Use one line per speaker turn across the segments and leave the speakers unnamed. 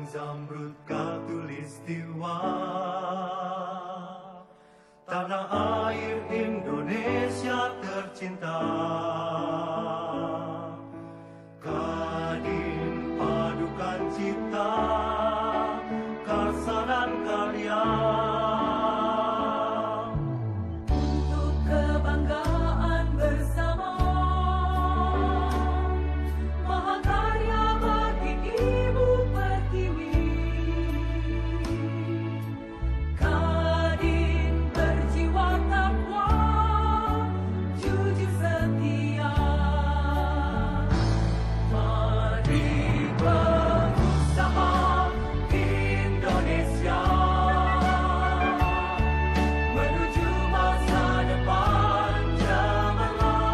Zamrud Khatulistiwa, tanah air Indonesia tercinta. Kadin padukan cipta, karsa dan karya,
untuk kebanggaan bersama, mahakarya bagi Ibu Pertiwi. Kadin berjiwa takwa, jujur setia. Mari berusaha Indonesia menuju masa depan cemerlang.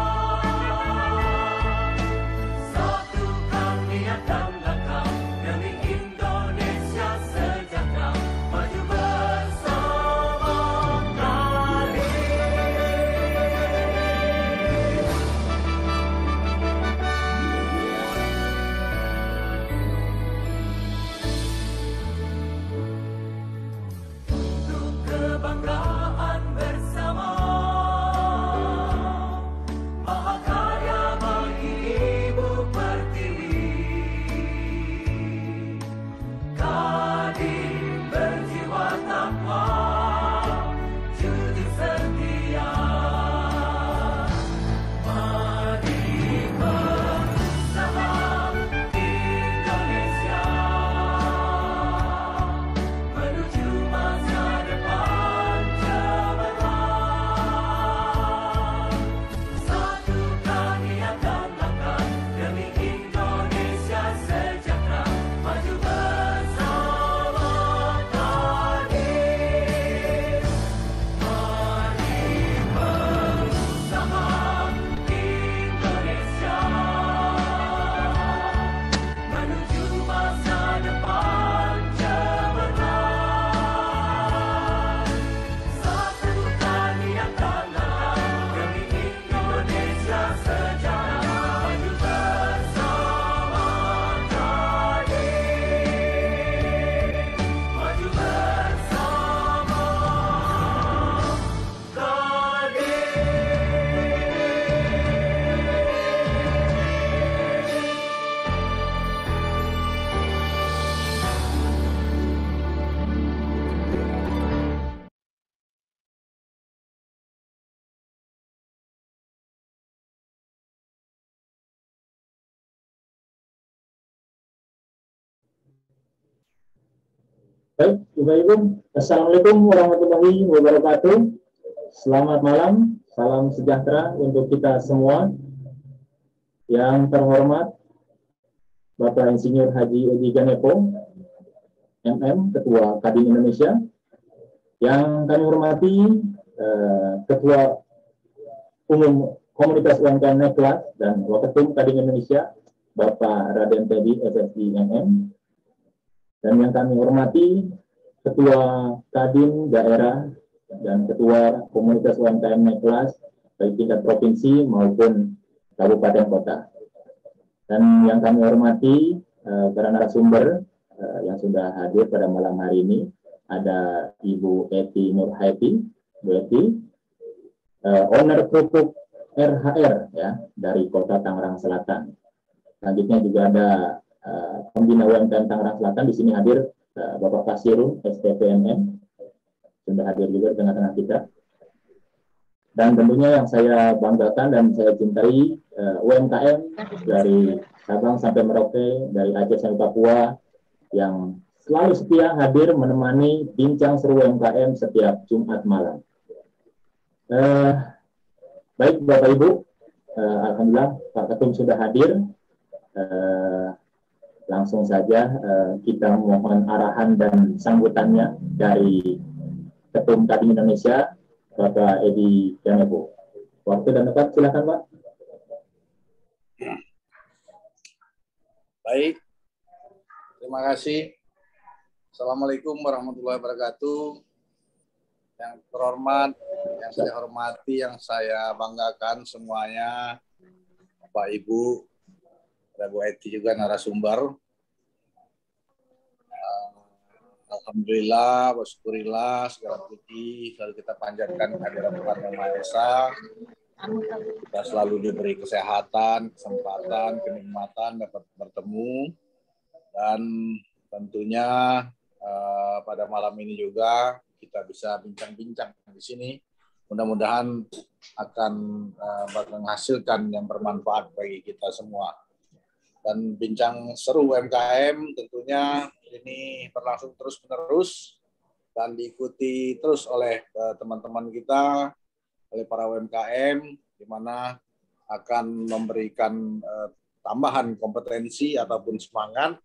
Satukan niat dan langkah demi Indonesia sejahtera, maju bersama Kadin. Untuk kebanggaan bersama, mahakarya bagi Ibu Pertiwi. Kadin berjiwa takwa, jujur setia. Mari berusaha Indonesia menuju masa depan cemerlang. Satukan niat dan langkah demi Indonesia sejahtera, maju bersama Kadin. Mari berusaha Indonesia menuju masa depan cemerlang. Satukan niat dan langkah demi Indonesia sejahtera, maju bersama Kadin. Maju bersama
Baik, Bapak Ibu, Assalamualaikum warahmatullahi wabarakatuh. Selamat malam, salam sejahtera untuk kita semua. Yang terhormat Bapak Insinyur Haji Edi Ganepo, MM, Ketua Kadin Indonesia. Yang kami hormati Ketua Umum Komunitas UMKM Neklas dan Waketum Kadin Indonesia, Bapak Raden Teddy SSI MM. Dan yang kami hormati Ketua Kadin Daerah dan Ketua Komunitas UMKM Neklas baik tingkat provinsi maupun kabupaten kota. Dan yang kami hormati para narasumber yang sudah hadir pada malam hari ini, ada Ibu Eti Nurhaiti, Bu Eti, owner kerupuk RHR ya dari Kota Tangerang Selatan. Selanjutnya juga ada Pembina UMKM Tangerang Selatan. Di sini hadir Bapak Pasirun STPMN, sudah hadir juga di tengah-tengah kita. Dan tentunya yang saya banggakan dan saya cintai UMKM dari Sabang sampai Merauke, dari Aceh sampai Papua, yang selalu setia hadir menemani bincang seru UMKM setiap Jumat malam. Baik Bapak Ibu, alhamdulillah Pak Ketum sudah hadir. Langsung saja kita mohon arahan dan sambutannya dari Ketum Kadin Indonesia, Bapak Edi Ganepo. Waktu dan tempat silakan Pak.
Baik, terima kasih. Assalamualaikum warahmatullahi wabarakatuh. Yang terhormat, yang saya hormati, yang saya banggakan semuanya, Bapak Ibu, ada Bu Eti juga narasumber. Alhamdulillah, wasyukurillah, segala puji selalu kita panjatkan kehadirat Tuhan Yang Maha Esa. Kita selalu diberi kesehatan, kesempatan, kenikmatan dapat bertemu, dan tentunya pada malam ini juga kita bisa bincang-bincang di sini. Mudah-mudahan akan menghasilkan yang bermanfaat bagi kita semua. Dan bincang seru UMKM tentunya ini berlangsung terus-menerus dan diikuti terus oleh teman-teman kita, oleh para UMKM, di mana akan memberikan tambahan kompetensi ataupun semangat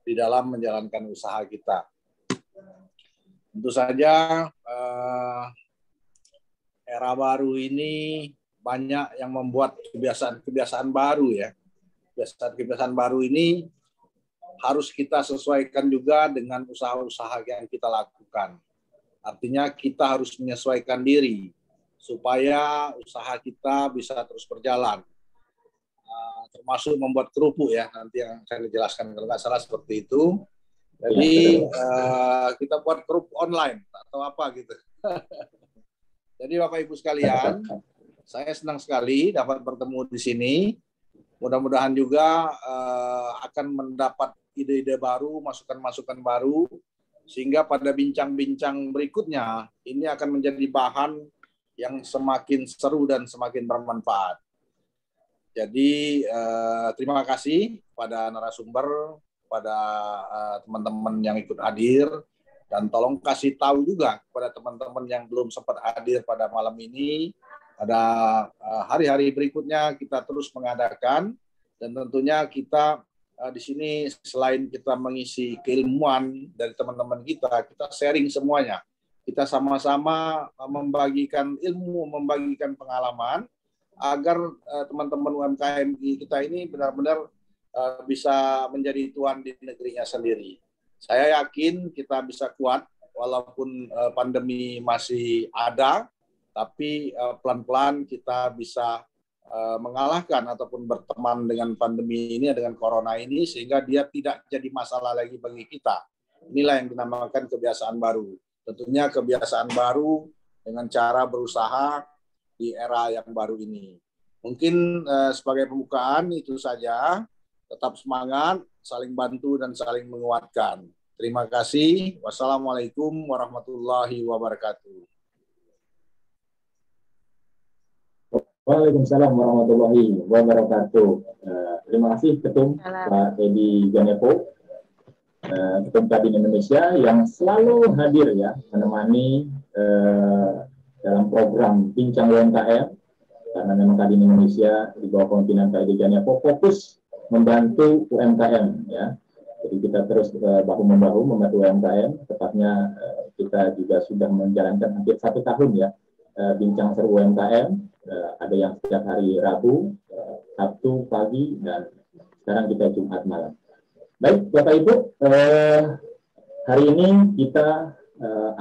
di dalam menjalankan usaha kita. Tentu saja era baru ini banyak yang membuat kebiasaan-kebiasaan baru ya. Kebiasaan-kebiasaan baru ini harus kita sesuaikan juga dengan usaha-usaha yang kita lakukan. Artinya kita harus menyesuaikan diri supaya usaha kita bisa terus berjalan. Termasuk membuat kerupuk ya, nanti yang saya jelaskan kalau nggak salah seperti itu. Jadi kita buat kerupuk online atau apa gitu. Jadi Bapak Ibu sekalian, saya senang sekali dapat bertemu di sini. Mudah-mudahan juga akan mendapat ide-ide baru, masukan-masukan baru, sehingga pada bincang-bincang berikutnya ini akan menjadi bahan yang semakin seru dan semakin bermanfaat. Jadi terima kasih pada narasumber, pada teman-teman yang ikut hadir, dan tolong kasih tahu juga kepada teman-teman yang belum sempat hadir pada malam ini. Pada hari-hari berikutnya kita terus mengadakan, dan tentunya kita di sini selain kita mengisi keilmuan dari teman-teman kita sharing semuanya. Kita sama-sama membagikan ilmu, membagikan pengalaman agar teman-teman UMKM kita ini benar-benar bisa menjadi tuan di negerinya sendiri. Saya yakin kita bisa kuat walaupun pandemi masih ada, tapi pelan-pelan kita bisa mengalahkan ataupun berteman dengan pandemi ini, dengan corona ini, sehingga dia tidak jadi masalah lagi bagi kita. Inilah yang dinamakan kebiasaan baru. Tentunya kebiasaan baru dengan cara berusaha di era yang baru ini. Mungkin sebagai pembukaan itu saja. Tetap semangat, saling bantu dan saling menguatkan. Terima kasih. Wassalamualaikum warahmatullahi wabarakatuh.
Waalaikumsalam warahmatullahi wabarakatuh. Terima kasih Ketum Pak Edi Ganepo, Ketum Kadin Indonesia yang selalu hadir ya, menemani dalam program Bincang UMKM, karena memang Kadin Indonesia di bawah pimpinan Pak Edi Ganepo fokus membantu UMKM ya. Jadi kita terus bahu-membahu membantu UMKM. Tepatnya kita juga sudah menjalankan hampir 1 tahun ya Bincang Seru UMKM. Ada yang setiap hari Rabu, Sabtu pagi, dan sekarang kita Jumat malam. Baik, Bapak Ibu, hari ini kita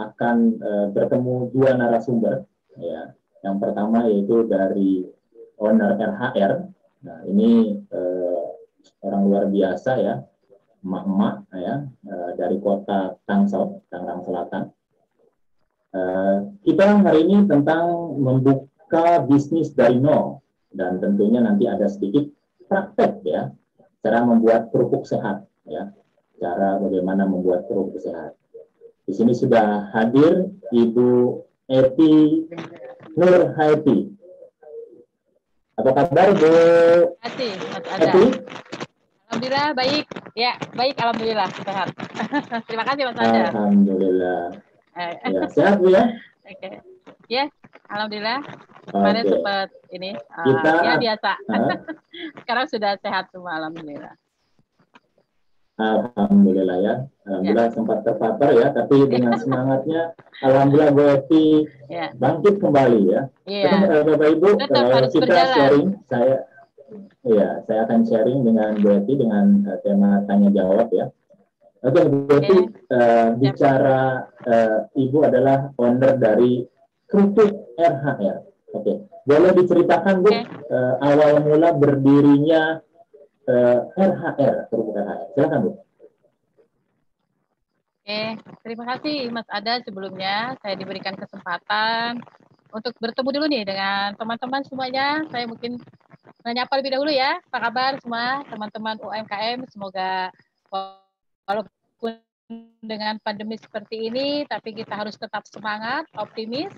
akan bertemu 2 narasumber. Ya. Yang pertama yaitu dari owner RHR. Nah, ini orang luar biasa ya, emak-emak ya, dari kota Tangsel, Tangerang Selatan. Kita hari ini tentang membuka bisnis dari nol, dan tentunya nanti ada sedikit praktek ya, cara membuat kerupuk sehat ya, cara bagaimana membuat kerupuk sehat. Di sini sudah hadir Ibu Eti Nurhaiti. Apa kabar Bu
Eti? Alhamdulillah baik. Ya, baik, alhamdulillah sehat. Terima kasih Mas Anda.
Alhamdulillah. Ya, sehat Bu ya?
Oke. Ya, alhamdulillah. Kemarin sempat ini
kita,
ya biasa. Sekarang sudah sehat semua, alhamdulillah.
Alhamdulillah ya. Alhamdulillah sempat terpapar ya, tapi dengan semangatnya alhamdulillah Bu Eti bangkit kembali ya.
Iya.
Bapak Ibu,
tetap harus
kita
berjalan.
sharing, saya Iya, saya akan sharing dengan Betty dengan tema tanya jawab ya. Oke, Betty, bicara Ibu adalah owner dari Kerupuk RHR. Oke, boleh diceritakan Bu awal mula berdirinya RHR, Kerupuk RHR. Silakan Bu.
Oke, terima kasih Mas Ada sebelumnya saya diberikan kesempatan untuk bertemu dulu nih dengan teman-teman semuanya. Saya mungkin menyapa lebih dahulu ya. Apa kabar semua teman-teman UMKM? Semoga walaupun dengan pandemi seperti ini, tapi kita harus tetap semangat, optimis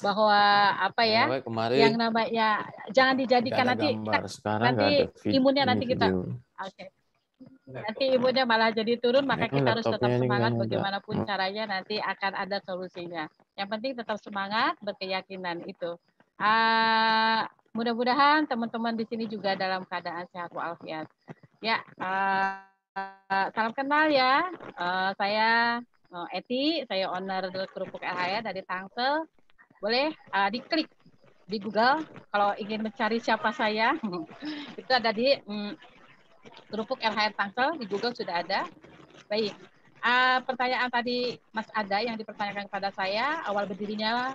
bahwa apa ya, yang namanya jangan dijadikan nanti imunnya nanti kita. Oke. Nanti imunnya malah jadi turun, maka kita harus tetap semangat bagaimanapun caranya nanti akan ada solusinya. Yang penting tetap semangat, berkeyakinan itu. Mudah-mudahan teman-teman di sini juga dalam keadaan sehat walafiat. Ya, salam kenal ya. Saya Eti, saya owner Kerupuk RHR dari Tangsel. Boleh diklik di Google kalau ingin mencari siapa saya. Itu ada di Kerupuk RHR Tangsel, di Google sudah ada. Baik, pertanyaan tadi Mas Ada yang dipertanyakan kepada saya, awal berdirinya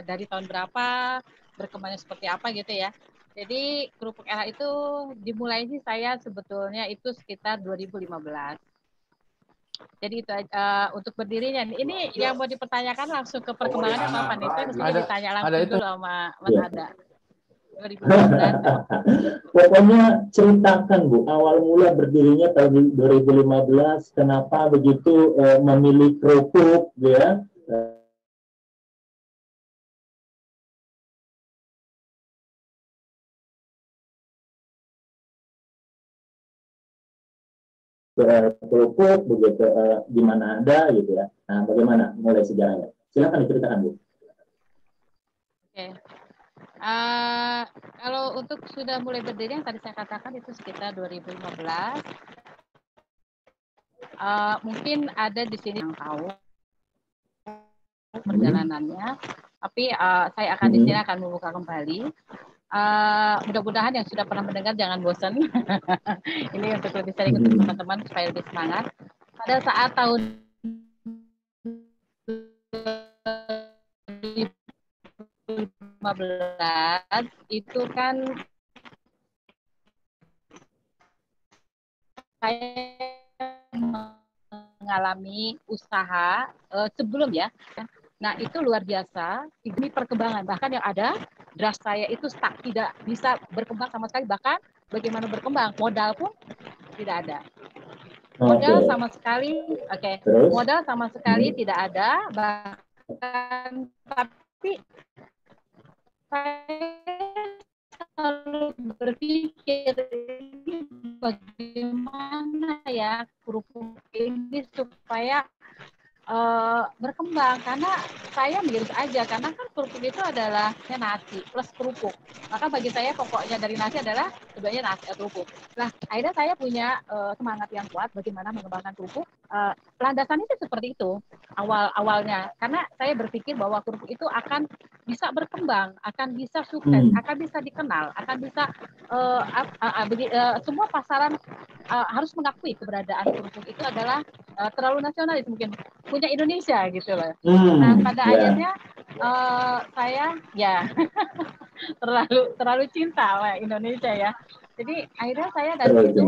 dari tahun berapa, berkembangnya seperti apa gitu ya. Jadi Kerupuk RHR itu dimulai sih saya sebetulnya itu sekitar 2015. Jadi itu untuk berdirinya. Ini yang mau dipertanyakan langsung ke perkembangannya apa nih? Saya mesti ditanya langsung dulu sama Mas Ada. 2015.
Pokoknya ceritakan Bu, awal mula berdirinya tahun 2015, kenapa begitu memilih kerupuk, ya? Kerupuk begitu, di mana ada gitu ya. Nah, bagaimana mulai sejarahnya? Silakan diceritakan Bu.
Oke. Kalau untuk sudah mulai berdiri yang tadi saya katakan itu sekitar 2015. Mungkin ada di sini yang tahu perjalanannya, tapi saya akan di sini akan membuka kembali. Mudah-mudahan yang sudah pernah mendengar jangan bosan. Ini untuk lebih sering untuk teman-teman supaya lebih semangat. Pada saat tahun 2015 itu kan saya mengalami usaha sebelum ya. Nah itu luar biasa, ini perkembangan, bahkan yang ada draft saya itu stuck, tidak bisa berkembang sama sekali, bahkan bagaimana berkembang, modal pun tidak ada. Modal sama sekali, modal sama sekali tidak ada, bahkan tapi saya selalu berpikir bagaimana ya kerupuk ini supaya berkembang, karena saya miris aja karena kan kerupuk itu adalah nasi plus kerupuk, maka bagi saya pokoknya dari nasi adalah sebenarnya nasi kerupuk. Nah akhirnya saya punya semangat yang kuat bagaimana mengembangkan kerupuk. Landasannya itu seperti itu awalnya, karena saya berpikir bahwa kerupuk itu akan bisa berkembang, akan bisa sukses, akan bisa dikenal, akan bisa semua pasaran harus mengakui keberadaan kerupuk itu adalah terlalu nasionalis mungkin, punya Indonesia gitu loh. Nah pada akhirnya saya ya terlalu cinta sama Indonesia ya. Jadi akhirnya saya dari situ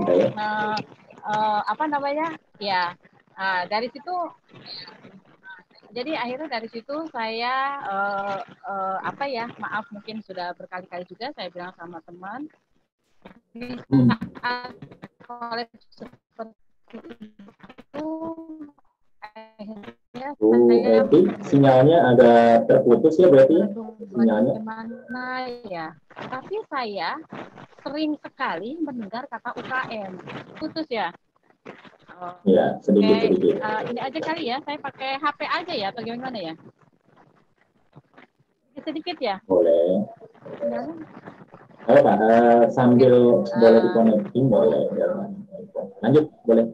apa namanya ya dari situ. Jadi akhirnya dari situ saya apa ya, maaf mungkin sudah berkali-kali juga saya bilang sama teman, saat seperti itu akhirnya saya
sinyalnya agak terputus ya berarti sinyalnya.
Gimana ya? Tapi saya sering sekali mendengar kata UKM. Putus ya?
Ya, sedikit.
Ini aja kali ya, saya pakai HP aja ya, atau gimana ya? Sedikit ya?
Boleh. Halo Pak, sambil boleh di-connecting, boleh. Lanjut, boleh.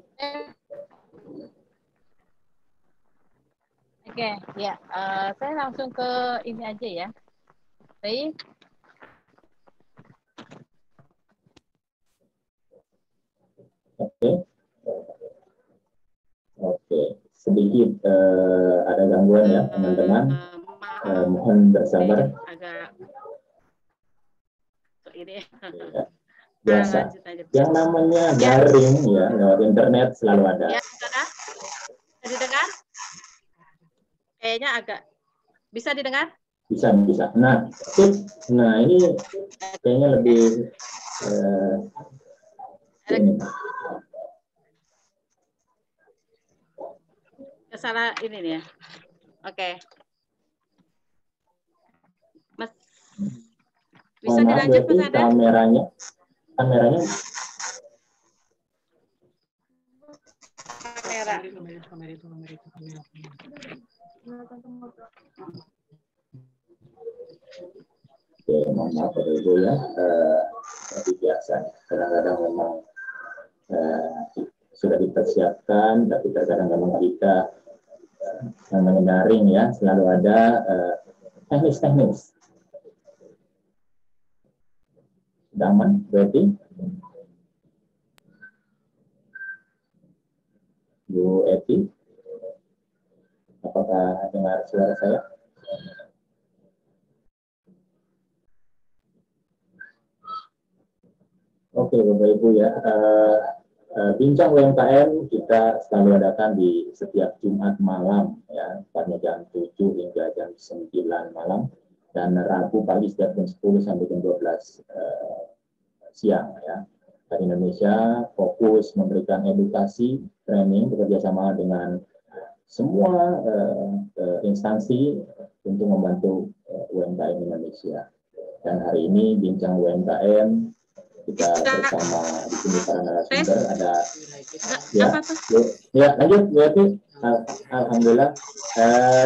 Oke, ya. Saya langsung ke ini aja ya. Baik.
sedikit ada gangguan ya teman-teman. Mohon bersabar.
Agak ini.
Ya, biasa. Yang namanya daring ya lewat internet selalu ada.
Ya, sudah? Bisa didengar? Kayaknya agak bisa didengar?
Bisa. Nah, ini kayaknya lebih ini.
Salah ini nih ya. Oke. Mas, bisa
Maaf,
dilanjut Mas
berarti
Ada?
kameranya
Kamera.
Oke, mohon maaf Bapak Ibu ya. Seperti biasa, kadang-kadang memang sudah dipersiapkan, tapi kadang-kadang memang kita namanya daring ya, selalu ada teknis-teknis. Sudah aman, berarti Bu Eti, apakah dengar suara saya? Oke, Bapak Ibu ya, bincang UMKM kita selalu adakan di setiap Jumat malam ya, pada jam 7 hingga jam 9 malam, dan Rabu pagi setiap jam 10 sampai jam 12 siang ya. Di Indonesia fokus memberikan edukasi, training bekerjasama dengan semua instansi untuk membantu UMKM Indonesia. Dan hari ini bincang UMKM kita bersama di sini para narasumber ada ya lanjut berarti alhamdulillah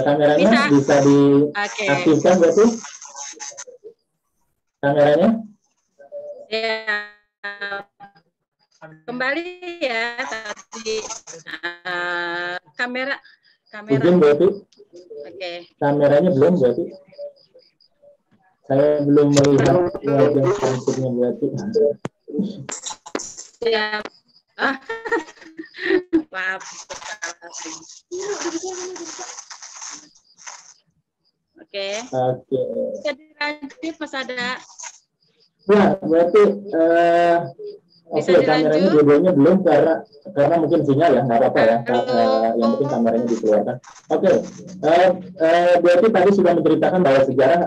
kameranya bisa diaktifkan berarti kameranya
ya kembali ya tadi kamera
izin berarti kameranya belum berarti saya belum melihat wajah cantiknya berarti.
Ya. Maaf. Oke. Bisa dilanjut Mas Ada.
Ya, berarti kameranya dua-duanya belum karena mungkin sinyal ya, nggak apa-apa ya. Yang penting kameranya dikeluarkan. Berarti tadi sudah menceritakan bahwa sejarah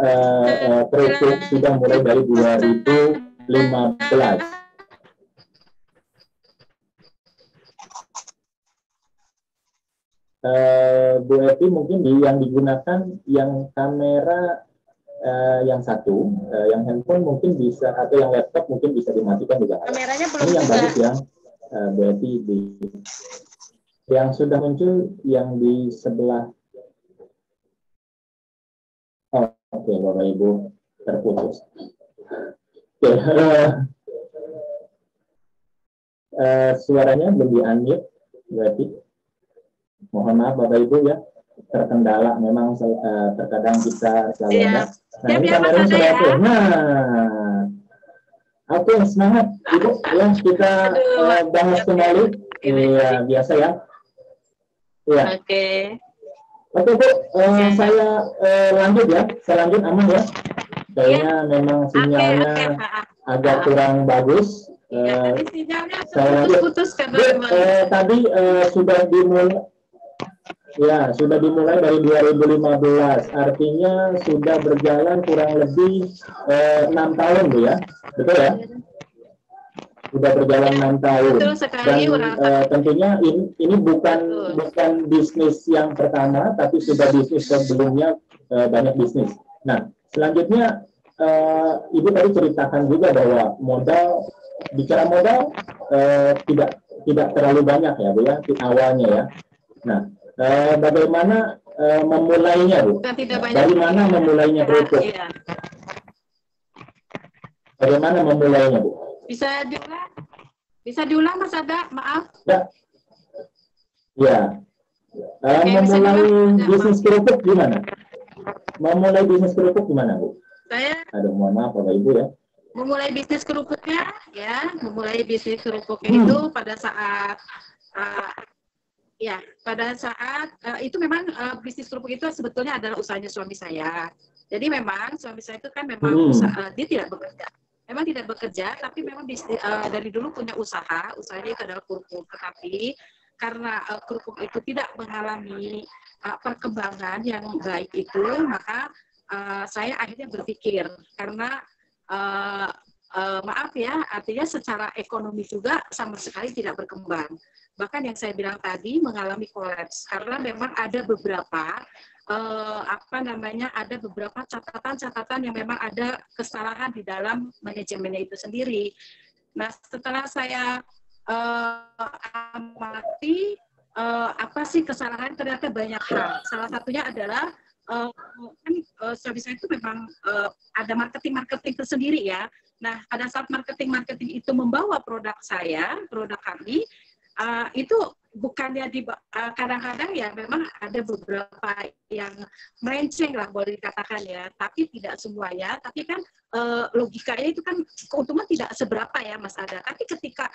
Kerupuk sudah mulai dari 2015. Bu Eti mungkin yang digunakan yang kamera yang satu, yang handphone mungkin bisa atau yang laptop mungkin bisa dimatikan juga.
Kameranya belum
ini yang
juga.
bagus ya, berarti yang sudah muncul yang di sebelah. Oh, oke, Bapak Ibu terputus. Suaranya belum di-unmute, berarti mohon maaf Bapak Ibu ya, terkendala memang terkadang kita selalu ada. Nah, ini kameranya sudah oke. Nah, oke, semangat Ibu ya, kita bahas kembali. Iya, biasa ya. Iya. Oke Bu, saya lanjut ya. Saya lanjut aman ya. Kayaknya memang sinyalnya agak kurang bagus. Saya lanjut. Tadi sudah dimulai. Ya, sudah dimulai dari 2015, artinya sudah berjalan kurang lebih 6 tahun, Bu ya, betul ya? Sudah berjalan 6 tahun. Dan tentunya ini bukan bisnis yang pertama, tapi sudah bisnis sebelumnya banyak bisnis. Nah, selanjutnya Ibu tadi ceritakan juga bahwa bicara modal tidak terlalu banyak ya, Bu ya, di awalnya ya. Nah, bagaimana memulainya, Bu? Dari mana memulainya Kerupuk? Bagaimana memulainya, Bu?
Bisa diulang Mas Ada, maaf.
Ya. Memulai bisnis kerupuk gimana? Memulai bisnis kerupuk gimana, Bu? Aduh, mohon maaf Bapak Ibu ya.
Memulai bisnis kerupuknya itu pada saat
Ya, pada saat itu memang bisnis kerupuk itu sebetulnya adalah usahanya suami saya. Jadi memang suami saya itu kan memang dia tidak bekerja. Memang tidak bekerja, tapi memang bisnis, dari dulu punya usaha. Usahanya itu adalah kerupuk. Tetapi karena kerupuk itu tidak mengalami perkembangan yang baik itu, maka saya akhirnya berpikir karena maaf ya, artinya secara ekonomi juga sama sekali tidak berkembang. Bahkan yang saya bilang tadi mengalami kolaps karena memang ada beberapa ada beberapa catatan-catatan yang memang ada kesalahan di dalam manajemennya itu sendiri. Nah, setelah saya amati apa sih kesalahan, ternyata banyak hal. Salah satunya adalah suami saya itu memang ada marketing tersendiri ya. Nah, pada saat marketing itu membawa produk kami, itu bukannya kadang-kadang ya memang ada beberapa yang melenceng lah boleh dikatakan ya, tapi tidak semuanya. Tapi kan logikanya itu kan keuntungan tidak seberapa ya Mas Ada. Tapi ketika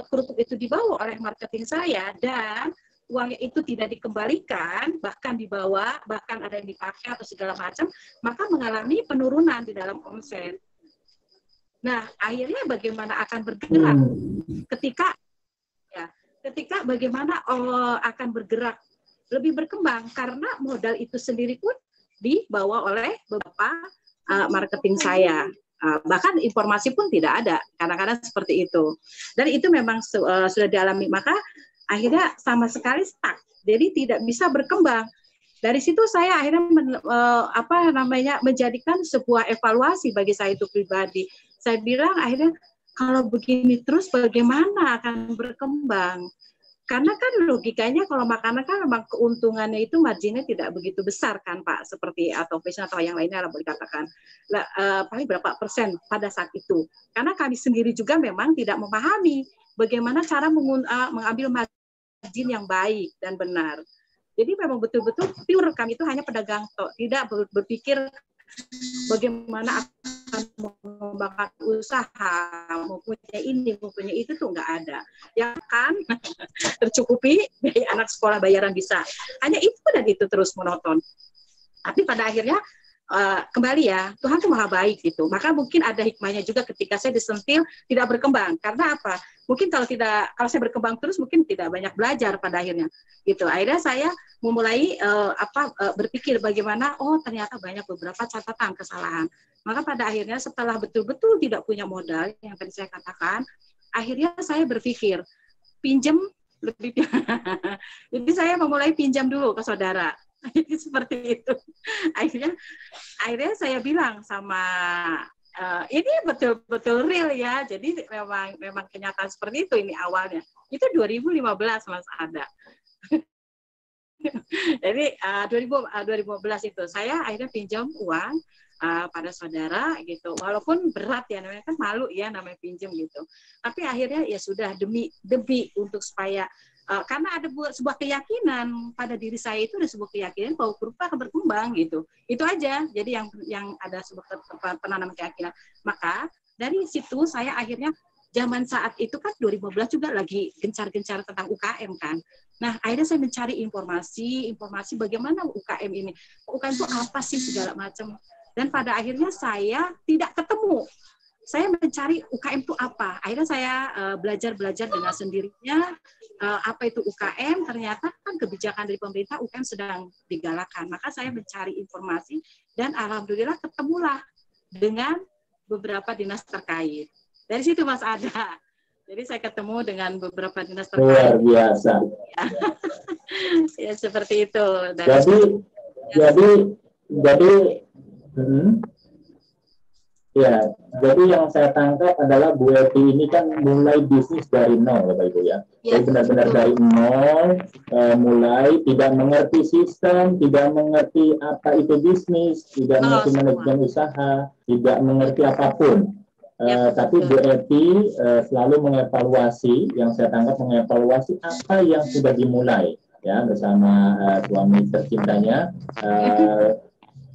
kerupuk itu dibawa oleh marketing saya dan uangnya itu tidak dikembalikan, bahkan dibawa, bahkan ada yang dipakai atau segala macam, maka mengalami penurunan di dalam omset. Nah, akhirnya bagaimana akan bergerak ketika bagaimana akan bergerak lebih berkembang karena modal itu sendiri pun dibawa oleh beberapa marketing saya. Bahkan informasi pun tidak ada, kadang-kadang seperti itu. Dan itu memang sudah dialami, maka akhirnya sama sekali stuck, jadi tidak bisa berkembang. Dari situ saya akhirnya menjadikan sebuah evaluasi bagi saya itu pribadi. Saya bilang akhirnya kalau begini terus bagaimana akan berkembang? Karena kan logikanya kalau makanan kan memang keuntungannya itu marginnya tidak begitu besar kan Pak, seperti atau fashion atau yang lainnya boleh dikatakan. Paling berapa persen pada saat itu. Karena kami sendiri juga memang tidak memahami bagaimana cara mengambil margin yang baik dan benar. Jadi memang betul-betul pure kami itu hanya pedagang, tidak berpikir bagaimana akan mengembangkan usaha, mempunyai ini, mempunyai itu tuh nggak ada. Ya kan, tercukupi biaya anak sekolah bayaran bisa. Hanya itu dan itu terus monoton. Tapi pada akhirnya kembali ya, Tuhan tuh maha baik gitu. Maka mungkin ada hikmahnya juga ketika saya disentil tidak berkembang. Karena apa? Mungkin kalau saya berkembang terus mungkin tidak banyak belajar pada akhirnya. Gitu. Akhirnya saya memulai berpikir bagaimana ternyata banyak beberapa catatan kesalahan. Maka pada akhirnya setelah betul-betul tidak punya modal yang tadi saya katakan, akhirnya saya berpikir pinjam lebih. Jadi saya memulai pinjam dulu ke saudara. Seperti itu. Akhirnya saya bilang sama ini betul-betul real ya. Jadi memang kenyataan seperti itu ini awalnya. Itu 2015 Mas Ada. Jadi 2015 itu saya akhirnya pinjam uang pada saudara gitu. Walaupun berat ya, namanya kan malu ya namanya pinjam gitu. Tapi akhirnya ya sudah demi untuk supaya karena ada sebuah keyakinan pada diri saya, itu ada sebuah keyakinan bahwa kerupuk akan berkembang gitu. Itu aja. Jadi yang ada sebuah penanaman keyakinan. Maka dari situ saya akhirnya zaman saat itu kan 2015 juga lagi gencar-gencar tentang UKM kan. Nah, akhirnya saya mencari informasi bagaimana UKM ini. UKM itu apa sih segala macam. Dan pada akhirnya saya tidak ketemu. Saya mencari UKM itu apa. Akhirnya saya belajar dengan sendirinya apa itu UKM. Ternyata kan kebijakan dari pemerintah UKM sedang digalakkan. Maka saya mencari informasi dan alhamdulillah ketemulah dengan beberapa dinas terkait. Dari situ Mas Ada. Jadi saya ketemu dengan beberapa dinas terkait.
Luar biasa.
Ya seperti itu. Dan
jadi yang saya tangkap adalah Bu Eti ini kan mulai bisnis dari nol, Bapak Ibu ya. Jadi benar-benar dari nol, mulai tidak mengerti sistem, tidak mengerti apa itu bisnis, tidak mengerti manajemen usaha, tidak mengerti apapun. Tapi Bu Eti selalu mengevaluasi, yang saya tangkap mengevaluasi apa yang sudah dimulai ya bersama suami tercintanya.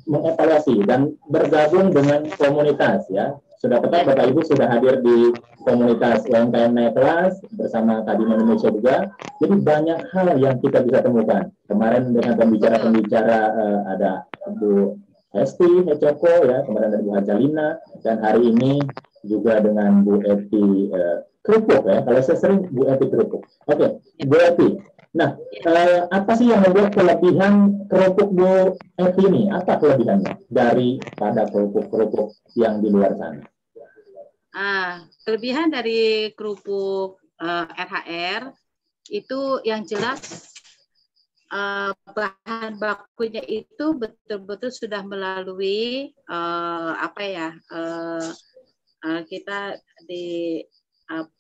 Mengevaluasi dan bergabung dengan komunitas ya. sudah tepat Bapak Ibu sudah hadir di komunitas UMKM Naik Kelas bersama Kadin Indonesia juga. Jadi banyak hal yang kita bisa temukan. Kemarin dengan pembicara-pembicara ada Bu Hesti Hecoko ya, kemudian ada Bu Hajalina, dan hari ini juga dengan Bu Eti Kerupuk ya. Kalau saya sering Bu Eti Kerupuk. Oke, Bu Eti. Nah, apa sih yang membuat kelebihan kerupuk Bu Eti ini? Apa kelebihannya daripada kerupuk-kerupuk yang di luar sana?
Kelebihan dari kerupuk RHR itu yang jelas bahan bakunya itu betul-betul sudah melalui kita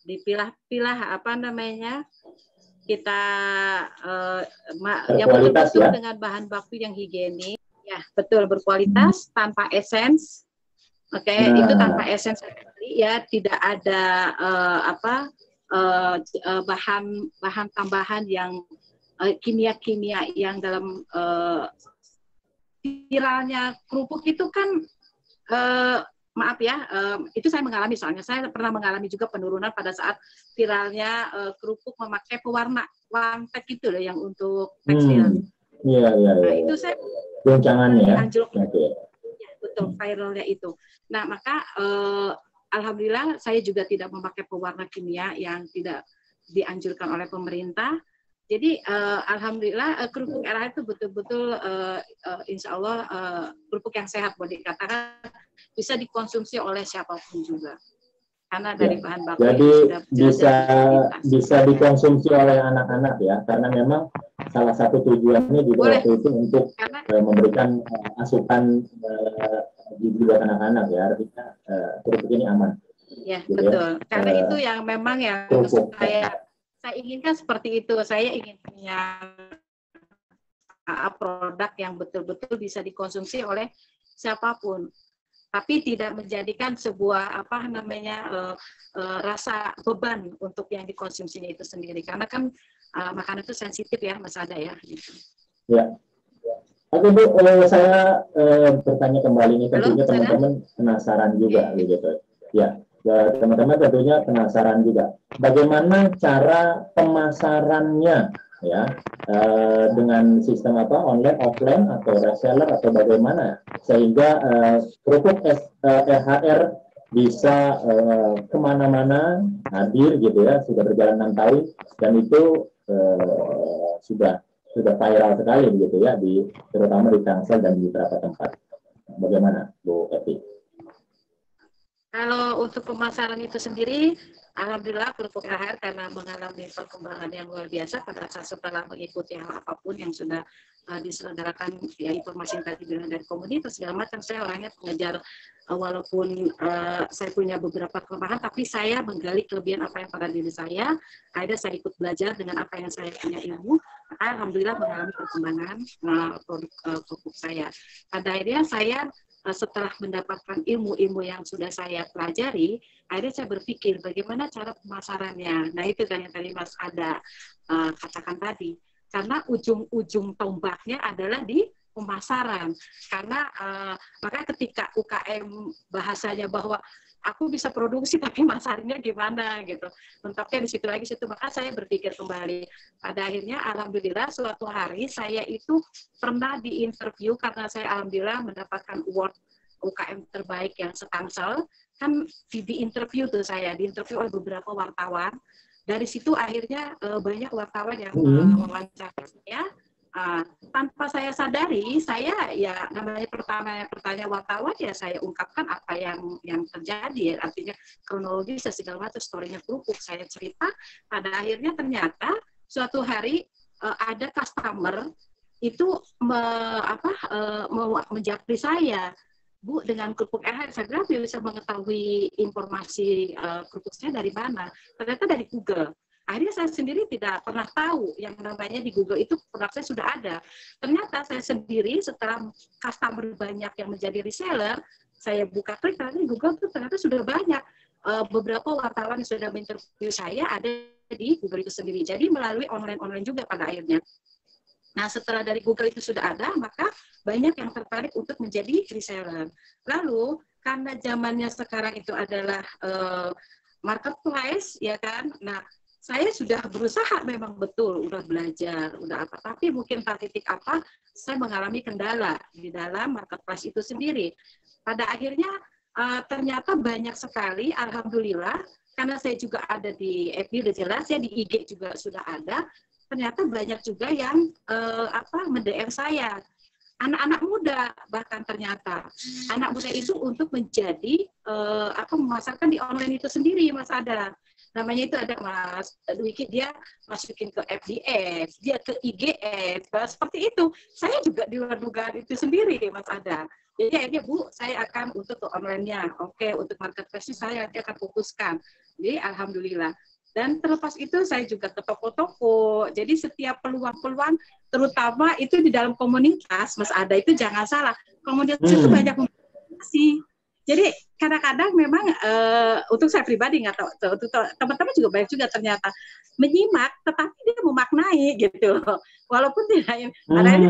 dipilah-pilah apa namanya, kita yang betul-betul ya, dengan bahan baku yang higienis, ya betul, berkualitas, tanpa esens. Oke, itu tanpa esens ya, tidak ada bahan tambahan yang kimia-kimia yang dalam viralnya kerupuk itu kan maaf ya, itu saya mengalami, soalnya saya pernah mengalami juga penurunan pada saat viralnya kerupuk memakai pewarna wantek itu loh yang untuk tekstil.
Iya.
Nah, itu saya
goncangannya ya.
Ya, betul, viralnya itu. Nah, maka alhamdulillah saya juga tidak memakai pewarna kimia yang tidak dianjurkan oleh pemerintah. Jadi alhamdulillah kerupuk RHR itu betul-betul insya Allah kerupuk yang sehat, boleh dikatakan bisa dikonsumsi oleh siapapun juga. Karena dari bahan baku
jadi
sudah
bisa dikonsumsi oleh anak-anak ya, karena memang salah satu tujuannya juga waktu itu untuk memberikan asupan gizi buat anak-anak ya, artinya kerupuk ini aman.
Ya gitu betul, ya. Karena itu yang memang yang saya inginkan seperti itu. Saya ingin punya produk yang betul-betul bisa dikonsumsi oleh siapapun, tapi tidak menjadikan sebuah rasa beban untuk yang dikonsumsinya itu sendiri, karena kan makanan itu sensitif ya Mas Ada ya. Gitu.
Ya. Oke Bu, saya bertanya kembali nih, tentunya teman-teman penasaran juga gitu. Ya, teman-teman tentunya penasaran juga. Bagaimana cara pemasarannya ya, dengan sistem online, offline atau reseller atau bagaimana sehingga kerupuk RHR bisa kemana-mana hadir gitu ya, sudah berjalan 6 tahun dan itu sudah viral sekali begitu ya, terutama di Tangsel dan di beberapa tempat. Bagaimana Bu Eti?
Kalau untuk pemasaran itu sendiri, alhamdulillah kerupuk RHR karena mengalami perkembangan yang luar biasa pada saat setelah mengikuti hal apapun yang sudah diselenggarakan, ya informasi yang tadi bilang dari komunitas segala macam. Saya orangnya pengejar, walaupun saya punya beberapa kelemahan, tapi saya menggali kelebihan apa yang pada diri saya. Akhirnya saya ikut belajar dengan apa yang saya punya ilmu. Alhamdulillah mengalami perkembangan produk kerupuk saya. Pada akhirnya saya setelah mendapatkan ilmu-ilmu yang sudah saya pelajari, akhirnya saya berpikir bagaimana cara pemasarannya. Nah itu kan yang tadi Mas Ada katakan tadi. Karena ujung-ujung tombaknya adalah di pemasaran. Karena maka ketika UKM bahasanya bahwa aku bisa produksi tapi masarnya gimana gitu, mentoknya di situ lagi situ, maka saya berpikir kembali. Pada akhirnya alhamdulillah suatu hari saya itu pernah diinterview karena saya alhamdulillah mendapatkan award UKM terbaik yang se-Tangsel, kan di-interview tuh saya diinterview oleh beberapa wartawan. Dari situ akhirnya banyak wartawan yang mewawancara saya. Tanpa saya sadari, saya ya namanya pertanyaan wartawan ya saya ungkapkan apa yang terjadi ya, artinya kronologi segala macam story-nya kerupuk saya cerita. Pada akhirnya ternyata suatu hari ada customer itu menjapri saya, Bu, dengan kerupuk RHR. Saya bilang dia bisa mengetahui informasi kerupuk saya dari mana. Ternyata dari Google. Akhirnya saya sendiri tidak pernah tahu yang namanya di Google itu produk saya sudah ada. Ternyata saya sendiri setelah customer banyak yang menjadi reseller, saya buka klik ternyata di Google itu ternyata sudah banyak. Beberapa wartawan yang sudah menginterview saya ada di Google itu sendiri. Jadi melalui online juga pada akhirnya. Nah, setelah dari Google itu sudah ada, maka banyak yang tertarik untuk menjadi reseller. Lalu, karena zamannya sekarang itu adalah marketplace, ya kan. Nah, saya sudah berusaha memang betul, udah belajar, udah apa, tapi mungkin pada titik apa saya mengalami kendala di dalam marketplace itu sendiri. Pada akhirnya ternyata banyak sekali, alhamdulillah, karena saya juga ada di FB udah jelas ya, di IG juga sudah ada. Ternyata banyak juga yang mend-DM saya, anak-anak muda, bahkan ternyata anak muda itu untuk menjadi memasarkan di online itu sendiri, Mas Ada. Namanya itu ada Mas Dwiki, dia masukin ke FDS, dia ke IGS, seperti itu. Saya juga di luar dugaan itu sendiri, Mas Ada. Jadi akhirnya, Bu, saya akan untuk ke online-nya. Oke, untuk marketplace saya nanti akan fokuskan. Jadi alhamdulillah. Dan terlepas itu saya juga ke toko-toko. Jadi setiap peluang-peluang, terutama itu di dalam komunitas, Mas Ada, itu jangan salah. Komunitas itu banyak komunikasi. Jadi kadang-kadang memang untuk saya pribadi nggak tahu, untuk teman-teman juga banyak juga ternyata menyimak, tetapi dia memaknai gitu. Walaupun tidak adanya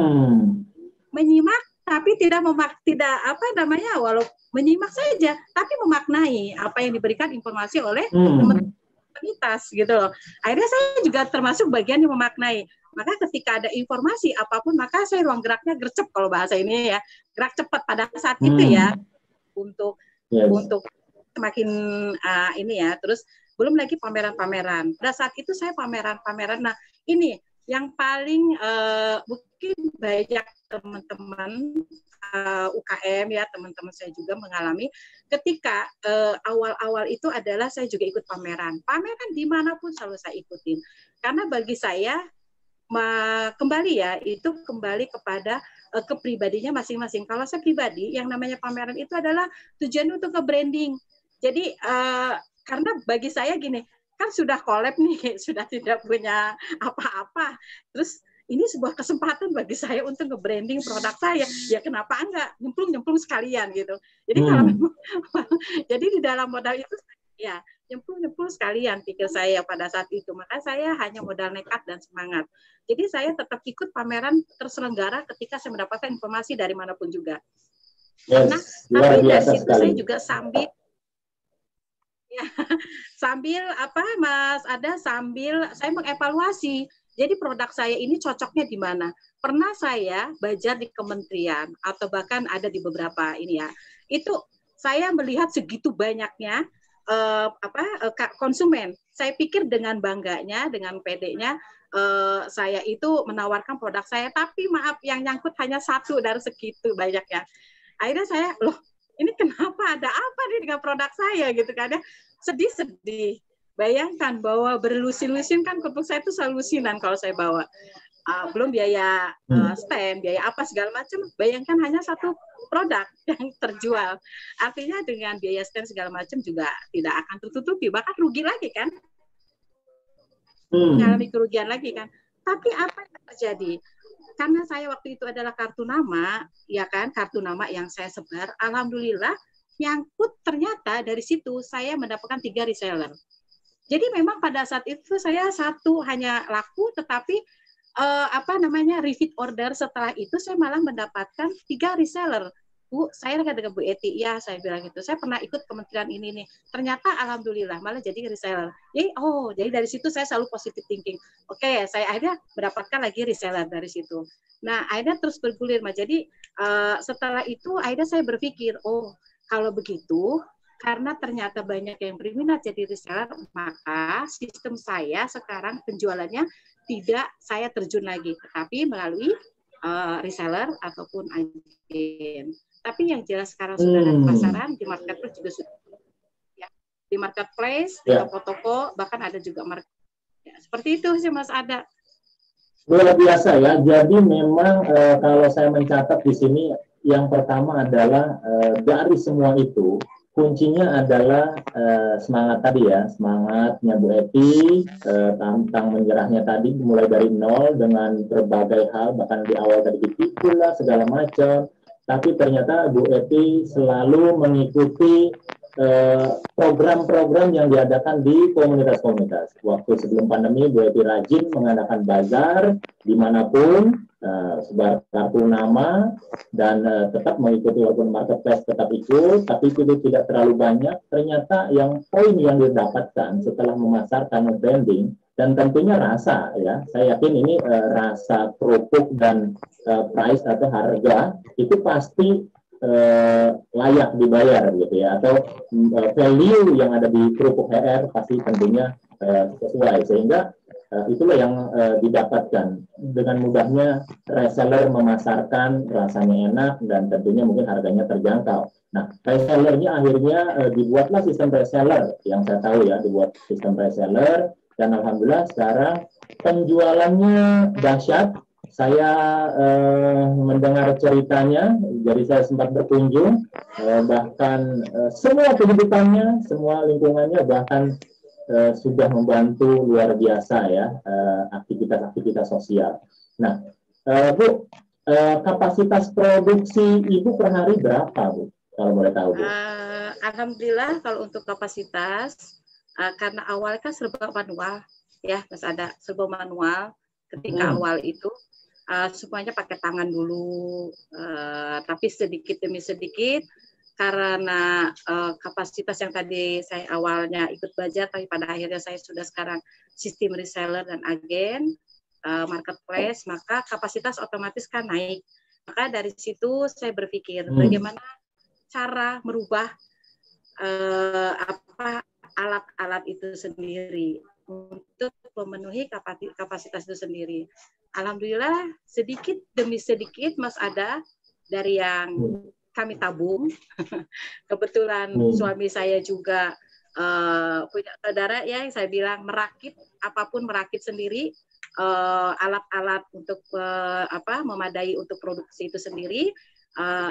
menyimak, tapi tidak walaupun menyimak saja, tapi memaknai apa yang diberikan informasi oleh teman-teman komunitas gitu loh. Akhirnya saya juga termasuk bagian yang memaknai. Maka ketika ada informasi apapun, maka saya ruang geraknya gercep kalau bahasa ini ya, gerak cepat pada saat itu ya. Untuk semakin ini ya, terus belum lagi pameran-pameran. Pada saat itu saya pameran-pameran. Nah, ini yang paling mungkin banyak teman-teman UKM ya, teman-teman saya juga mengalami ketika awal-awal itu adalah saya juga ikut pameran. Pameran dimanapun selalu saya ikutin. Karena bagi saya kembali ya, itu kembali kepada kepribadinya masing-masing. Kalau saya pribadi, yang namanya pameran itu adalah tujuan untuk ke-branding. Jadi, karena bagi saya gini, kan sudah collab nih, sudah tidak punya apa-apa. Terus, ini sebuah kesempatan bagi saya untuk nge-branding produk saya. Ya kenapa enggak? Nyemplung-nyemplung sekalian gitu. Jadi, kalau jadi di dalam modal itu, ya nyemplung sekalian pikir saya pada saat itu. Maka saya hanya modal nekat dan semangat. Jadi saya tetap ikut pameran terselenggara ketika saya mendapatkan informasi dari manapun juga. Karena tapi dari situ saya juga sambil Mas Ada, sambil saya mengevaluasi. Jadi produk saya ini cocoknya di mana? Pernah saya belajar di kementerian atau bahkan ada di beberapa ini ya. Itu saya melihat segitu banyaknya konsumen. Saya pikir dengan bangganya, dengan PD-nya, saya itu menawarkan produk saya, tapi maaf yang nyangkut hanya satu dari segitu banyaknya. Akhirnya saya, loh ini kenapa, ada apa nih dengan produk saya gitu kan ya. Sedih-sedih. Bayangkan bahwa berlusin-lusin kan untuk saya itu selalu lusinan kalau saya bawa. Belum biaya stand, biaya apa segala macam. Bayangkan hanya satu produk yang terjual. Artinya dengan biaya stand segala macam juga tidak akan tertutupi, bahkan rugi lagi kan. Mengalami kerugian lagi kan. Tapi apa yang terjadi? Karena saya waktu itu adalah kartu nama, ya kan, kartu nama yang saya sebar, alhamdulillah nyangkut ternyata dari situ saya mendapatkan 3 reseller. Jadi memang pada saat itu saya satu hanya laku, tetapi repeat order setelah itu saya malah mendapatkan 3 reseller. Bu, saya kata dengan Bu Eti, ya saya bilang gitu. Saya pernah ikut kementerian ini nih. Ternyata alhamdulillah malah jadi reseller. Jadi dari situ saya selalu positive thinking. Oke, saya akhirnya mendapatkan lagi reseller dari situ. Nah, akhirnya terus bergulir. Jadi setelah itu akhirnya saya berpikir, kalau begitu, karena ternyata banyak yang berminat jadi reseller, maka sistem saya sekarang penjualannya tidak saya terjun lagi, tetapi melalui reseller ataupun agen. Tapi yang jelas sekarang sudah ada pasaran, di marketplace juga sudah. Ya. Di marketplace, di toko-toko, bahkan ada juga market. Ya, seperti itu sih Mas Ada.
Luar biasa ya. Jadi memang kalau saya mencatat di sini, yang pertama adalah dari semua itu, kuncinya adalah semangat tadi ya, semangatnya Bu Eti, tantang menyerahnya tadi mulai dari nol dengan berbagai hal, bahkan di awal tadi ditipu lah segala macam. Tapi ternyata Bu Eti selalu mengikuti program-program yang diadakan di komunitas-komunitas. Waktu sebelum pandemi, Bu Eti rajin mengadakan bazar dimanapun, sebar kartu nama, dan tetap mengikuti walaupun marketplace tetap ikut, tapi itu tidak terlalu banyak. Ternyata yang poin yang didapatkan setelah memasarkan branding, dan tentunya rasa, ya, saya yakin ini rasa kerupuk dan price atau harga, itu pasti layak dibayar gitu ya, atau value yang ada di kerupuk HR pasti tentunya sesuai, sehingga itulah yang didapatkan. Dengan mudahnya reseller memasarkan, rasanya enak dan tentunya mungkin harganya terjangkau. Nah, resellernya akhirnya dibuatlah sistem reseller, yang saya tahu ya, dibuat sistem reseller, dan alhamdulillah sekarang penjualannya dahsyat. Saya mendengar ceritanya, jadi saya sempat berkunjung, bahkan semua kehidupannya, semua lingkungannya bahkan sudah membantu luar biasa ya, aktivitas-aktivitas sosial. Nah, Bu, kapasitas produksi Ibu per hari berapa, Bu? Kalau boleh tahu, Bu.
Alhamdulillah kalau untuk kapasitas, karena awalnya kan serba manual, ya, Mas, ada serba manual ketika awal itu. Semuanya pakai tangan dulu, tapi sedikit demi sedikit karena kapasitas yang tadi saya awalnya ikut belajar, tapi pada akhirnya saya sudah sekarang sistem reseller dan agen marketplace, maka kapasitas otomatis kan naik. Maka dari situ saya berpikir bagaimana cara merubah alat-alat itu sendiri untuk memenuhi kapasitas itu sendiri. Alhamdulillah sedikit demi sedikit Mas ada dari yang kami tabung. Kebetulan suami saya juga punya saudara ya, yang saya bilang merakit, apapun merakit sendiri, alat-alat untuk memadai untuk produksi itu sendiri.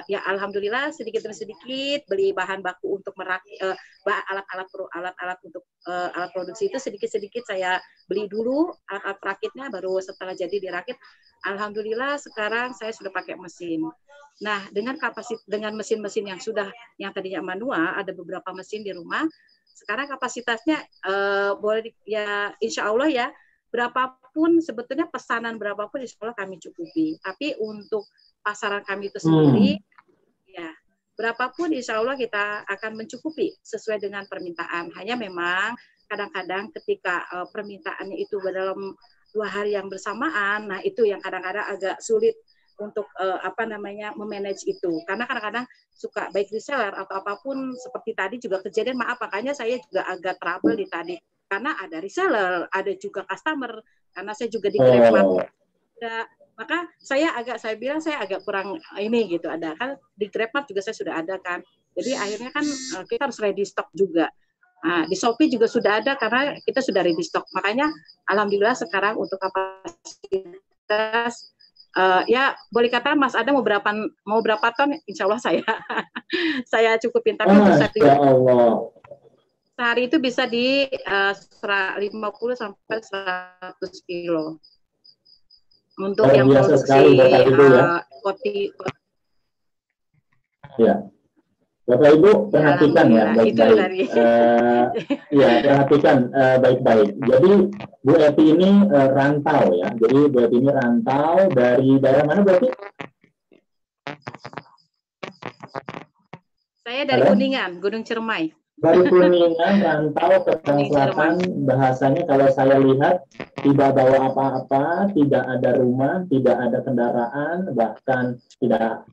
Ya alhamdulillah sedikit demi sedikit beli bahan baku untuk merakit, alat-alat untuk alat produksi itu sedikit-sedikit saya beli dulu alat-alat perakitnya, baru setelah jadi dirakit. Alhamdulillah sekarang saya sudah pakai mesin. Nah, dengan mesin-mesin yang tadinya manual, ada beberapa mesin di rumah. Sekarang kapasitasnya boleh ya, insya Allah ya, berapapun sebetulnya pesanan berapapun insya Allah kami cukupi. Tapi untuk pasaran kami itu sendiri, ya berapapun insya Allah kita akan mencukupi sesuai dengan permintaan. Hanya memang kadang-kadang ketika permintaannya itu dalam 2 hari yang bersamaan, nah itu yang kadang-kadang agak sulit untuk memanage itu. Karena kadang-kadang suka baik reseller atau apapun seperti tadi juga kejadian, maaf makanya saya juga agak trouble di tadi. Karena ada reseller, ada juga customer, karena saya juga di GrabMart. Maka saya bilang saya agak kurang ini gitu, ada kan di GrabMart juga saya sudah ada kan. Jadi akhirnya kan kita harus ready stock juga. Nah, di Shopee juga sudah ada karena kita sudah ready stock. Makanya alhamdulillah sekarang untuk kapasitas ya boleh kata Mas Adam mau berapa ton, insya Allah saya cukupin. Tapi untuk sehari itu bisa di 50 sampai 100 kilo. Untuk yang produksi roti.
Ya, Bapak Ibu perhatikan ya baik-baik. Ya, perhatikan baik-baik. Jadi Bu Eti ini rantau ya. Jadi Bu Eti ini rantau dari daerah mana berarti?
Saya dari Kuningan, Gunung Ciremai.
Dari Kuningan rantau ke Selatan, bahasanya kalau saya lihat tidak bawa apa-apa, tidak ada rumah, tidak ada kendaraan, bahkan tidak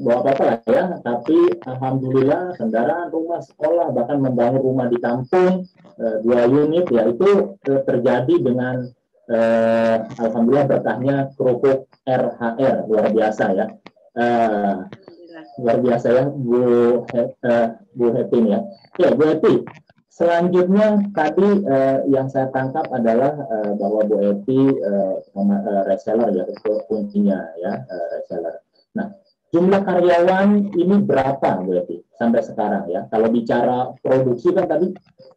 bawa apa-apa lah ya, tapi alhamdulillah kendaraan, rumah, sekolah, bahkan membangun rumah di kampung 2 unit ya, itu terjadi dengan alhamdulillah berkahnya kerupuk RHR, luar biasa ya. Luar biasa ya Bu Heti ya. Ya Bu Heti, selanjutnya tadi yang saya tangkap adalah bahwa Bu Heti reseller ya, itu kuncinya ya, reseller. Nah, jumlah karyawan ini berapa Bu Heti sampai sekarang ya? Kalau bicara produksi kan tadi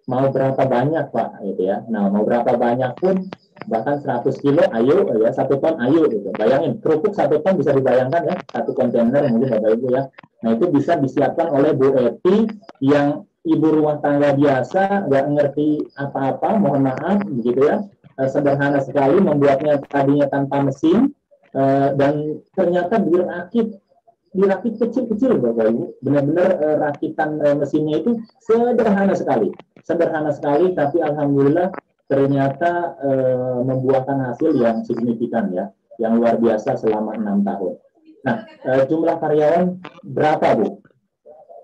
mau berapa banyak Pak gitu ya. Nah, mau berapa banyak pun bahkan 100 kilo ayo ya, 1 ton ayo gitu. Bayangin kerupuk 1 ton bisa dibayangkan ya, 1 kontainer mungkin Bapak Ibu ya. Nah itu bisa disiapkan oleh Bu Eti yang ibu rumah tangga biasa, nggak ngerti apa-apa, mohon maaf, begitu ya. Sederhana sekali, membuatnya tadinya tanpa mesin, dan ternyata dirakit kecil-kecil, Bapak Ibu. Benar-benar rakitan mesinnya itu sederhana sekali, tapi alhamdulillah ternyata membuahkan hasil yang signifikan ya, yang luar biasa selama 6 tahun. Nah, jumlah karyawan berapa, Bu?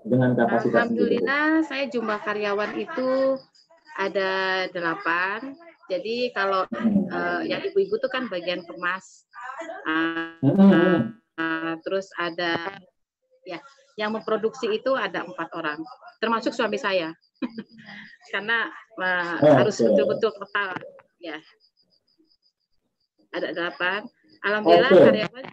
Dengan kapasitas
Alhamdulillah, saya jumlah karyawan itu ada 8. Jadi kalau yang ibu-ibu itu kan bagian kemas. Terus ada ya, yang memproduksi itu ada 4 orang, termasuk suami saya. Karena harus betul-betul total ya. Ada 8. Alhamdulillah karyawan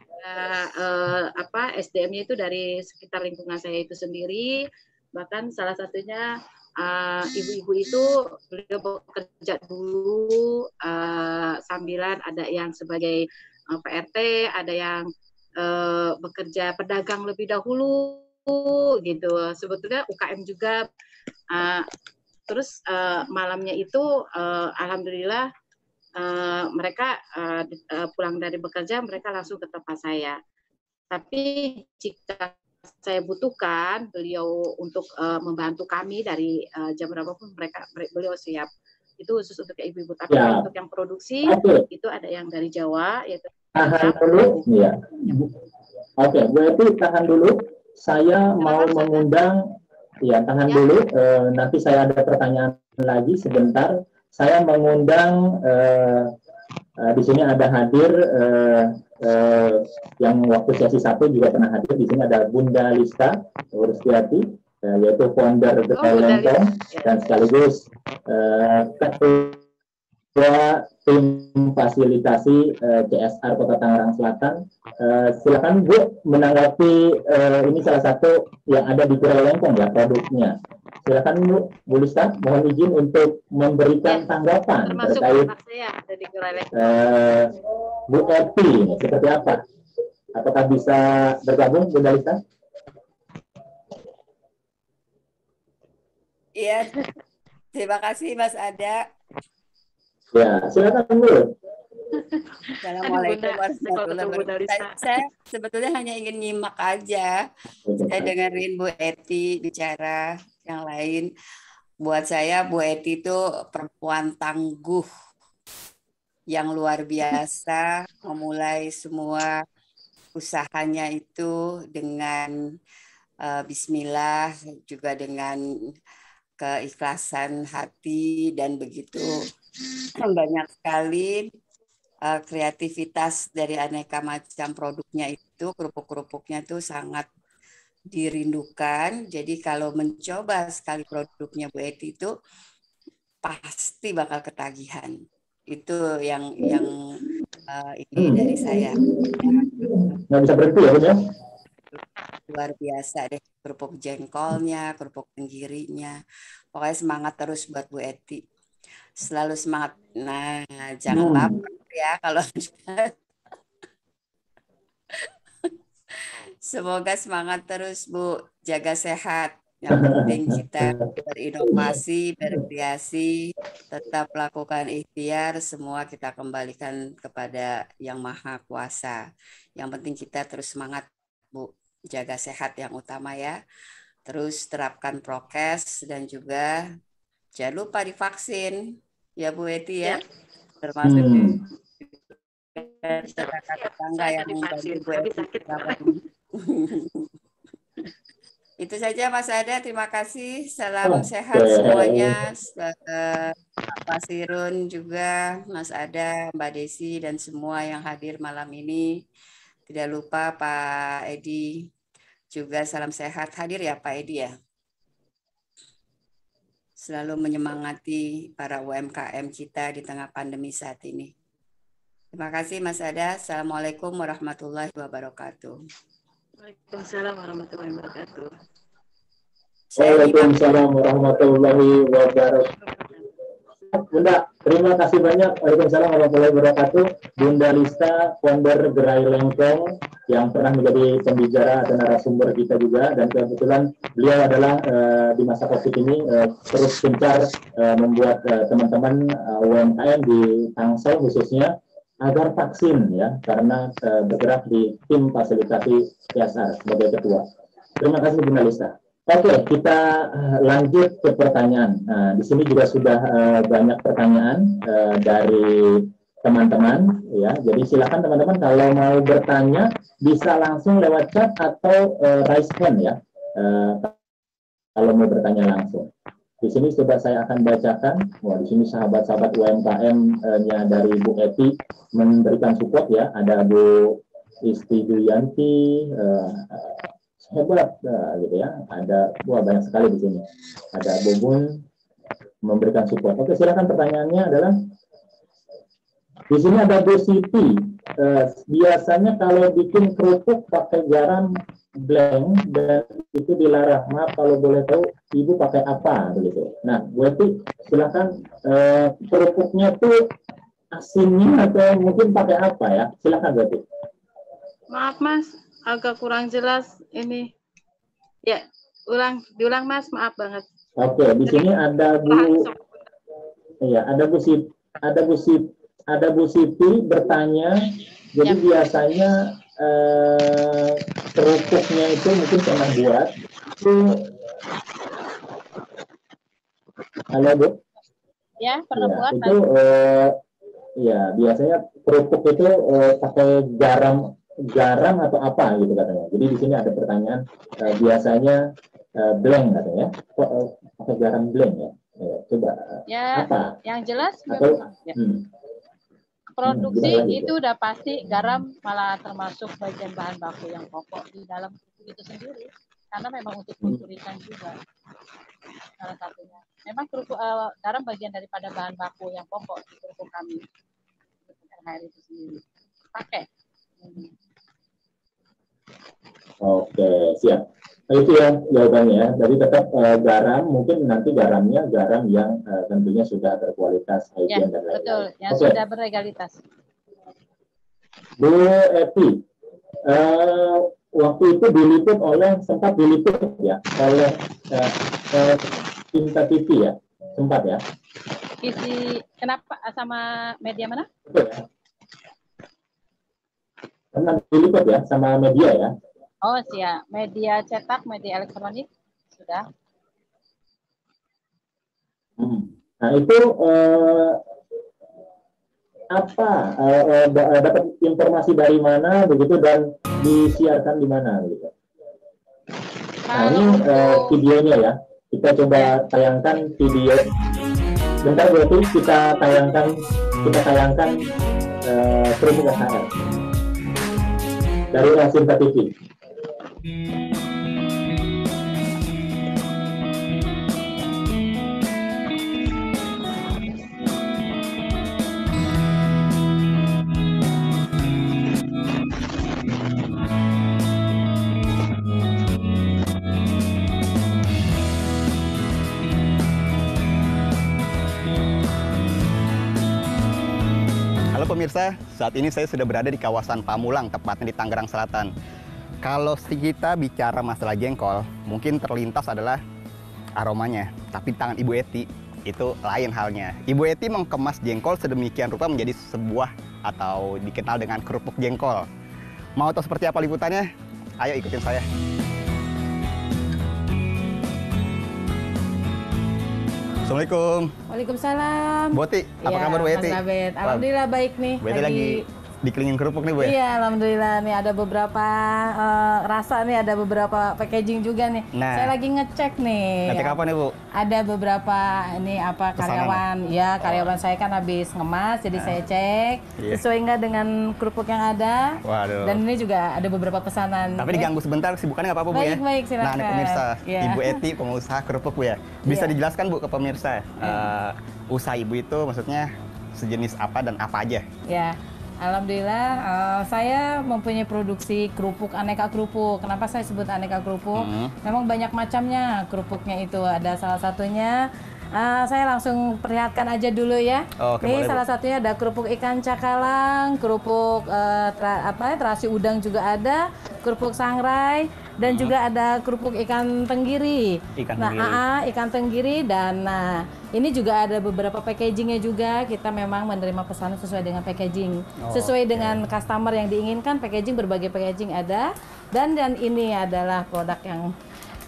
SDM-nya itu dari sekitar lingkungan saya itu sendiri. Bahkan salah satunya ibu-ibu itu beliau bekerja dulu sambilan, ada yang sebagai PRT, ada yang bekerja pedagang lebih dahulu gitu. Sebetulnya UKM juga. Terus malamnya itu alhamdulillah mereka pulang dari bekerja, mereka langsung ke tempat saya. Tapi jika saya butuhkan beliau untuk membantu kami dari jam berapapun, beliau siap. Itu khusus untuk ibu-ibu. Tapi ya, untuk yang produksi itu ada yang dari Jawa, yaitu
tahan dulu. Ya. Oke, berarti tahan dulu. Saya mau mengundang, ya tahan dulu. Nanti saya ada pertanyaan lagi sebentar. Saya mengundang di sini ada hadir yang waktu sesi 1 juga pernah hadir. Di sini ada Bunda Lista Urstiati, yaitu founder Lempong dan sekaligus ketua tim fasilitasi CSR Kota Tangerang Selatan. Silakan Bu menanggapi ini salah satu yang ada di Kurai Lempong ya produknya. Silakan Bu Lista, mohon izin untuk memberikan tanggapan terkait Bu Eti seperti apa? Apakah bisa bergabung Bu Lista?
Iya, terima kasih Mas Ada.
Ya, silakan Bu.
Assalamualaikum warahmatullahi wabarakatuh. Saya sebetulnya hanya ingin nyimak aja. Saya dengerin Bu Eti bicara yang lain. Buat saya Bu Eti itu perempuan tangguh yang luar biasa, memulai semua usahanya itu dengan bismillah, juga dengan keikhlasan hati, dan begitu banyak sekali kreativitas dari aneka macam produknya itu, kerupuk-kerupuknya itu sangat dirindukan. Jadi kalau mencoba sekali produknya Bu Eti itu pasti bakal ketagihan. Itu yang ini dari saya.
Nggak bisa berhenti ya, Bu ya?
Luar biasa deh, kerupuk jengkolnya, kerupuk tenggirinya. Pokoknya semangat terus buat Bu Eti. Selalu semangat. Nah, jangan baper ya kalau semoga semangat terus Bu, jaga sehat. Yang penting kita berinovasi, berkreasi, tetap lakukan ikhtiar, semua kita kembalikan kepada Yang Maha Kuasa. Yang penting kita terus semangat Bu, jaga sehat yang utama ya. Terus terapkan prokes dan juga jangan lupa divaksin ya Bu Eti ya. Termasuk tetangga yang membantu Bu Eti. Itu saja Mas Ada, terima kasih. Salam sehat semuanya. Pak Sirun juga, Mas Ada, Mbak Desi, dan semua yang hadir malam ini. Tidak lupa Pak Edi juga salam sehat. Hadir ya Pak Edi ya. Selalu menyemangati para UMKM kita di tengah pandemi saat ini. Terima kasih Mas Ada. Assalamualaikum warahmatullahi wabarakatuh.
Waalaikumsalam warahmatullahi wabarakatuh.
Waalaikumsalam warahmatullahi wabarakatuh. Bunda. Terima kasih banyak. Waalaikumsalam warahmatullahi wabarakatuh. Bunda Lista, founder Gerai Lengkong, yang pernah menjadi pembicara dan narasumber kita juga. Dan kebetulan beliau adalah di masa COVID ini terus gencar membuat teman-teman UMKM di Tangsel khususnya agar vaksin ya, karena bergerak di tim fasilitasi CSR sebagai ketua. Terima kasih Bunda Lista. Oke, kita lanjut ke pertanyaan. Nah, di sini juga sudah banyak pertanyaan dari teman-teman, ya. Jadi silakan teman-teman kalau mau bertanya bisa langsung lewat chat atau raise hand ya. Kalau mau bertanya langsung. Di sini coba saya akan bacakan. Wah, di sini sahabat-sahabat UMKM-nya dari Bu Eti memberikan support ya. Ada Bu Isti Duyanti, hebat gitu ya. Ada banyak sekali di sini. Ada Bobun memberikan support. Oke, silakan pertanyaannya adalah di sini ada Bu Siti. Biasanya kalau bikin kerupuk pakai garam blank dan itu dilarang. Maaf kalau boleh tahu Ibu pakai apa begitu. Nah, Bu Eti silakan kerupuknya tuh asinnya atau mungkin pakai apa ya? Silakan Bu Eti.
Maaf Mas, agak kurang jelas ini. Ya, diulang Mas, maaf banget.
Oke, di sini ada Bu, iya, ada Bu Siti bertanya. Jadi biasanya kerupuknya itu mungkin pernah buat. Itu, halo Bu?
Ya, pernah
Ya,
buat.
itu ya biasanya kerupuk itu pakai garam atau apa gitu katanya. Jadi di sini ada pertanyaan biasanya blank katanya. Kok pakai garam blank ya? Coba
Ya,
apa?
yang jelas
Atau,
ya.
gimana
Produksi
lagi,
itu udah pasti garam malah termasuk bagian bahan baku yang pokok di dalam kerupuk itu sendiri. Karena memang untuk kulturikan juga salah satunya. Memang garam bagian daripada bahan baku yang pokok di kerupuk kami. Air itu sendiri. Pakai.
Oke, siap. Itu ya jawabannya ya. Jadi tetap garam, mungkin nanti garamnya garam yang tentunya sudah berkualitas
Ya,
hygiene dan lain-lain.
betul. Yang
Oke.
sudah berlegalitas.
Bu Eti, waktu itu sempat diliput ya oleh Cinta TV ya, sempat ya.
Kenapa sama media mana?
Betul ya. Pernah diliput ya sama media ya.
Oh, siap. Media cetak, media elektronik sudah.
Nah itu dapat informasi dari mana begitu dan disiarkan di mana gitu. Nah ini videonya ya, kita coba tayangkan video. Bentar berarti kita tayangkan Kerupuk SHR dari Cinta TV.
Halo pemirsa, saat ini saya sudah berada di kawasan Pamulang, tepatnya di Tangerang Selatan. Kalau kita bicara masalah jengkol, mungkin terlintas adalah aromanya. Tapi di tangan Ibu Eti, itu lain halnya. Ibu Eti mengemas jengkol sedemikian rupa menjadi sebuah atau dikenal dengan kerupuk jengkol. Mau tahu seperti apa liputannya? Ayo ikutin saya. Assalamualaikum.
Waalaikumsalam.
Bu Eti, apa kabar Bu Eti?
Mas Labed. Alhamdulillah baik nih.
Bu Eti lagi dikelilingin kerupuk nih Bu ya?
Iya, alhamdulillah nih ada beberapa rasa nih, ada beberapa packaging juga nih.
Nah.
Saya lagi ngecek nih.
Ngecek apa nih Bu?
Ada beberapa ini apa karyawan, ya karyawan saya kan habis ngemas, jadi saya cek
Iya.
sesuai nggak dengan kerupuk yang ada.
Waduh.
Dan ini juga ada beberapa pesanan.
Tapi diganggu sebentar, kesibukannya nggak apa-apa Bu ya?
Baik, silakan.
Nah, ini pemirsa,
Iya.
Ibu Eti, pengusaha kerupuk Bu ya. Bisa
Iya.
dijelaskan Bu ke pemirsa, usaha Ibu itu maksudnya sejenis apa dan apa aja?
Ya, alhamdulillah saya mempunyai produksi kerupuk, aneka kerupuk. Kenapa saya sebut aneka kerupuk? Memang banyak macamnya kerupuknya itu. Ada salah satunya Saya langsung perlihatkan aja dulu ya.
Oke,
Ini
boleh,
salah
Bu.
satunya ada kerupuk ikan cakalang, kerupuk terasi udang juga ada, kerupuk sangrai, dan juga ada kerupuk ikan tenggiri.
Ikan
Nah,
tenggiri.
ikan tenggiri dan ini juga ada beberapa packagingnya juga. Kita memang menerima pesanan sesuai dengan packaging, sesuai dengan customer yang diinginkan. Packaging berbagai packaging ada, dan ini adalah produk yang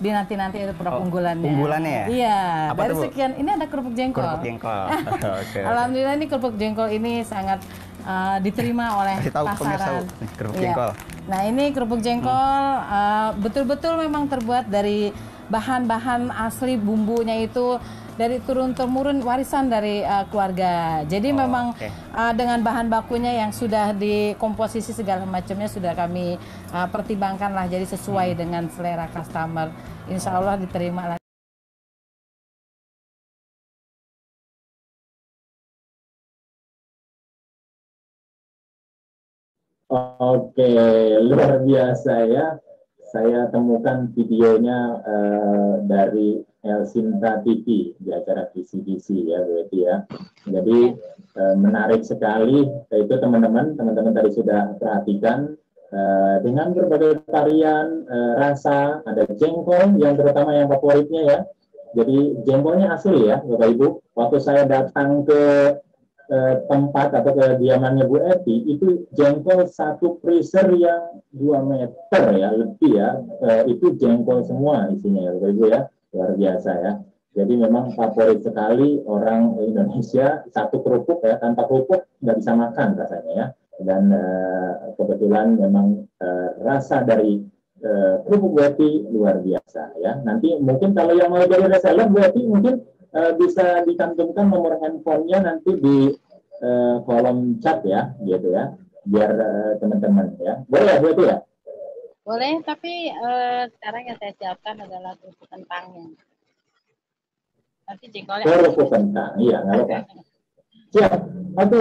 nanti itu produk unggulannya.
Unggulannya ya?
Iya.
Apa
Dari
tuh, Bu?
sekian, ini ada kerupuk jengkol.
Kerupuk jengkol. Oke.
Alhamdulillah ini kerupuk jengkol ini sangat diterima oleh
Kasih tahu pemirsa,
pasaran.
Bu. Kerupuk
Iya.
jengkol.
Nah ini kerupuk jengkol betul-betul memang terbuat dari bahan-bahan asli, bumbunya itu dari turun-temurun warisan dari keluarga. Jadi memang dengan bahan bakunya yang sudah dikomposisi segala macamnya sudah kami pertimbangkan lah, jadi sesuai dengan selera customer. Insya Allah diterima lah.
Oke, luar biasa ya. Saya temukan videonya dari Elsinta TV di acara VCDC ya, berarti ya. Jadi menarik sekali. Itu teman-teman tadi sudah perhatikan dengan berbagai varian rasa. Ada jengkol yang terutama yang favoritnya ya. Jadi jengkolnya asli ya, Bapak Ibu. Waktu saya datang ke tempat atau kediamannya Bu Eti, itu jengkol satu freezer yang 2 meter ya, lebih ya, itu jengkol semua isinya ya Bapak Ibu ya, luar biasa ya. Jadi memang favorit sekali orang Indonesia, satu kerupuk ya, tanpa kerupuk nggak bisa makan rasanya ya. Dan kebetulan memang rasa dari kerupuk Bu Eti luar biasa ya. Nanti mungkin kalau yang mau jadi reseller Bu Eti mungkin bisa dicantumkan nomor handphonenya nanti di kolom chat ya, gitu ya, biar teman-teman ya. Boleh ya Bu Eti ya?
Boleh, tapi sekarang yang saya siapkan adalah kerupuk kentangnya. Nanti jengkolnya.
Kerupuk kentang, iya nggak apa-apa. Siap. Oke,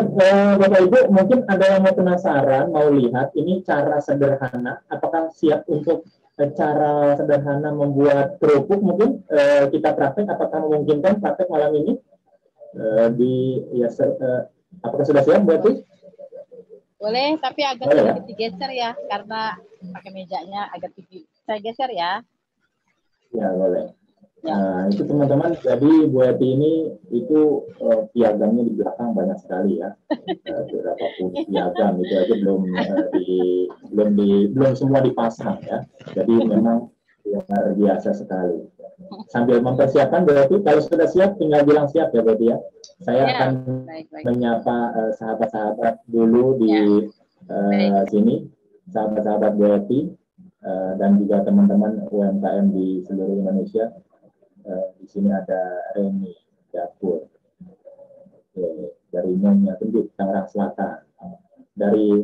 Bapak Ibu, mungkin ada yang mau penasaran, mau lihat ini cara sederhana. Apakah siap untuk cara sederhana membuat kerupuk? Mungkin kita praktek. Apakah memungkinkan praktek malam ini? Apakah sudah siap, Bu Eti?
Boleh, tapi agak
Boleh,
sedikit digeser ya, karena pakai mejanya agak tinggi. Saya geser ya.
Ya, boleh. Nah, itu teman-teman, jadi Bu Eti ini itu piagamnya di belakang banyak sekali ya. Beberapa puluh piagam itu aja belum semua dipasang ya. Jadi memang luar biasa sekali. Sambil mempersiapkan Bu Eti, kalau sudah siap tinggal bilang siap ya Bu Eti ya. Saya akan menyapa sahabat-sahabat dulu di sini, sahabat-sahabat Bu Eti dan juga teman-teman UMKM di seluruh Indonesia. Di sini ada Reni Dapur dari Nyonya Kendut, Tangerang Selatan, dari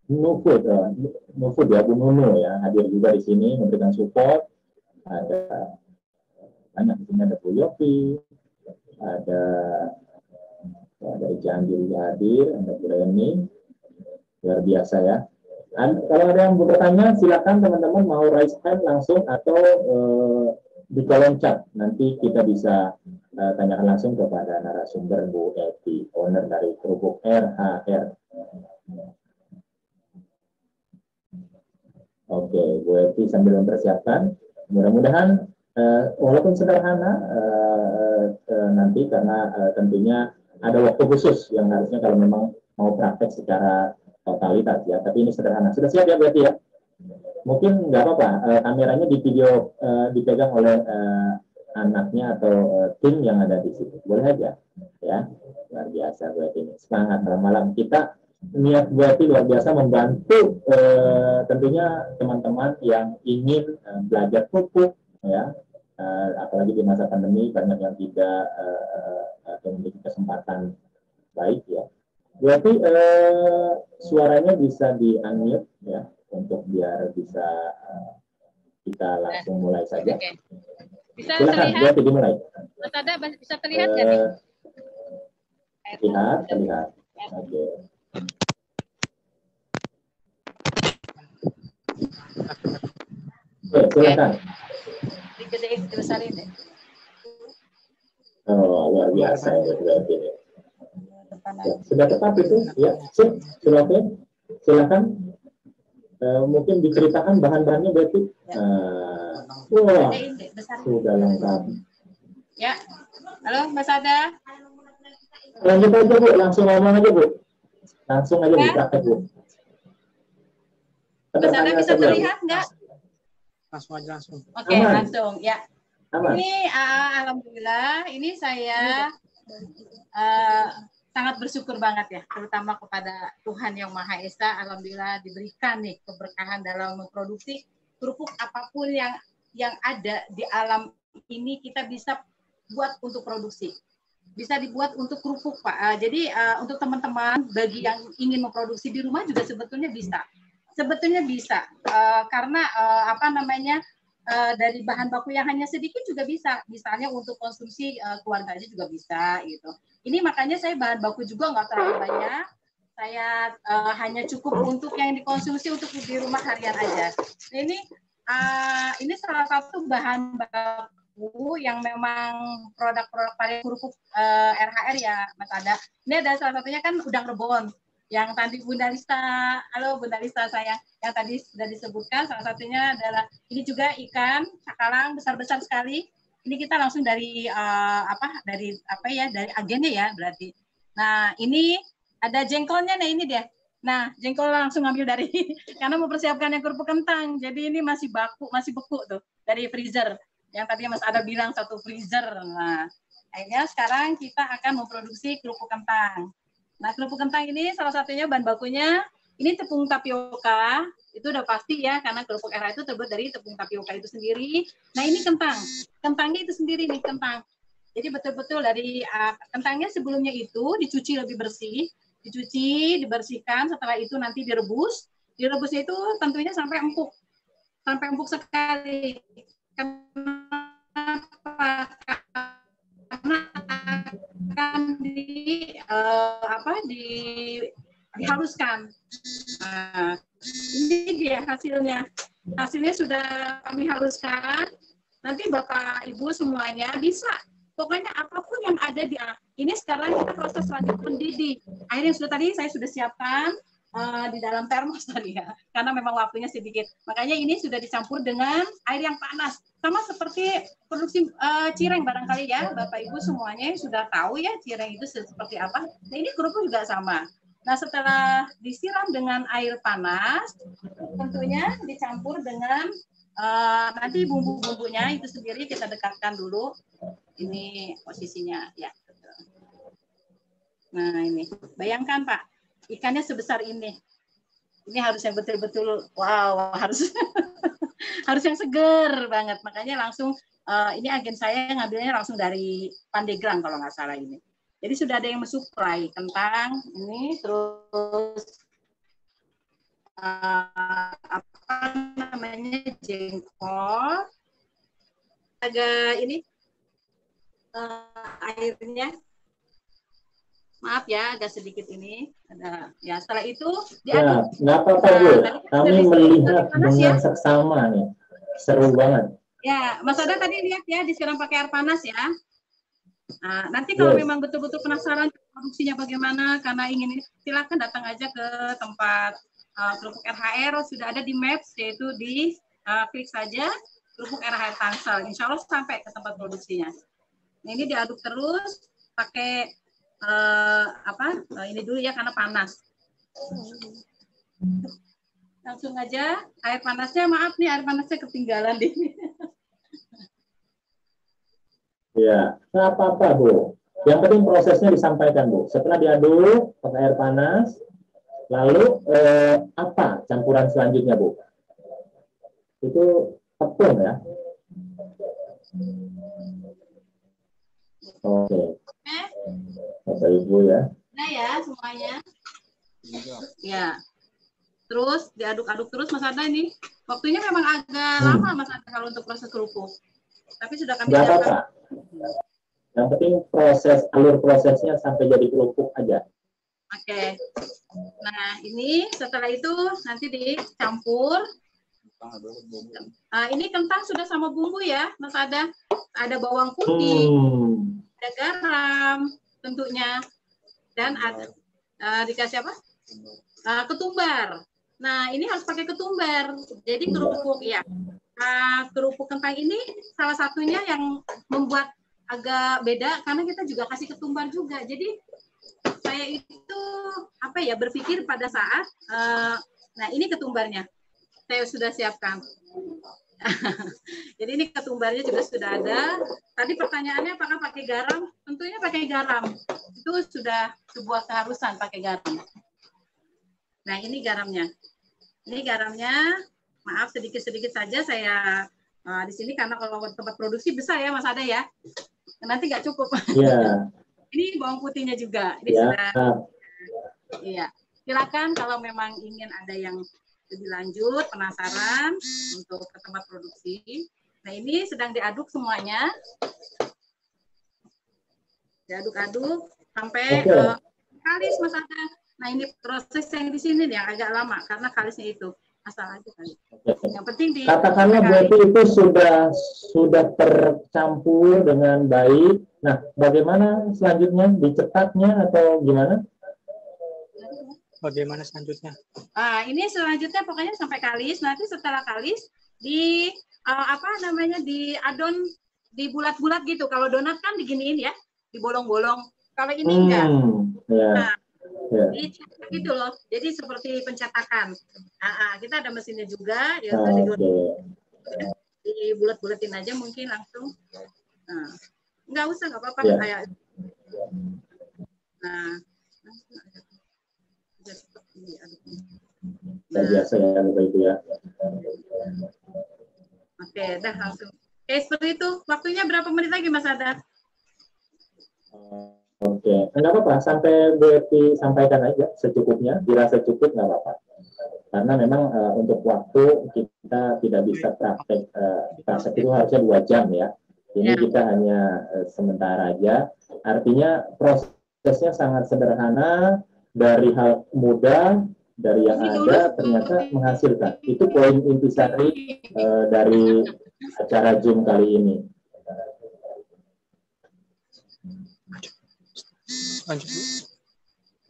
Nufud ya, Bu Nunu ya, hadir juga di sini memberikan support. Ada banyak di sini, ada Bu Yopi, ada Janji hadir, ada Bu Reni, luar biasa ya. Kalau ada yang bertanya, silakan teman-teman mau raise hand langsung atau di kolom chat, nanti kita bisa tanyakan langsung kepada narasumber Bu Eti, owner dari kerupuk RHR. Oke, Bu Eti sambil mempersiapkan, mudah-mudahan walaupun sederhana nanti karena tentunya ada waktu khusus yang harusnya kalau memang mau praktek secara totalitas ya, tapi ini sederhana. Sudah siap ya Bu Eti ya? Mungkin nggak apa-apa, kameranya di video dipegang oleh anaknya atau tim yang ada di situ. Boleh aja, ya. Luar biasa Bu Eti ini. Semangat malam-malam. Kita niat Bu Eti luar biasa membantu tentunya teman-teman yang ingin belajar kerupuk, ya. Apalagi di masa pandemi banyak yang tidak memiliki kesempatan baik, ya. Bu Eti suaranya bisa di-unmute, ya, untuk biar bisa kita langsung mulai saja.
Okay. Bisa
silakan,
terlihat?
Bu dimulai.
Mas Ada bisa terlihat nggak nih?
Terlihat. Oke. Oke, silakan.
Digedein, dibesarin deh.
Oh, luar biasa ya berarti. Ya, sudah tepat itu, ya, sip, sudah oke. Silakan. Mungkin diceritakan bahan-bahannya berarti. Wah, sudah lengkap.
Ya, halo Mbak Sada.
Lanjut aja Bu, langsung ngomong aja Bu. Langsung aja dipraktek Bu.
Mbak Sada bisa terlihat nggak?
Langsung aja langsung.
Oke, langsung ya.
Aman.
Ini alhamdulillah, ini saya sangat bersyukur banget ya, terutama kepada Tuhan Yang Maha Esa. Alhamdulillah diberikan nih keberkahan dalam memproduksi kerupuk apapun yang ada di alam ini kita bisa buat untuk produksi. Bisa dibuat untuk kerupuk Pak. Jadi untuk teman-teman bagi yang ingin memproduksi di rumah juga sebetulnya bisa. Sebetulnya bisa karena dari bahan baku yang hanya sedikit juga bisa. Misalnya untuk konsumsi keluarga aja juga bisa gitu. Ini makanya saya bahan baku juga nggak terlalu banyak. Saya hanya cukup untuk yang dikonsumsi untuk di rumah harian aja. Ini salah satu bahan baku yang memang produk-produk varian kerupuk RHR ya Mas Ada. Ini ada salah satunya kan udang rebon. Yang tadi Bunda Lista, halo Bunda Lista saya, yang tadi sudah disebutkan, salah satunya adalah ini juga ikan cakalang besar-besar sekali. Ini kita langsung dari dari agennya ya berarti. Nah ini ada jengkolnya, nah ini dia. Nah jengkol langsung ambil dari karena mempersiapkan yang kerupuk kentang. Jadi ini masih beku tuh dari freezer. Yang tadi Mas Ada bilang satu freezer. Nah akhirnya sekarang kita akan memproduksi kerupuk kentang. Nah, kerupuk kentang ini salah satunya bahan bakunya ini tepung tapioka, itu udah pasti ya karena kerupuk RHR itu terbuat dari tepung tapioka itu sendiri. Nah, ini kentangnya itu sendiri nih kentang. Jadi betul-betul dari kentangnya sebelumnya itu dicuci lebih bersih, dibersihkan, setelah itu nanti direbus. Direbusnya itu tentunya sampai empuk sekali. Kenapa? Karena akan dihaluskan. Nah, ini dia hasilnya. Hasilnya sudah kami haluskan. Nanti Bapak Ibu semuanya bisa. Pokoknya apapun yang ada ini sekarang kita proses lanjut mendidih. Air yang tadi saya sudah siapkan di dalam termos tadi ya. Karena memang waktunya sedikit. Makanya ini sudah dicampur dengan air yang panas. Sama seperti produksi cireng barangkali ya, Bapak Ibu semuanya sudah tahu ya cireng itu seperti apa. Nah ini kerupuk juga sama. Nah setelah disiram dengan air panas, tentunya dicampur dengan nanti bumbu-bumbunya itu sendiri kita dekatkan dulu. Ini posisinya ya. Nah ini, bayangkan Pak, ikannya sebesar ini. Ini harus yang betul-betul, wow, harus harus yang seger banget. Makanya langsung ini agen saya ngambilnya langsung dari Pandeglang kalau nggak salah ini. Jadi sudah ada yang mensuplai kentang ini, terus jengkol, agak ini airnya. Maaf ya, agak sedikit ini. Ada, ya setelah itu
ya, nggak apa-apa Bu. Kami melihat dengan seksama nih, seru banget.
Ya, Mas Ada tadi lihat ya, disiram pakai air panas ya. Nah, nanti kalau memang betul-betul penasaran produksinya bagaimana, karena ingin silakan datang aja ke tempat kerupuk RHR, sudah ada di Maps, yaitu di klik saja kerupuk RHR Tangsel. Insya Allah sampai ke tempat produksinya. Nah, ini diaduk terus pakai ini dulu ya karena panas. Langsung aja air panasnya, maaf nih air panasnya ketinggalan di.
Ya, nggak apa-apa Bu. Yang penting prosesnya disampaikan Bu. Setelah diaduk pakai air panas, lalu apa campuran selanjutnya Bu? Itu tepung ya. Oke. Bapak Ibu ya.
Nah ya semuanya. Ya. Terus diaduk-aduk terus Mas Ada ini. Waktunya memang agak lama Mas Ada kalau untuk proses kerupuk. Tapi sudah kami
siapkan. Yang penting alur prosesnya sampai jadi kerupuk aja.
Oke. Nah ini setelah itu nanti dicampur. Ini kentang sudah sama bumbu ya Mas Ada. Ada bawang putih. ada garam tentunya, dan ada dikasih apa? Ketumbar. Nah, ini harus pakai ketumbar. Jadi kerupuk ya. Kerupuk kentang ini salah satunya yang membuat agak beda karena kita juga kasih ketumbar juga. Jadi saya itu apa ya, berpikir pada saat nah ini ketumbarnya saya sudah siapkan. Jadi ini ketumbarnya juga sudah ada. Tadi pertanyaannya apakah pakai garam? Tentunya pakai garam. Itu sudah sebuah keharusan pakai garam. Nah, ini garamnya. Ini garamnya. Maaf sedikit-sedikit saja saya di sini karena kalau tempat produksi besar ya Mas Ada ya. Nanti nggak cukup. Iya. Ini bawang putihnya juga. Ini sudah. Iya. Silakan kalau memang ingin ada yang lebih lanjut, penasaran untuk ke tempat produksi. Nah, ini sedang diaduk semuanya. Diaduk-aduk sampai kalis Mas Ada. Nah, ini proses yang di sini yang agak lama karena kalisnya itu. Asal aja kali. Yang penting di
katakanlah berarti itu sudah tercampur dengan baik. Nah, bagaimana selanjutnya, dicetaknya atau gimana?
Bagaimana selanjutnya?
Ini selanjutnya pokoknya sampai kalis. Nanti setelah kalis di diadon di bulat-bulat gitu. Kalau donat kan diginiin ya, dibolong-bolong. Kalau ini enggak. Nah, dicetak gitu loh. Jadi seperti pencetakan. Kita ada mesinnya juga, yaitu di bulat-bulatin aja mungkin langsung. Nggak usah, nggak apa-apa kayak.
Biasa ya itu ya.
Oke, dah langsung. Oke, seperti itu. Waktunya berapa menit lagi Mas Ada?
Oke, nggak apa-apa. Sampai Bu Eti sampaikan aja secukupnya. Dirasa cukup nggak apa-apa. Karena memang untuk waktu kita tidak bisa praktek itu harusnya 2 jam ya. Ini kita hanya sementara aja. Artinya prosesnya sangat sederhana, dari hal mudah, dari yang ada ternyata menghasilkan. Itu poin intisari dari acara Zoom kali ini.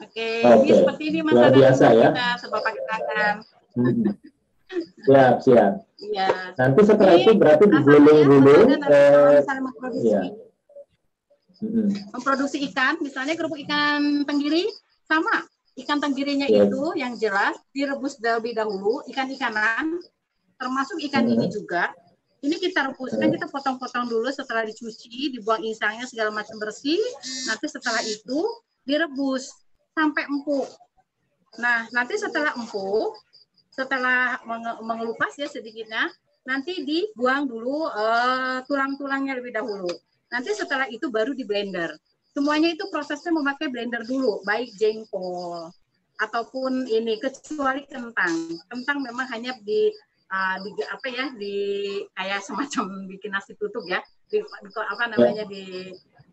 Oke, ini seperti ini Mas
luar biasa ya.
Kita sebab pakai tangan.
Siap.
Iya.
Nanti setelah itu berarti digulung-gulung.
Memproduksi ikan, misalnya kerupuk ikan tenggiri, sama. Ikan tenggirinya itu yang jelas direbus terlebih dahulu, ikan-ikanan, termasuk ikan ini juga. Ini kita rebuskan, kita potong-potong dulu setelah dicuci, dibuang insangnya segala macam bersih. Nanti setelah itu direbus sampai empuk. Nah, nanti setelah empuk, setelah mengelupas ya sedikitnya, nanti dibuang dulu tulang-tulangnya lebih dahulu. Nanti setelah itu baru di blender. Semuanya itu prosesnya memakai blender dulu, baik jengkol ataupun ini, kecuali kentang. Kentang memang hanya di kayak semacam bikin nasi tutuk ya,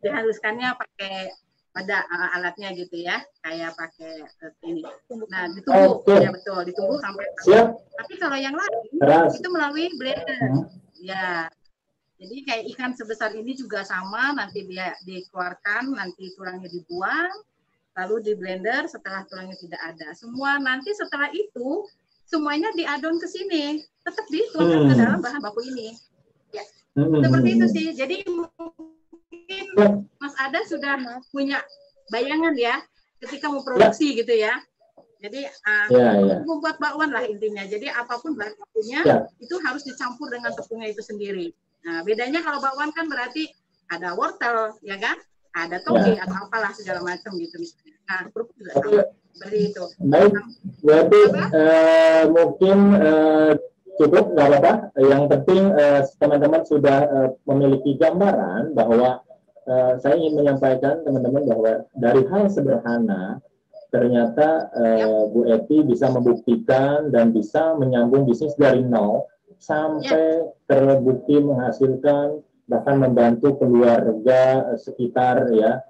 dihaluskannya pakai pada alatnya gitu ya, kayak pakai ini. Nah, ditunggu ya betul, ditunggu sampai. Tapi kalau yang lain itu melalui blender. Ya. Jadi kayak ikan sebesar ini juga sama, nanti dia dikeluarkan, nanti tulangnya dibuang, lalu di blender setelah tulangnya tidak ada. Semua nanti setelah itu semuanya diadon ke sini, tetap dituangkan ke dalam bahan baku ini. Ya, seperti itu sih. Jadi mungkin Mas Ada sudah punya bayangan ya, ketika mau produksi gitu ya. Jadi membuat bakwan lah intinya. Jadi apapun bahan bakunya itu harus dicampur dengan tepungnya itu sendiri. Nah, bedanya kalau bakwan kan berarti ada wortel, ya kan? Ada toge atau apalah segala macam gitu. Nah, kerupuk juga sama. Seperti itu.
Baik, berarti mungkin cukup, nggak apa-apa. Yang penting teman-teman sudah memiliki gambaran bahwa saya ingin menyampaikan teman-teman bahwa dari hal sederhana ternyata Bu Eti bisa membuktikan dan bisa menyambung bisnis dari nol sampai terbukti menghasilkan, bahkan membantu keluarga sekitar ya,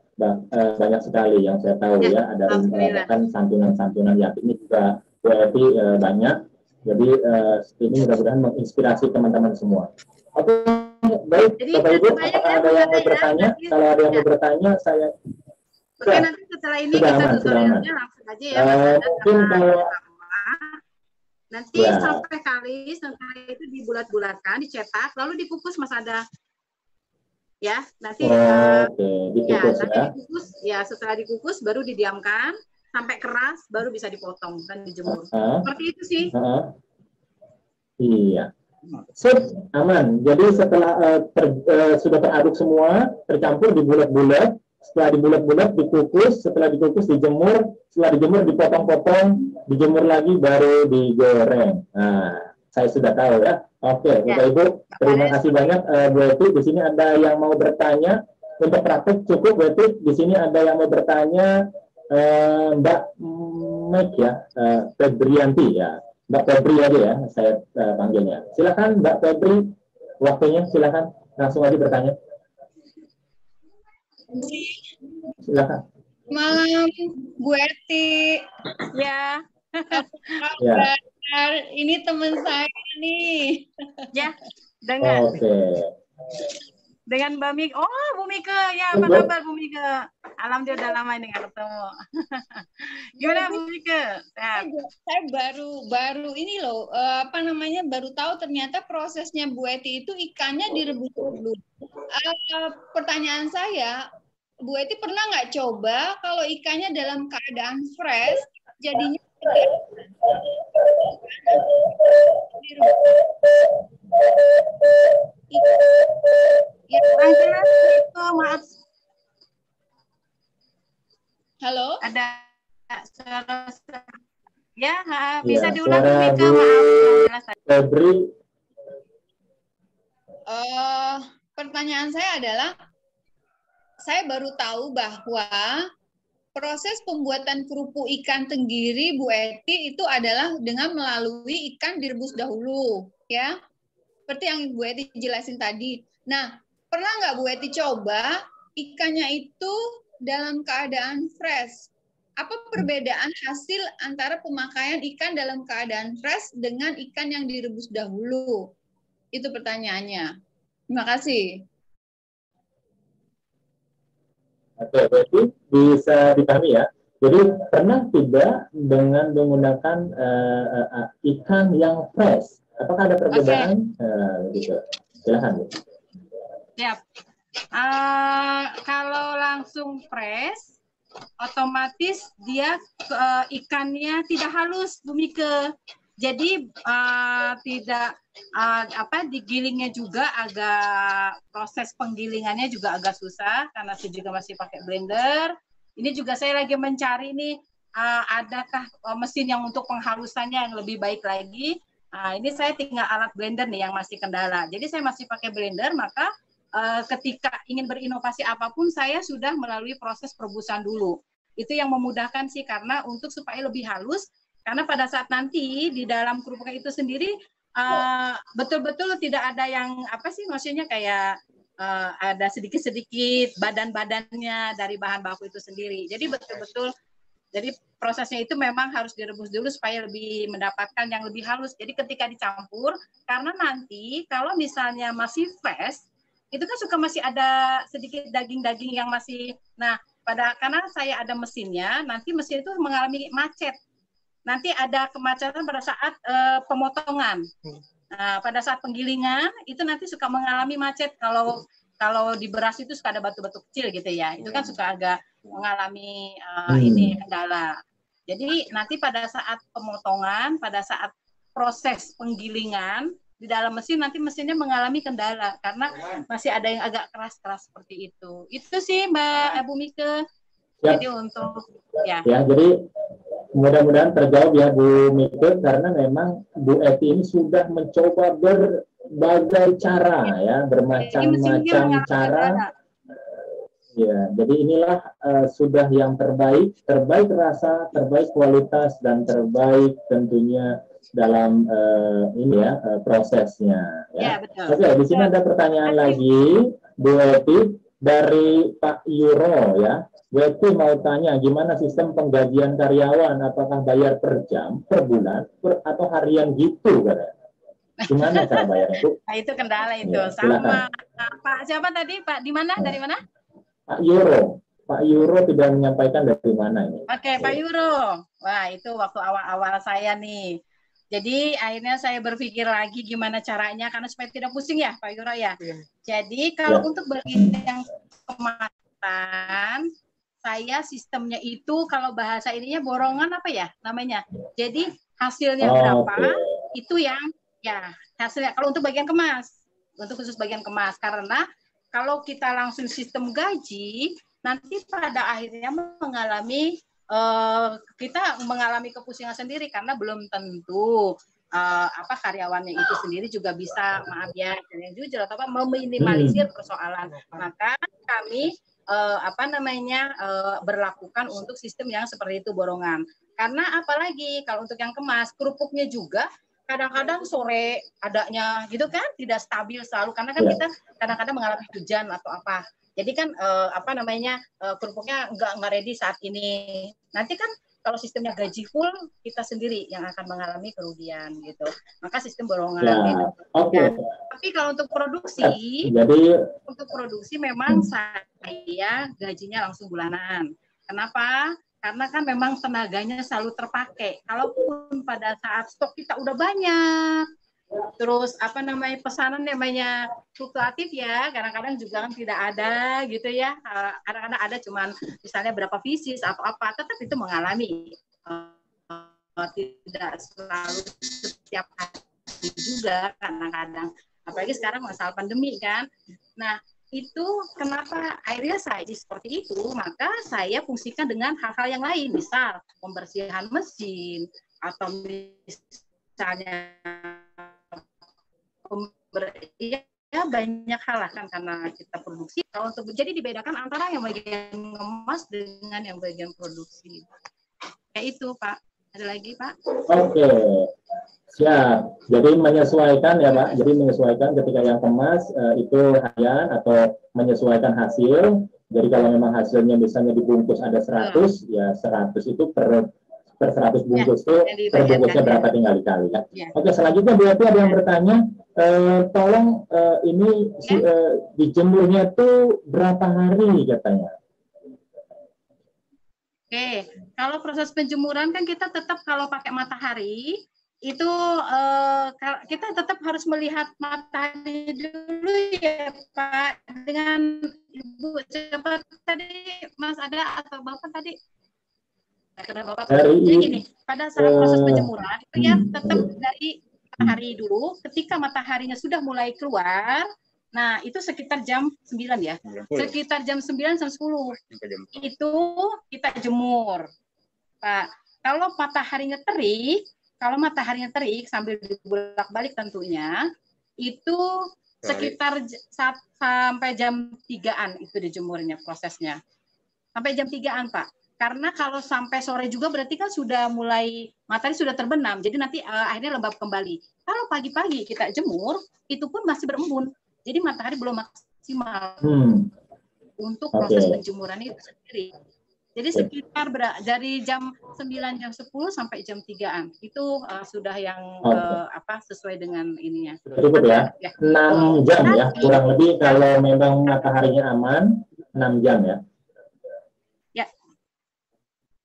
banyak sekali yang saya tahu ya, ada bahkan santunan-santunan yatim ini juga Bu Eti banyak. Jadi ini mudah-mudahan menginspirasi teman-teman semua. Oke, baik,
Jadi
Bapak Ibu,
saya
apakah ada yang mau bertanya? Kalau ada yang mau bertanya, saya
Oke, nanti setelah ini
sudah
kita
aman, sudah aman.
tutorialnya langsung aja ya, Mas Anand,
Mungkin
karena
kalau
nanti
ya,
sampai kalis, setelah itu dibulat-bulatkan, dicetak, lalu dikukus, Mas Ada. Ya, nanti
oke,
ya,
dikukus
nanti
ya.
dikukus, ya setelah dikukus baru didiamkan sampai keras, baru bisa dipotong dan dijemur. Seperti itu sih.
Iya. Sip, aman. Jadi setelah sudah teraduk semua, tercampur dibulat-bulat, setelah dibulat-bulat dikukus, setelah dikukus dijemur, setelah dijemur dipotong-potong, dijemur lagi baru digoreng. Nah, saya sudah tahu ya. Oke, Bapak Ibu, terima kasih banyak Bu Eti. Di sini ada yang mau bertanya. Untuk praktek cukup, Bu Eti. Di sini ada yang mau bertanya, Mbak Meg ya, Febrianti ya. Mbak Febri aja ya, saya panggilnya. Silakan Mbak Febri, waktunya silakan langsung aja bertanya. Silakan.
Malam, Bu Eti.
Ya.
Ya.
Ini teman saya nih.
Ya, dengan.
Oke.
Dengan Mbak Mika. Oh, Bu Mika. Ya, apa kabar Bu Mika? Alhamdulillah udah lama ini nggak ketemu. Gimana Bu Mika?
Saya baru ini loh, baru tahu ternyata prosesnya Bu Eti itu ikannya direbus dulu. Pertanyaan saya, Bu Eti pernah nggak coba kalau ikannya dalam keadaan fresh, jadinya
Ya, kurang jelas itu, maaf.
Halo?
Ada suara. Ya, bisa
Ya,
diulang
suara
Mika,
Bu
maaf.
Febri.
Pertanyaan saya adalah, saya baru tahu bahwa proses pembuatan kerupuk ikan tenggiri Bu Eti itu adalah dengan melalui ikan direbus dahulu, ya. Seperti yang Bu Eti jelasin tadi. Nah, pernah nggak Bu Eti coba ikannya itu dalam keadaan fresh? Apa perbedaan hasil antara pemakaian ikan dalam keadaan fresh dengan ikan yang direbus dahulu? Itu pertanyaannya. Terima kasih.
Oke, berarti bisa dipahami ya. Jadi pernah tidak dengan menggunakan ikan yang fresh? Apakah ada perbedaan? Gitu. Silakan.
Siap. Kalau langsung fresh, otomatis dia ikannya tidak halus, Bu Mika. Jadi tidak digilingnya juga agak, proses penggilingannya juga agak susah karena saya juga masih pakai blender. Ini juga saya lagi mencari nih adakah mesin yang untuk penghalusannya yang lebih baik lagi. Ini saya tinggal alat blender nih yang masih kendala. Jadi saya masih pakai blender, maka ketika ingin berinovasi apapun saya sudah melalui proses perebusan dulu. Itu yang memudahkan sih, karena untuk supaya lebih halus, karena pada saat nanti di dalam kerupuknya itu sendiri betul-betul tidak ada yang maksudnya kayak ada sedikit-sedikit badan-badannya dari bahan baku itu sendiri. Jadi betul-betul, jadi prosesnya itu memang harus direbus dulu supaya lebih mendapatkan yang lebih halus. Jadi ketika dicampur, karena nanti kalau misalnya masih fresh, itu kan suka masih ada sedikit daging-daging yang masih, karena saya ada mesinnya, nanti mesin itu mengalami macet. Nanti ada kemacetan pada saat pemotongan. Nah, pada saat penggilingan itu nanti suka mengalami macet. Kalau di beras itu suka ada batu-batu kecil gitu ya. Itu kan suka agak mengalami ini kendala. Jadi nanti pada saat pemotongan, pada saat proses penggilingan di dalam mesin, nanti mesinnya mengalami kendala karena masih ada yang agak keras-keras seperti itu. Itu sih Mbak Bu Mika. Jadi untuk ya, jadi
mudah-mudahan terjawab ya Bu Mika, karena memang Bu Eti ini sudah mencoba berbagai cara ya, bermacam-macam cara. Ya, jadi inilah sudah yang terbaik rasa, terbaik kualitas, dan terbaik tentunya dalam prosesnya. Ya, betul. Oke, di sini ada pertanyaan lagi Bu Eti dari Pak Yuro ya. Bu Eti mau tanya gimana sistem penggajian karyawan, apakah bayar per jam, per bulan, atau harian gitu katanya? Gimana cara bayarnya, Bu?
Nah, itu kendala itu.
Ya,
Sama Pak siapa tadi? Pak di mana? Dari mana?
Pak Yuro. Pak Yuro tidak menyampaikan dari mana ini.
Oke, Pak Yuro. Wah, itu waktu awal-awal saya nih. Jadi akhirnya saya berpikir lagi gimana caranya karena supaya tidak pusing ya, Pak Yuro ya. Jadi kalau untuk bagian yang kemasan, saya sistemnya itu kalau bahasa ininya borongan apa ya namanya. Jadi hasilnya berapa itu yang ya hasilnya kalau untuk bagian kemas, untuk khusus bagian kemas, karena kalau kita langsung sistem gaji nanti pada akhirnya kita mengalami kepusingan sendiri karena belum tentu karyawannya itu sendiri juga bisa yang jujur atau meminimalisir persoalan. Maka kami berlakukan untuk sistem yang seperti itu borongan. Karena apalagi kalau untuk yang kemas kerupuknya juga kadang-kadang sore adanya gitu kan, tidak stabil selalu karena kan kita kadang-kadang mengalami hujan atau apa. Jadi kan kerupuknya nggak ready saat ini. Nanti kan kalau sistemnya gaji full kita sendiri yang akan mengalami kerugian gitu. Maka sistem borongan. Gitu. Tapi kalau untuk produksi, untuk produksi memang saya gajinya langsung bulanan. Kenapa? Karena kan memang tenaganya selalu terpakai. Kalaupun pada saat stok kita udah banyak, terus pesanan namanya fluktuatif ya, kadang-kadang juga kan tidak ada gitu ya, kadang-kadang ada cuman misalnya berapa pieces atau apa, tetap itu mengalami tidak selalu setiap hari juga kadang-kadang, apalagi sekarang masalah pandemi kan. Nah itu kenapa akhirnya saya seperti itu, maka saya fungsikan dengan hal-hal yang lain, misal pembersihan mesin atau misalnya ya banyak hal lah kan karena kita produksi. Kalau untuk jadi dibedakan antara yang bagian ngemas dengan yang bagian produksi. Kayak itu Pak. Ada lagi Pak?
Oke, siap. Jadi menyesuaikan ya Pak. Jadi menyesuaikan ketika yang kemas itu harian atau menyesuaikan hasil. Jadi kalau memang hasilnya misalnya dibungkus ada 100, ya 100 itu per 100 bungkus itu per bungkusnya berapa tinggal dikali ya. Oke, selanjutnya berarti ada yang bertanya, tolong ini dijemurnya tuh berapa hari katanya?
Oke, kalau proses penjemuran kan kita tetap kalau pakai matahari itu kita tetap harus melihat matahari dulu ya Pak. Dengan Ibu siapa tadi Mas ada atau Bapak tadi? Jadi gini, pada saat proses penjemuran itu ya tetap dari matahari dulu. Ketika mataharinya sudah mulai keluar, nah itu sekitar jam 9 ya, sekitar jam 9 sampai 10 itu kita jemur Pak. Kalau mataharinya terik sambil dibolak-balik tentunya itu sekitar sampai jam 3-an itu dijemurnya prosesnya, sampai jam 3-an Pak. Karena kalau sampai sore juga berarti kan sudah mulai matahari sudah terbenam, jadi nanti akhirnya lembab kembali. Kalau pagi-pagi kita jemur, itu pun masih berembun, jadi matahari belum maksimal untuk proses penjemuran itu sendiri. Jadi sekitar dari jam 9, jam 10 sampai jam 3-an itu sudah yang sesuai dengan ininya.
Cukup ya, 6 jam ya, kurang lebih kalau memang mataharinya aman, 6 jam ya.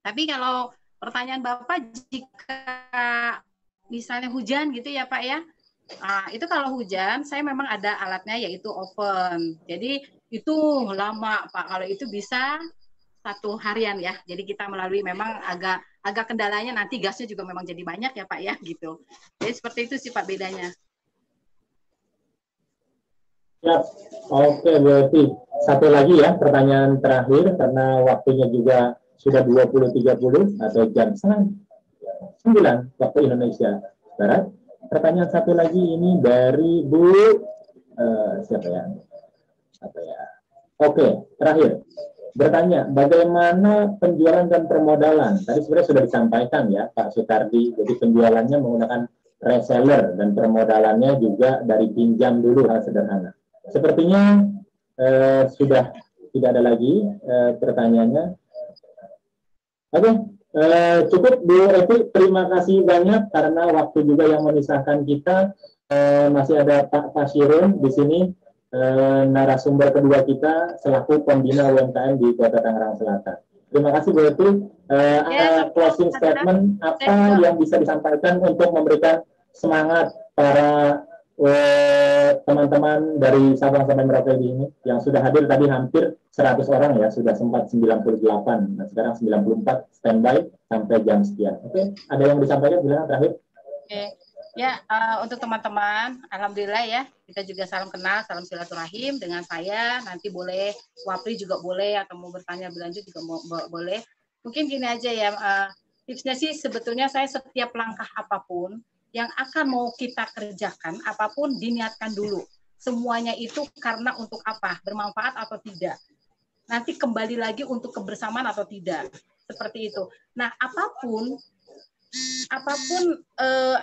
Tapi kalau pertanyaan Bapak, jika misalnya hujan gitu ya Pak ya, itu kalau hujan saya memang ada alatnya yaitu oven. Jadi itu lama Pak, kalau itu bisa 1 harian ya. Jadi kita melalui memang agak kendalanya nanti gasnya juga memang jadi banyak ya Pak ya gitu. Jadi seperti itu sih Pak bedanya.
Siap. Oke, berarti satu lagi ya pertanyaan terakhir karena waktunya juga sudah 20.30 atau jam 9 waktu Indonesia Barat. Pertanyaan satu lagi ini dari Bu siapa ya? Oke, terakhir. Bertanya, bagaimana penjualan dan permodalan? Tadi sebenarnya sudah disampaikan ya Pak Sutardi. Jadi penjualannya menggunakan reseller dan permodalannya juga dari pinjam dulu, hal sederhana. Sepertinya sudah tidak ada lagi pertanyaannya. Oke, cukup Bu Evi, terima kasih banyak karena waktu juga yang memisahkan kita. masih ada Pak Pasirun di sini, narasumber kedua kita selaku pembina UMKM di Kota Tangerang Selatan. Terima kasih Bu Eti. Closing statement apa yang bisa disampaikan untuk memberikan semangat para teman-teman dari Sabang sampai Merauke ini yang sudah hadir tadi hampir 100 orang ya, sudah sempat 98, nah sekarang 94 standby sampai jam sekian. Oke, ada yang disampaikan bilang terakhir?
Oke. Ya, untuk teman-teman, alhamdulillah ya, kita juga salam kenal, salam silaturahim dengan saya. Nanti boleh Wapri juga boleh, atau mau bertanya berlanjut juga boleh. Mungkin gini aja ya, tipsnya sih sebetulnya saya setiap langkah apapun yang akan mau kita kerjakan, apapun diniatkan dulu. Semuanya itu karena untuk apa? Bermanfaat atau tidak? Nanti kembali lagi untuk kebersamaan atau tidak? Seperti itu. Nah, apapun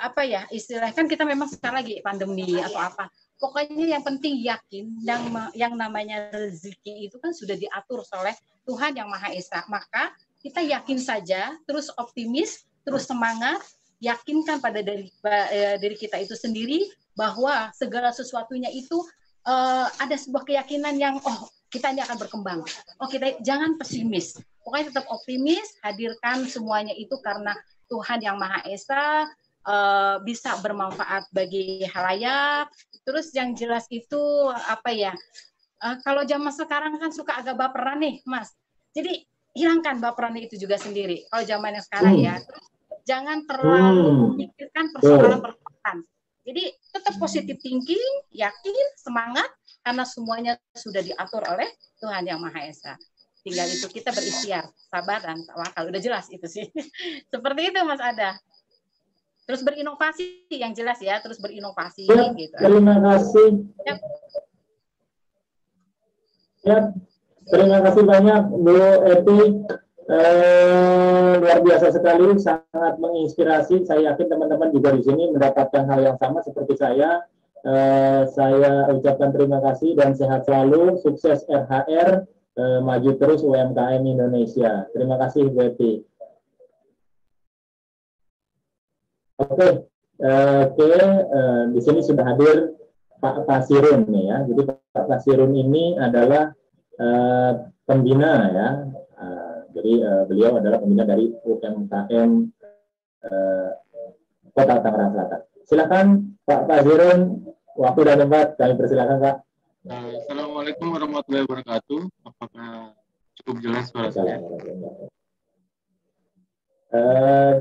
apa ya istilahnya, kan kita memang sekarang lagi pandemi atau apa. Pokoknya yang penting yakin yang namanya rezeki itu kan sudah diatur oleh Tuhan Yang Maha Esa. Maka kita yakin saja, terus optimis, terus semangat, yakinkan pada diri kita itu sendiri bahwa segala sesuatunya itu ada sebuah keyakinan yang kita ini akan berkembang. Kita jangan pesimis. Pokoknya tetap optimis, hadirkan semuanya itu karena Tuhan Yang Maha Esa, bisa bermanfaat bagi halayak. Terus yang jelas itu apa ya? Kalau zaman sekarang kan suka agak baperan nih, Mas. Jadi hilangkan baperan itu juga sendiri. Kalau zaman yang sekarang ya. Terus jangan terlalu memikirkan persoalan-persoalan. Jadi tetap positive thinking, yakin, semangat, karena semuanya sudah diatur oleh Tuhan Yang Maha Esa. Tinggal itu kita berikhtiar, sabar dan tawakal. Udah jelas itu sih. Seperti itu Mas Ada. Terus berinovasi yang jelas ya, terus berinovasi.
Ya,
gitu.
Terima kasih. Ya, terima kasih banyak Bu Eti. Luar biasa sekali, sangat menginspirasi. Saya yakin teman-teman juga di sini mendapatkan hal yang sama seperti saya. Saya ucapkan terima kasih dan sehat selalu, sukses RHR, maju terus UMKM Indonesia. Terima kasih Bu Eti. Oke, di sini sudah hadir Pak Pasirun nih ya. Jadi Pak Pasirun ini adalah pembina ya. Jadi beliau adalah pembina dari UMKM Kota Tangerang Selatan. Silakan Pak Pasirun, waktu dan tempat kami persilakan Pak.
Assalamualaikum warahmatullahi wabarakatuh. Apakah cukup jelas suara saya?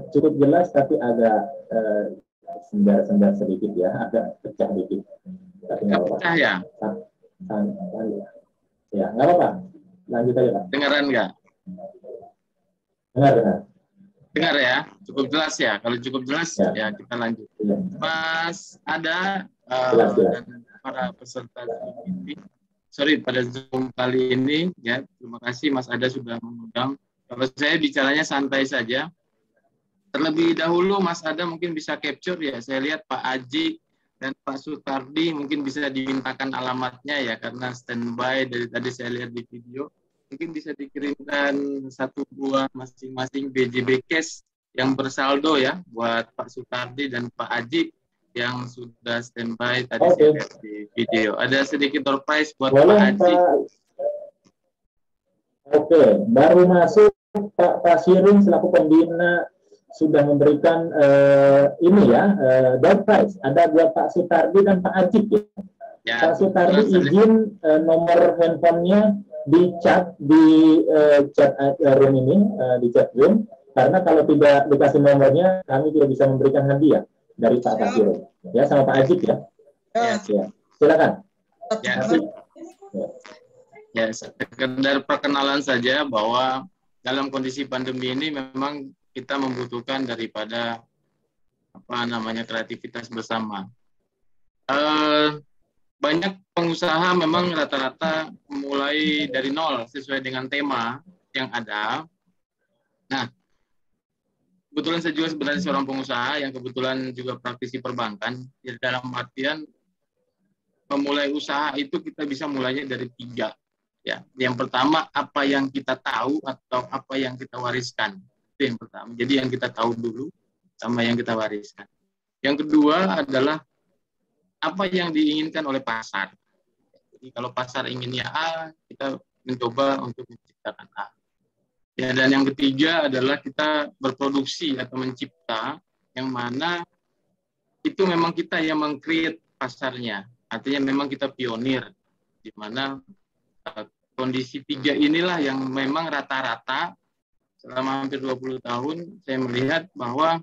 Cukup jelas tapi agak sendar-sendar sedikit ya, agak pecah dikit. Tapi nggak apa-apa.
Pecah ya?
Ya, nggak apa-apa. Lanjut aja Pak.
Dengaran nggak? Dengar ya, cukup jelas ya. Kalau cukup jelas ya kita lanjut. Mas Ada dan para peserta ini, pada Zoom kali ini ya, terima kasih Mas Ada sudah mengundang. Kalau saya bicaranya santai saja. Terlebih dahulu Mas Ada mungkin bisa capture ya. Saya lihat Pak Aji dan Pak Sutardi mungkin bisa dimintakan alamatnya ya, karena standby dari tadi saya lihat di video. Mungkin bisa dikirimkan satu buah masing-masing BJB Cash yang bersaldo ya buat Pak Sutardi dan Pak Aji yang sudah standby tadi saya lihat di video. Ada sedikit surprise buat Pak Aji.
Oke, baru masuk Pak Pasirun selaku pembina sudah memberikan ini ya, door prize. Ada buat Pak Sutardi dan Pak Aji ya. Pak Sutardi izin nomor handphonenya di chat chat room ini, di chat room, karena kalau tidak dikasih nomornya kami tidak bisa memberikan hadiah dari Pak Pasirun ya, sama Pak Ajik ya. Ya. Silakan.
Ya, sekedar perkenalan saja bahwa dalam kondisi pandemi ini memang kita membutuhkan daripada kreativitas bersama. Banyak pengusaha memang rata-rata mulai dari nol sesuai dengan tema yang ada. Nah, kebetulan saya juga sebenarnya seorang pengusaha yang kebetulan juga praktisi perbankan. Jadi dalam artian memulai usaha itu kita bisa mulainya dari 3. Ya, yang pertama apa yang kita tahu atau apa yang kita wariskan. Itu yang pertama. Jadi yang kita tahu dulu sama yang kita wariskan. Yang kedua adalah apa yang diinginkan oleh pasar. Jadi kalau pasar inginnya A, kita mencoba untuk menciptakan A. Ya, dan yang ketiga adalah kita berproduksi atau mencipta yang mana itu memang kita yang meng-create pasarnya. Artinya memang kita pionir, di mana kondisi tiga inilah yang memang rata-rata selama hampir 20 tahun saya melihat bahwa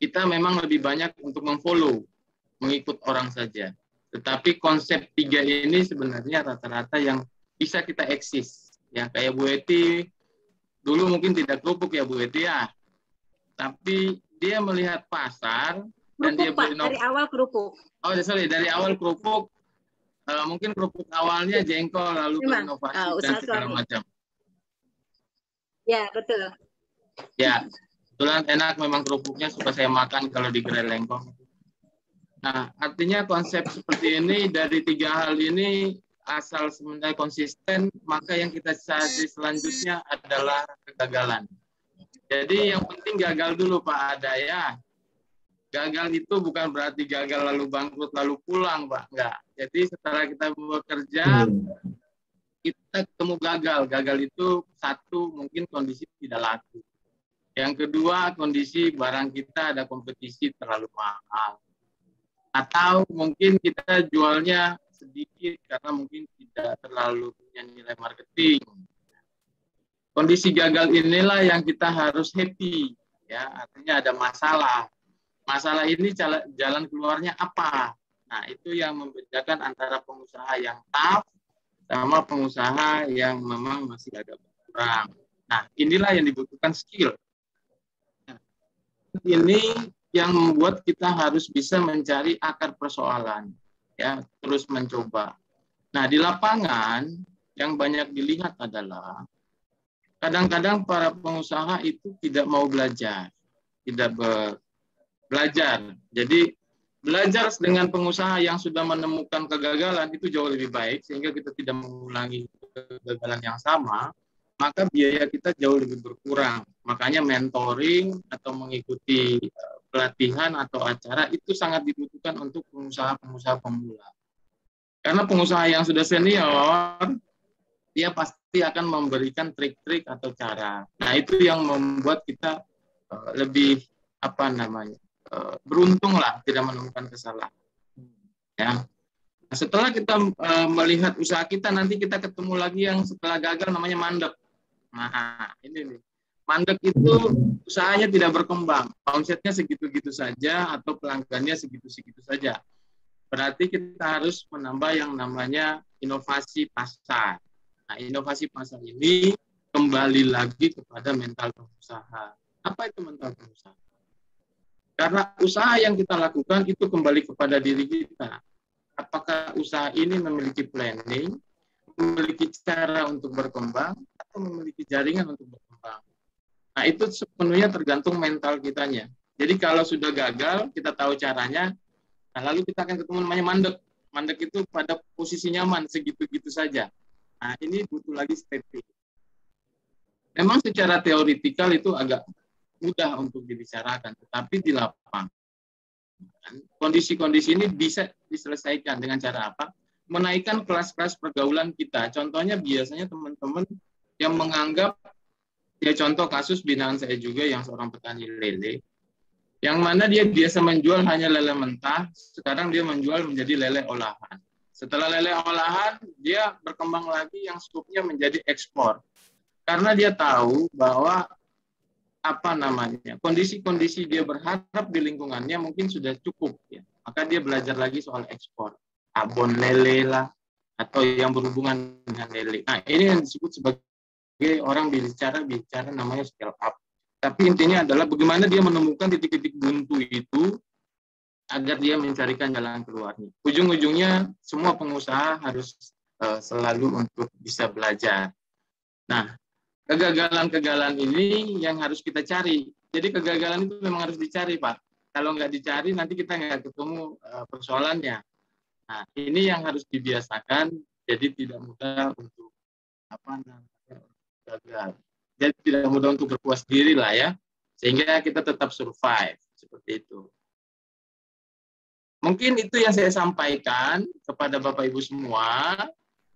kita memang lebih banyak untuk memfollow, mengikut orang saja. Tetapi konsep tiga ini sebenarnya rata-rata yang bisa kita eksis. Ya, kayak Bu Eti, dulu mungkin tidak kerupuk ya Bu Eti ya. Tapi dia melihat pasar dan dia
Pak, dari awal kerupuk.
Oh, sorry, dari awal kerupuk. Mungkin kerupuk awalnya jengkol, lalu berinovasi dan segala macam.
Ya, betul.
Ya, kebetulan enak memang kerupuknya, suka saya makan kalau di Gerai Lengkong. Nah, artinya konsep seperti ini dari tiga hal ini asal sebenarnya konsisten, maka yang kita cari selanjutnya adalah kegagalan. Jadi yang penting gagal dulu Pak Ada ya. Gagal itu bukan berarti gagal lalu bangkrut lalu pulang Pak, enggak. Jadi setelah kita bekerja kita ketemu gagal. Gagal itu satu, mungkin kondisi tidak laku. Yang kedua, kondisi barang kita ada kompetisi terlalu mahal. Atau mungkin kita jualnya sedikit karena mungkin tidak terlalu punya nilai marketing. Kondisi gagal inilah yang kita harus happy. Ya, artinya ada masalah. Masalah ini jalan keluarnya apa? Nah, itu yang membedakan antara pengusaha yang tough sama pengusaha yang memang masih agak kurang. Nah, inilah yang dibutuhkan skill. Nah, ini yang membuat kita harus bisa mencari akar persoalan, ya, terus mencoba. Nah, di lapangan yang banyak dilihat adalah kadang-kadang para pengusaha itu tidak mau belajar, tidak belajar. Jadi belajar dengan pengusaha yang sudah menemukan kegagalan itu jauh lebih baik, sehingga kita tidak mengulangi kegagalan yang sama, maka biaya kita jauh lebih berkurang. Makanya mentoring atau mengikuti pelatihan atau acara itu sangat dibutuhkan untuk pengusaha-pengusaha pemula. Karena pengusaha yang sudah senior, dia pasti akan memberikan trik-trik atau cara. Nah, itu yang membuat kita lebih beruntung lah tidak menemukan kesalahan. Ya. Nah, setelah kita melihat usaha kita, nanti kita ketemu lagi yang setelah gagal namanya mandek. Nah, ini nih. Mandek itu usahanya tidak berkembang, omsetnya segitu-gitu saja atau pelanggannya segitu-segitu saja. Berarti kita harus menambah yang namanya inovasi pasar. Nah, inovasi pasar ini kembali lagi kepada mental pengusaha. Apa itu mental pengusaha? Karena usaha yang kita lakukan itu kembali kepada diri kita. Apakah usaha ini memiliki planning, memiliki cara untuk berkembang, atau memiliki jaringan untuk berkembang? Nah, itu sepenuhnya tergantung mental kitanya. Jadi kalau sudah gagal, kita tahu caranya, nah lalu kita akan ketemu namanya mandek. Mandek itu pada posisi nyaman, segitu-gitu saja. Nah, ini butuh lagi strategi. Memang secara teoritikal itu agak mudah untuk dibicarakan, tetapi di lapangan kondisi-kondisi ini bisa diselesaikan dengan cara apa? Menaikkan kelas-kelas pergaulan kita. Contohnya biasanya teman-teman yang menganggap, ya contoh kasus binaan saya juga yang seorang petani lele, yang mana dia biasa menjual hanya lele mentah, sekarang dia menjual menjadi lele olahan. Setelah lele olahan, dia berkembang lagi yang skupnya menjadi ekspor. Karena dia tahu bahwa kondisi-kondisi dia berharap di lingkungannya mungkin sudah cukup, ya. Maka dia belajar lagi soal ekspor, abon lele lah, atau yang berhubungan dengan lele. Nah, ini yang disebut sebagai orang bicara namanya scale up. Tapi intinya adalah bagaimana dia menemukan titik-titik buntu itu agar dia mencarikan jalan keluarnya. Ujung-ujungnya semua pengusaha harus selalu untuk bisa belajar. Nah, kegagalan-kegagalan ini yang harus kita cari. Jadi kegagalan itu memang harus dicari, Pak. Kalau nggak dicari, nanti kita nggak ketemu persoalannya. Nah, ini yang harus dibiasakan, jadi tidak mudah untuk gagal. Jadi tidak mudah untuk berpuas diri lah ya, sehingga kita tetap survive seperti itu. Mungkin itu yang saya sampaikan kepada Bapak Ibu semua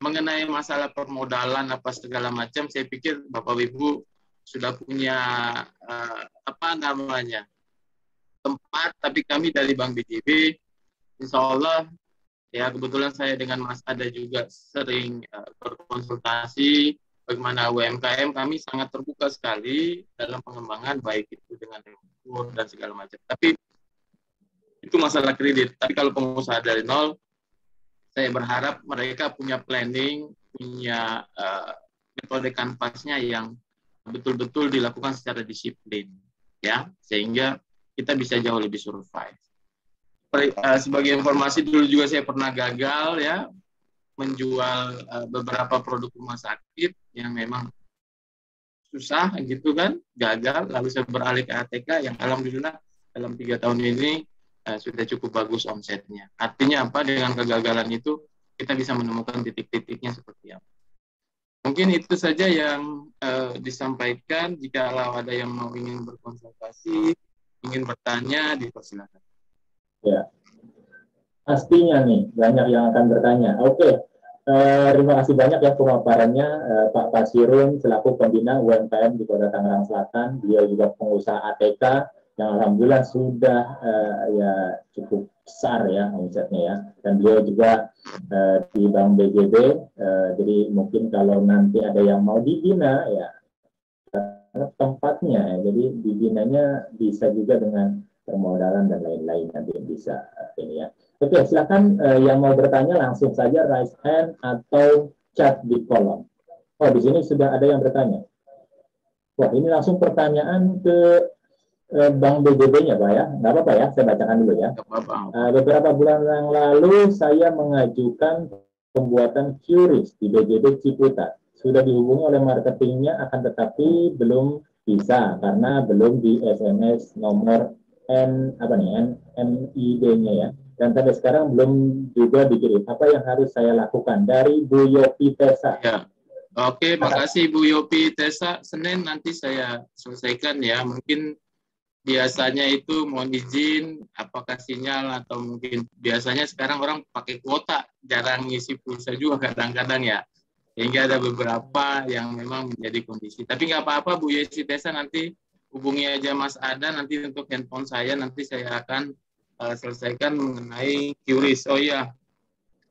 mengenai masalah permodalan apa segala macam. Saya pikir Bapak Ibu sudah punya tempat, tapi kami dari Bank BJB, insya Allah ya kebetulan saya dengan Mas Ada juga sering berkonsultasi bagaimana UMKM, kami sangat terbuka sekali dalam pengembangan baik itu dengan rekor dan segala macam. Tapi itu masalah kredit. Tapi kalau pengusaha dari nol, saya berharap mereka punya planning, punya metode kanvasnya yang betul-betul dilakukan secara disiplin, ya, sehingga kita bisa jauh lebih survive. Sebagai informasi, dulu juga saya pernah gagal ya menjual beberapa produk rumah sakit yang memang susah gitu kan, gagal, lalu saya beralih ke ATK yang alhamdulillah dalam 3 tahun ini sudah cukup bagus omsetnya. Artinya apa? Dengan kegagalan itu kita bisa menemukan titik-titiknya seperti apa. Mungkin itu saja yang disampaikan. Jika ada yang ingin berkonsultasi, ingin bertanya, dipersilakan.
Ya, pastinya nih banyak yang akan bertanya. Oke, terima kasih banyak ya pemaparannya Pak Pasirun selaku pembina UMKM di Kota Tangerang Selatan. Beliau juga pengusaha ATK yang alhamdulillah sudah ya cukup besar ya omsetnya ya, dan beliau juga di Bank BJB, jadi mungkin kalau nanti ada yang mau dibina ya tempatnya ya, jadi dibinanya bisa juga dengan permodalan dan lain-lain nanti bisa ini ya. Oke, silakan yang mau bertanya langsung saja raise hand atau chat di kolom. Oh, di sini sudah ada yang bertanya. Wah, ini langsung pertanyaan ke Bank BJB-nya, Pak ya. Nggak apa-apa ya, saya bacakan dulu ya. Beberapa bulan yang lalu saya mengajukan pembuatan QRIS di BJB Ciputat. Sudah dihubungi oleh marketingnya, akan tetapi belum bisa karena belum di SMS nomor NID-nya ya. Dan sampai sekarang belum juga dikirim. Apa yang harus saya lakukan? Dari Bu Yopi Tesa.
Ya. Oke, makasih Bu Yopi Tesa. Senin nanti saya selesaikan ya. Mungkin biasanya itu mohon izin apakah sinyal atau mungkin biasanya sekarang orang pakai kuota, jarang ngisi pulsa juga kadang-kadang ya, sehingga ada beberapa yang memang menjadi kondisi. Tapi nggak apa-apa Bu Yesi Tesa, nanti hubungi aja Mas Ada, nanti untuk handphone saya nanti saya akan selesaikan mengenai QRIS. Oh iya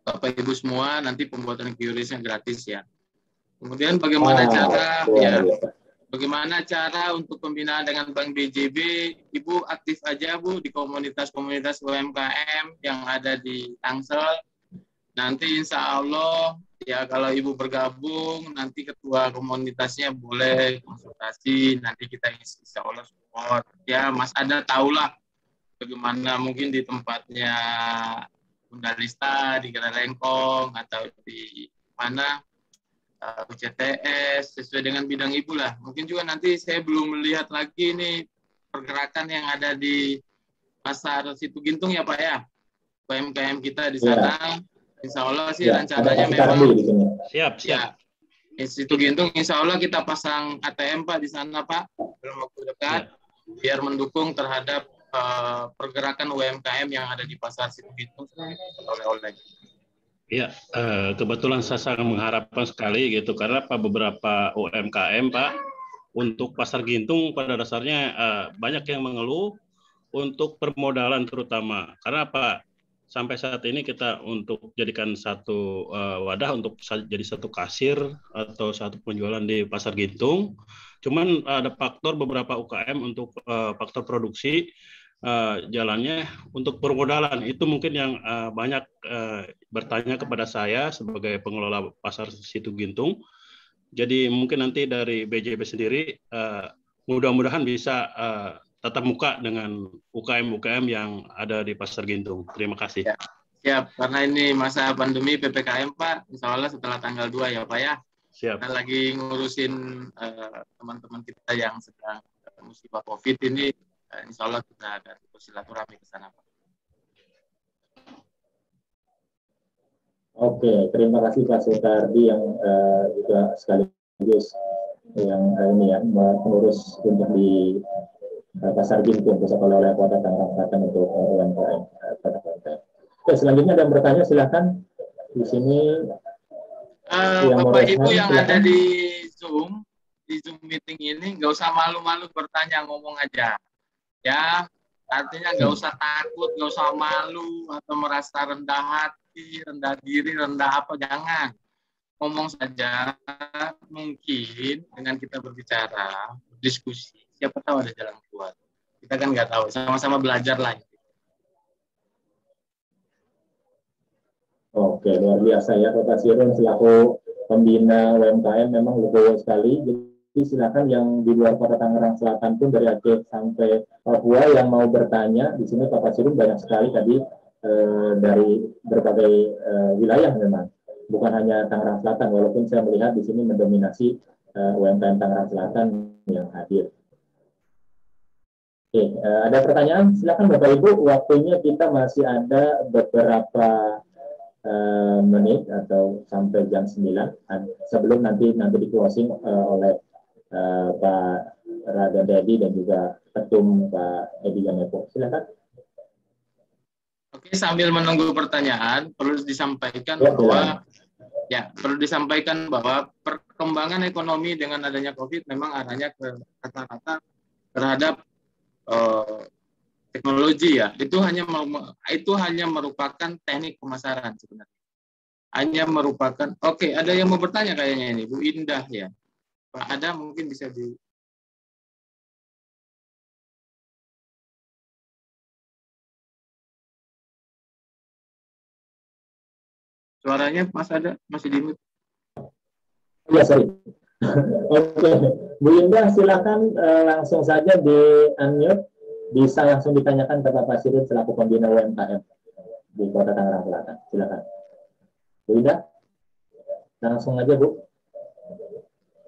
Bapak Ibu semua, nanti pembuatan QRIS-nya gratis ya. Kemudian bagaimana cara ya, bagaimana cara untuk pembinaan dengan Bank BJB? Ibu aktif aja Bu di komunitas-komunitas UMKM yang ada di Tangsel. Nanti insya Allah ya kalau Ibu bergabung, nanti ketua komunitasnya boleh konsultasi. Nanti kita insya Allah support. Ya Mas Ada tahulah bagaimana mungkin di tempatnya Bunda Lista, di Kota Lengkong, atau di mana UCTS sesuai dengan bidang Ibu lah. Mungkin juga nanti saya belum melihat lagi nih pergerakan yang ada di pasar Situ Gintung ya Pak ya, UMKM kita di sana. Ya. Insya Allah sih ya, rencananya memang siap. Ya, Situ Gintung Insya Allah kita pasang ATM Pak di sana Pak dalam waktu dekat biar mendukung terhadap pergerakan UMKM yang ada di pasar Situ Gintung oleh-oleh.
Iya, kebetulan saya sangat mengharapkan sekali gitu karena beberapa UMKM Pak untuk pasar Gintung pada dasarnya banyak yang mengeluh untuk permodalan terutama karena Pak sampai saat ini kita untuk jadikan satu wadah untuk jadi satu kasir atau satu penjualan di pasar Gintung, cuman ada faktor beberapa UKM untuk faktor produksi jalannya untuk permodalan itu mungkin yang banyak bertanya kepada saya sebagai pengelola pasar Situ Gintung. Jadi mungkin nanti dari BJB sendiri mudah-mudahan bisa tatap muka dengan UKM-UKM yang ada di pasar Gintung. Terima kasih.
Ya, siap, karena ini masa pandemi PPKM Pak, insya Allah setelah tanggal 2 ya Pak ya.
Siap.
Kita lagi ngurusin teman-teman kita yang sedang musibah COVID ini. Insya Allah kita akan bersilaturahmi ke sana Pak.
Oke, terima kasih Pak Sutardi yang juga sekaligus yang ini ya mengurus untuk di pasar Gintung pusat oleh Kota Tangerang Selatan untuk UMKM. Ya, selanjutnya ada yang bertanya, silakan. Di sini
Bapak Ibu yang ada di Zoom meeting ini, nggak usah malu-malu bertanya, ngomong aja. Ya, artinya nggak usah takut, nggak usah malu atau merasa rendah hati, rendah diri, rendah apa, jangan. Ngomong saja, mungkin dengan kita berbicara, diskusi, siapa tahu ada jalan keluar. Kita kan nggak tahu, sama-sama belajar lah.
Oke, luar biasa ya Bapak Sirun selaku pembina UMKM memang legowo sekali. Jadi silakan yang di luar Kota Tangerang Selatan pun dari Aceh sampai Papua yang mau bertanya, di sini Bapak Sirun banyak sekali tadi dari berbagai wilayah memang. Bukan hanya Tangerang Selatan, walaupun saya melihat di sini mendominasi UMKM Tangerang Selatan yang hadir. Oke, ada pertanyaan? Silakan Bapak Ibu, waktunya kita masih ada beberapa menit atau sampai jam 9 sebelum nanti di closing oleh Pak Raden Dedi dan juga Ketum Pak Edi Ganepo. Silakan.
Oke, sambil menunggu pertanyaan, perlu disampaikan bahwa perkembangan ekonomi dengan adanya COVID memang arahnya ke rata-rata terhadap teknologi ya. Itu hanya merupakan teknik pemasaran sebenarnya. Hanya merupakan. Oke, ada yang mau bertanya kayaknya ini, Bu Indah ya. Pak ada mungkin bisa di. Suaranya Mas ada masih di mute.
Iya, sorry. Oke, Bu Indah silakan langsung saja di unmute, bisa langsung ditanyakan ke Bapak Sirun selaku pembina UMKM di Kota Tangerang Selatan. Silakan. Bu Indah, langsung aja Bu.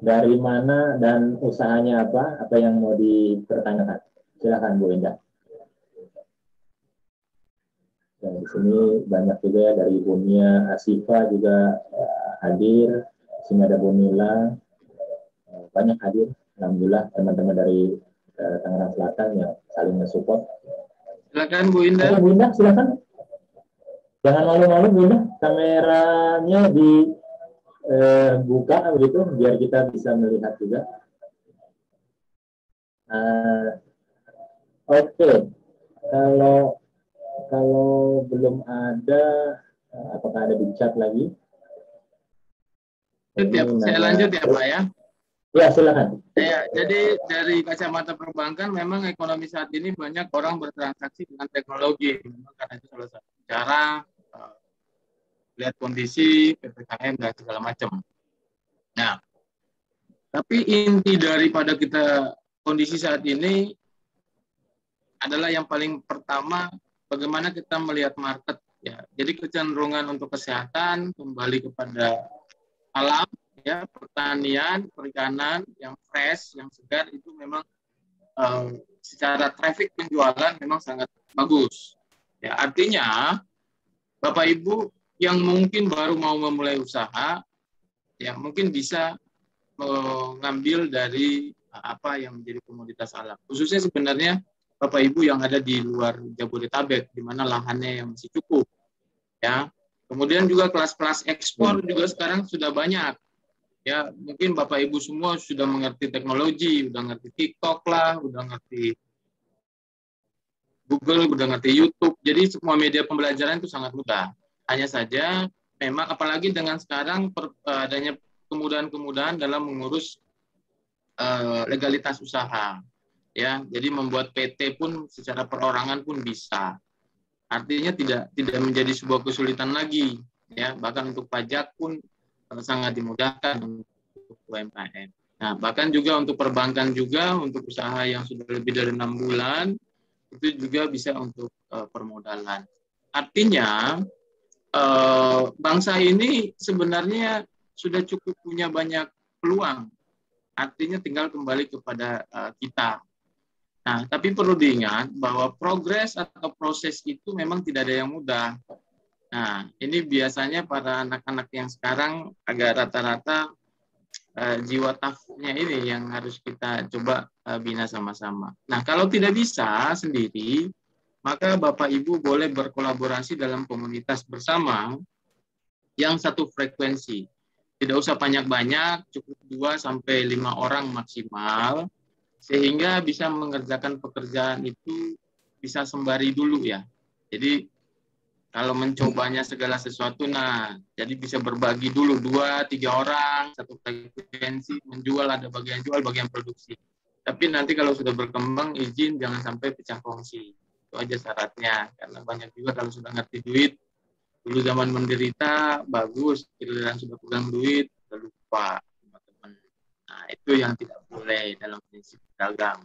Dari mana dan usahanya apa yang mau dipertanyakan? Silakan Bu Indah. Dan di sini banyak juga ya dari Bu Nia Asifa juga hadir. Di sini ada Bu Nila, banyak hadir. Alhamdulillah teman-teman dari Tangerang Selatan yang saling mensupport.
Silakan Bu Indah.
Oke, Bu Indah silakan. Jangan malu-malu Bu Indah, kameranya dibuka begitu biar kita bisa melihat juga. Oke. Kalau belum ada, apakah ada di chat lagi?
Saya lanjut ya Pak ya.
Ya, silakan.
Ya, jadi dari kacamata perbankan memang ekonomi saat ini banyak orang bertransaksi dengan teknologi. Memang karena itu salah satu cara lihat kondisi PPKM dan segala macam. Nah, tapi inti daripada kita kondisi saat ini adalah yang paling pertama bagaimana kita melihat market ya. Jadi kecenderungan untuk kesehatan kembali kepada alam ya, pertanian, perikanan yang fresh, yang segar itu memang secara traffic penjualan memang sangat bagus. Ya, artinya Bapak Ibu yang mungkin baru mau memulai usaha ya mungkin bisa mengambil dari apa yang menjadi komoditas alam. Khususnya sebenarnya Bapak Ibu yang ada di luar Jabodetabek di mana lahannya yang masih cukup. Ya. Kemudian juga kelas-kelas ekspor juga sekarang sudah banyak. Ya, mungkin Bapak Ibu semua sudah mengerti teknologi, udah ngerti TikTok lah, udah ngerti Google, udah ngerti YouTube. Jadi semua media pembelajaran itu sangat mudah. Hanya saja memang apalagi dengan sekarang adanya kemudahan-kemudahan dalam mengurus legalitas usaha. Ya, jadi membuat PT pun secara perorangan pun bisa. Artinya tidak menjadi sebuah kesulitan lagi. Ya, bahkan untuk pajak pun sangat dimudahkan untuk UMKM. Nah, bahkan juga untuk perbankan juga, untuk usaha yang sudah lebih dari 6 bulan, itu juga bisa untuk permodalan. Artinya, bangsa ini sebenarnya sudah cukup punya banyak peluang. Artinya tinggal kembali kepada kita. Nah, tapi perlu diingat bahwa progres atau proses itu memang tidak ada yang mudah. Nah, ini biasanya para anak-anak yang sekarang agak rata-rata jiwa tough-nya ini yang harus kita coba bina sama-sama. Nah, kalau tidak bisa sendiri, maka Bapak Ibu boleh berkolaborasi dalam komunitas bersama yang satu frekuensi. Tidak usah banyak-banyak, cukup 2-5 orang maksimal, sehingga bisa mengerjakan pekerjaan itu bisa sembari dulu ya. Jadi kalau mencobanya segala sesuatu, nah jadi bisa berbagi dulu 2-3 orang, satu frekuensi, menjual, ada bagian jual, bagian produksi. Tapi nanti kalau sudah berkembang, izin jangan sampai pecah kongsi. Itu aja syaratnya, karena banyak juga kalau sudah ngerti duit, dulu zaman menderita, bagus, giliran sudah pegang duit, udah lupa. Nah, itu yang tidak boleh dalam prinsip dagang.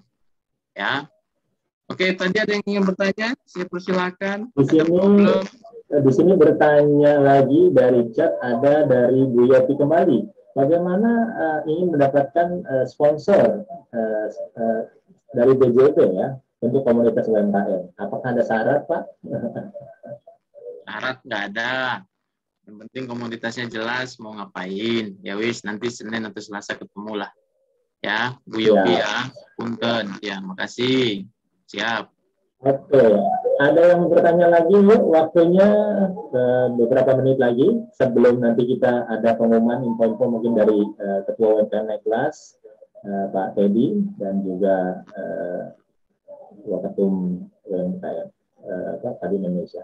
Ya. Oke, tadi ada yang ingin bertanya? Saya persilakan.
Di sini bertanya lagi dari chat, ada dari Bu Yati kembali. Bagaimana ingin mendapatkan sponsor dari BJP ya untuk komunitas UMKM? Apakah ada syarat, Pak?
Syarat nggak ada. Yang penting komunitasnya jelas mau ngapain. Ya wis, nanti Senin atau Selasa ketemu lah. Ya, Bu Yogi ya. Punten. Ya, makasih. Siap.
Oke. Ada yang bertanya lagi, yuk. Waktunya beberapa menit lagi. Sebelum nanti kita ada pengumuman info-info mungkin dari Ketua UMKM naik kelas, Pak Teddy, dan juga Ketua Ketum UMKM Kadin Indonesia.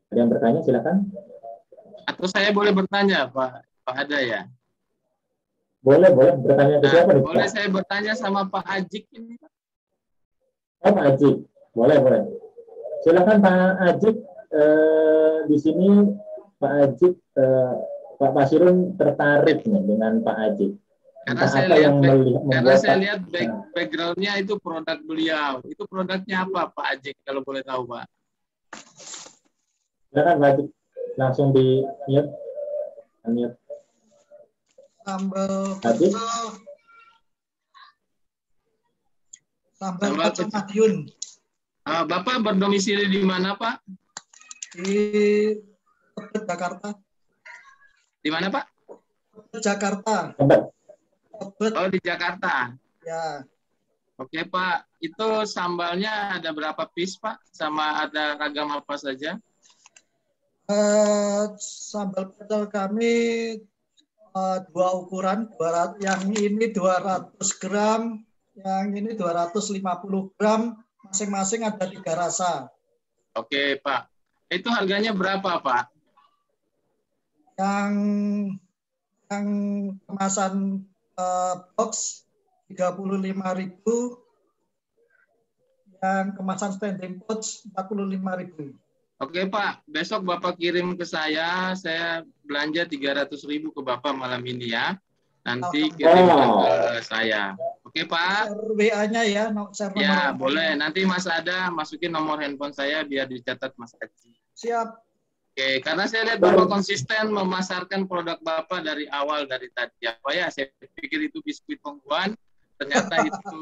Ada yang bertanya, silakan.
Atau saya boleh bertanya, Pak Ada ya?
Boleh bertanya ke siapa nih,
boleh
Pak?
saya bertanya sama Pak Ajik ini, Pak?
Oh, Pak Ajik, boleh. Silakan Pak Ajik. Di sini Pak Ajik, Pak Pasirun tertarik nih dengan Pak Ajik.
Karena saya lihat background-nya itu produk beliau. Itu produknya apa, Pak Ajik, kalau boleh tahu, Pak?
Silakan Pak Ajik. Langsung di mute.
Sambal pecel Madiun.
Bapak berdomisili di mana, Pak?
Di Tebet, Jakarta.
Di mana, Pak?
Tebet, Jakarta.
Tebet. Oh, di Jakarta.
Ya.
Oke, Pak. Itu sambalnya ada berapa piece, Pak? Sama ada ragam apa saja?
Sambal pecel kami 2 ukuran, yang ini 200 gram, yang ini 250 gram, masing-masing ada 3 rasa.
Oke, Pak. Itu harganya berapa, Pak?
Yang kemasan box 35.000, yang kemasan standing pouch 45.000.
Oke, Pak. Besok Bapak kirim ke saya belanja 300.000 ke Bapak malam ini ya. Nanti kirimkan ke saya. Oke, Pak.
WA-nya ya.
Ya, boleh. Nanti Mas Ada masukin nomor handphone saya biar dicatat Mas Haji.
Siap.
Oke, karena saya lihat Bapak konsisten memasarkan produk Bapak dari awal, dari tadi. Apa ya? Saya pikir itu biskuit Pongguan, ternyata itu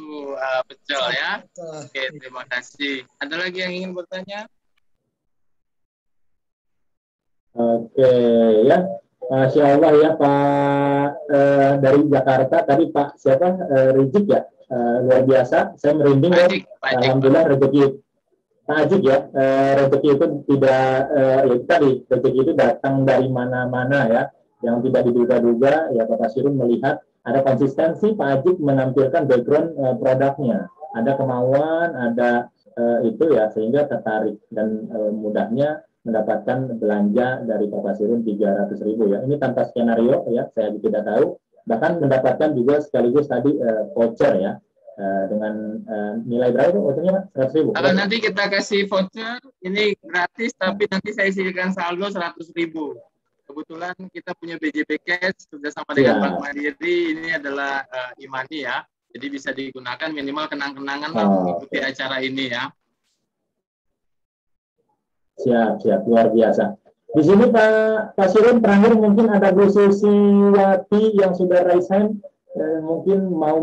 pecel ya. Oke, terima kasih. Ada lagi yang ingin bertanya?
Oke ya, Masya Allah ya Pak dari Jakarta tadi Pak siapa Rizik ya, luar biasa. Saya merinding ya. Alhamdulillah rezeki Pak Ajik ya, rezeki itu tidak ya tadi rezeki itu datang dari mana-mana ya, yang tidak diduga-duga ya. Pak Pasirun melihat ada konsistensi Pak Ajik menampilkan background produknya, ada kemauan, ada itu ya sehingga tertarik dan mudahnya mendapatkan belanja dari Pak Pasirun 300.000 ya. Ini tanpa skenario ya, saya tidak tahu. Bahkan mendapatkan juga sekaligus tadi voucher ya, dengan nilai berapa itu vouchernya, Pak? 100.000.
Nanti kita kasih voucher, ini gratis, tapi nanti saya isikan saldo 100.000. Kebetulan kita punya BJP Cash, sudah sama dengan Bank Mandiri, ini adalah e-money ya. Jadi bisa digunakan minimal kenang-kenangan lah mengikuti acara ini ya.
Siap, luar biasa. Di sini Pak Pasirun terakhir mungkin ada Bu Susiwati yang sudah raise hand, mungkin mau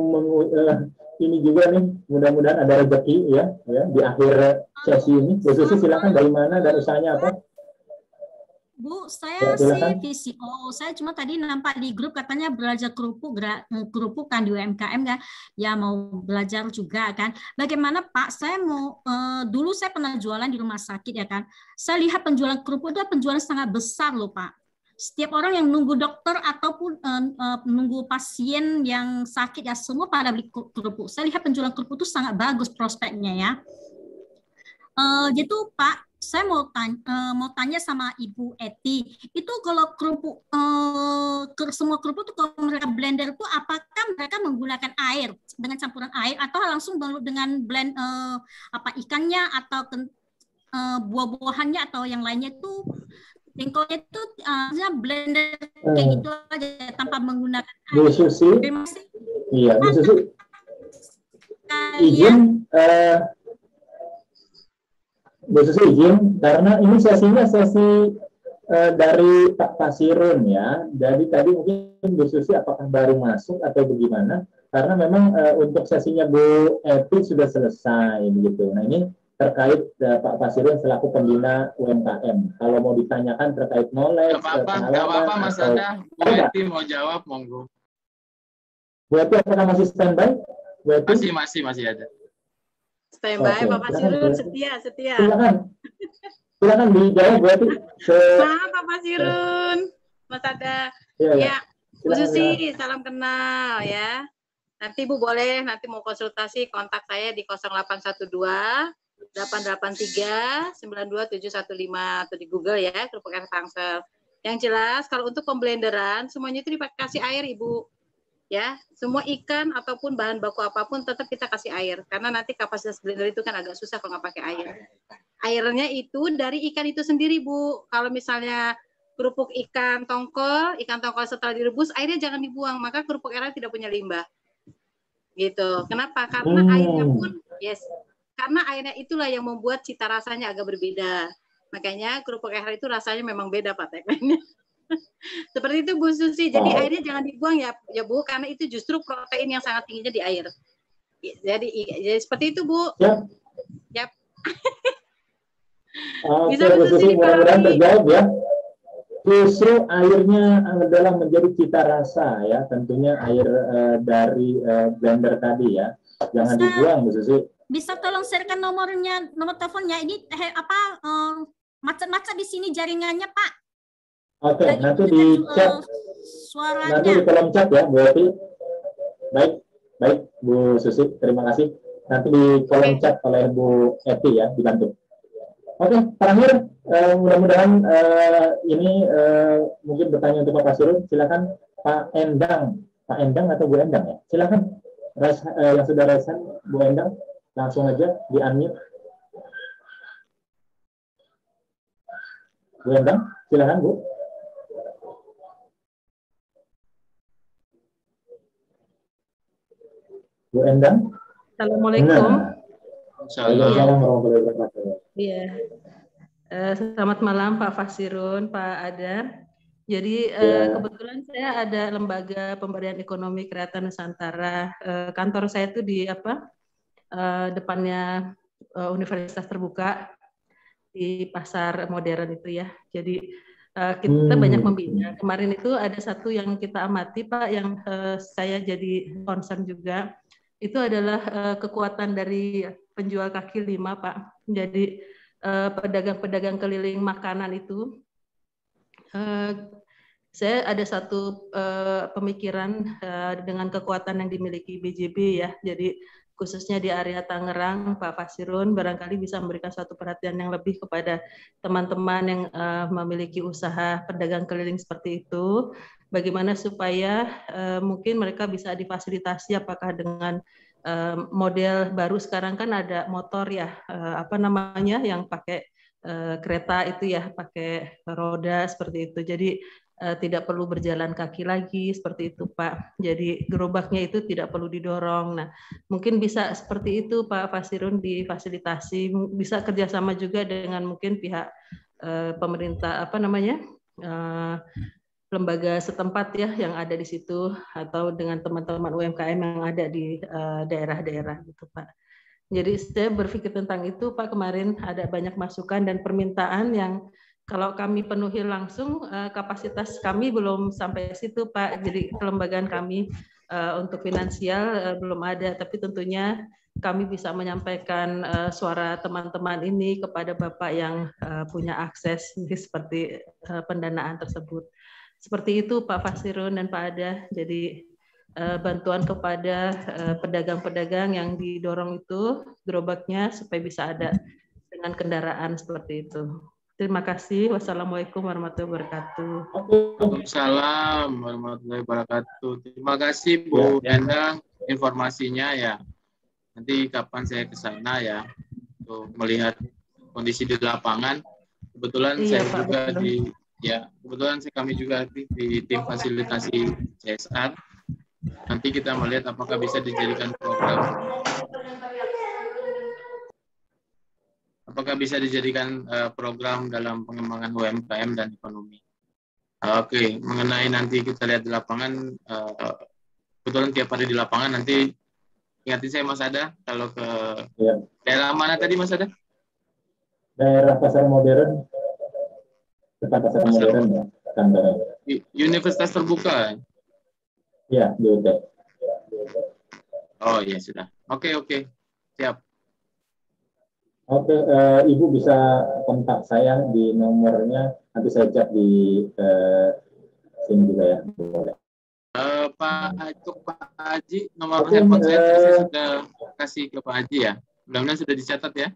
ini juga nih, mudah-mudahan ada rezeki ya di akhir sesi ini. Bu Susi silakan, dari mana dan usahanya apa?
Bu,
Ya,
saya sih
silakan.
VCO. Saya cuma tadi nampak di grup katanya belajar kerupukan di UMKM kan. Ya mau belajar juga kan. Bagaimana Pak? Saya mau dulu saya pernah jualan di rumah sakit ya kan. Saya lihat penjualan kerupuk itu penjualan sangat besar loh Pak. Setiap orang yang nunggu dokter ataupun nunggu pasien yang sakit ya semua pada beli kerupuk. Saya lihat penjualan kerupuk itu sangat bagus prospeknya ya. Gitu Pak, saya mau tanya sama Ibu Eti, itu kalau kerupuk semua kerupuk itu kalau mereka blender itu apakah mereka menggunakan air dengan campuran air atau langsung dengan blend ikannya atau buah-buahannya atau yang lainnya itu jengkolnya itu blender kayak gitu aja tanpa menggunakan air.
Bu Susi, iya Bu Susi, izin Bu Susi izin, karena ini sesinya sesi dari Pak Pasirun ya. Jadi tadi mungkin Bu Susi apakah baru masuk atau bagaimana? Karena memang untuk sesinya Bu Eti sudah selesai begitu. Nah ini terkait Pak Pasirun selaku pembina UMKM. Kalau mau ditanyakan terkait knowledge,
Nggak apa-apa Mas Ada. Bu Eti mau jawab, monggo.
Bu Eti apakah masih standby? Bu Eti?
Masih ada.
Standby, Pak Pasirun, setia.
Silakan dijawab berarti.
Pak Pasirun, Mas Ada. Ya, Bu Susi, salam kenal ya. Nanti Bu boleh nanti mau konsultasi kontak saya di 0812 883 92715 atau di Google ya, Kerupuk Air Tangsel. Yang jelas kalau untuk pemblenderan semuanya itu dikasih air Ibu. Ya, semua ikan ataupun bahan baku apapun tetap kita kasih air karena nanti kapasitas blender itu kan agak susah kalau nggak pakai air. Airnya itu dari ikan itu sendiri Bu. Kalau misalnya kerupuk ikan tongkol setelah direbus airnya jangan dibuang, maka kerupuk airnya tidak punya limbah. Gitu. Kenapa? Karena airnya pun karena airnya itulah yang membuat cita rasanya agak berbeda. Makanya kerupuk air itu rasanya memang beda Pak tagline-nya. Seperti itu Bu Susi. Jadi airnya jangan dibuang ya Bu, karena itu justru protein yang sangat tingginya di air. Jadi seperti itu Bu. Yap.
Oke, Bu Susi, mudah-mudahan terjawab ya. Justru airnya adalah menjadi cita rasa ya, tentunya air dari blender tadi ya. Jangan dibuang Bu Susi.
Bisa tolong sharekan nomor teleponnya. Ini macet-macet di sini jaringannya Pak.
Oke, nanti di chat, nanti di kolom chat ya, Bu Eti. Baik, Bu Susi, terima kasih. Nanti di kolom chat oleh Bu Eti ya, dibantu. Oke, terakhir, mudah-mudahan ini mungkin bertanya untuk Pak Pasirun. Silakan Pak Endang atau Bu Endang ya. Silakan yang sudah resen Bu Endang, langsung aja di unmute. Bu Endang, silakan Bu. Bu Endang.
Assalamualaikum.
Assalamualaikum warahmatullahi wabarakatuh.
Iya. Selamat malam Pak Pasirun, Pak Adar. Jadi kebetulan saya ada lembaga pemberdayaan ekonomi kreatif Nusantara. Kantor saya itu di depannya Universitas Terbuka di Pasar Modern itu ya. Jadi kita banyak membina. Kemarin itu ada satu yang kita amati Pak, yang saya jadi concern juga. Itu adalah kekuatan dari penjual kaki lima, Pak. Jadi pedagang-pedagang keliling makanan itu, saya ada satu pemikiran dengan kekuatan yang dimiliki BJB ya. Jadi khususnya di area Tangerang, Pak Pasirun barangkali bisa memberikan suatu perhatian yang lebih kepada teman-teman yang memiliki usaha pedagang keliling seperti itu. Bagaimana supaya mungkin mereka bisa difasilitasi apakah dengan model baru sekarang kan ada motor ya, yang pakai kereta itu ya, pakai roda seperti itu. Jadi tidak perlu berjalan kaki lagi seperti itu Pak. Jadi gerobaknya itu tidak perlu didorong. Nah, mungkin bisa seperti itu Pak Pasirun difasilitasi, bisa kerjasama juga dengan mungkin pihak pemerintah lembaga setempat ya yang ada di situ atau dengan teman-teman UMKM yang ada di daerah-daerah gitu Pak. Jadi saya berpikir tentang itu Pak, kemarin ada banyak masukan dan permintaan yang Kalau kami penuhi langsung, kapasitas kami belum sampai situ, Pak. Jadi kelembagaan kami untuk finansial belum ada, tapi tentunya kami bisa menyampaikan suara teman-teman ini kepada Bapak yang punya akses seperti pendanaan tersebut. Seperti itu Pak Fasirun dan Pak Ada. Jadi bantuan kepada pedagang-pedagang yang didorong itu gerobaknya supaya bisa ada dengan kendaraan seperti itu. Terima kasih. Wassalamualaikum warahmatullahi wabarakatuh.
Waalaikumsalam warahmatullahi wabarakatuh. Terima kasih Bu Diana informasinya ya. Nanti kapan saya ke sana ya untuk melihat kondisi di lapangan. Kebetulan
Iya,
saya
Pak,
juga
betul.
kami juga aktif di tim fasilitasi CSR. Nanti kita melihat apakah bisa dijadikan program. Apakah bisa dijadikan program dalam pengembangan UMKM dan ekonomi. Oke, mengenai nanti kita lihat di lapangan, kebetulan tiap hari di lapangan, nanti ingatin saya Mas Ada, kalau ke daerah mana tadi Mas Ada?
Daerah Pasar Modern, depan Pasar Modern ya, kantornya.
Universitas Terbuka.
Ya, di UT.
Oh iya sudah. Oke, siap.
Oke, Ibu bisa kontak saya di nomornya, nanti saya chat di sini juga ya. Boleh.
Pak Haji, nomor handphone saya sudah kasih ke Pak Haji ya. Mudah-mudahan sudah dicatat ya.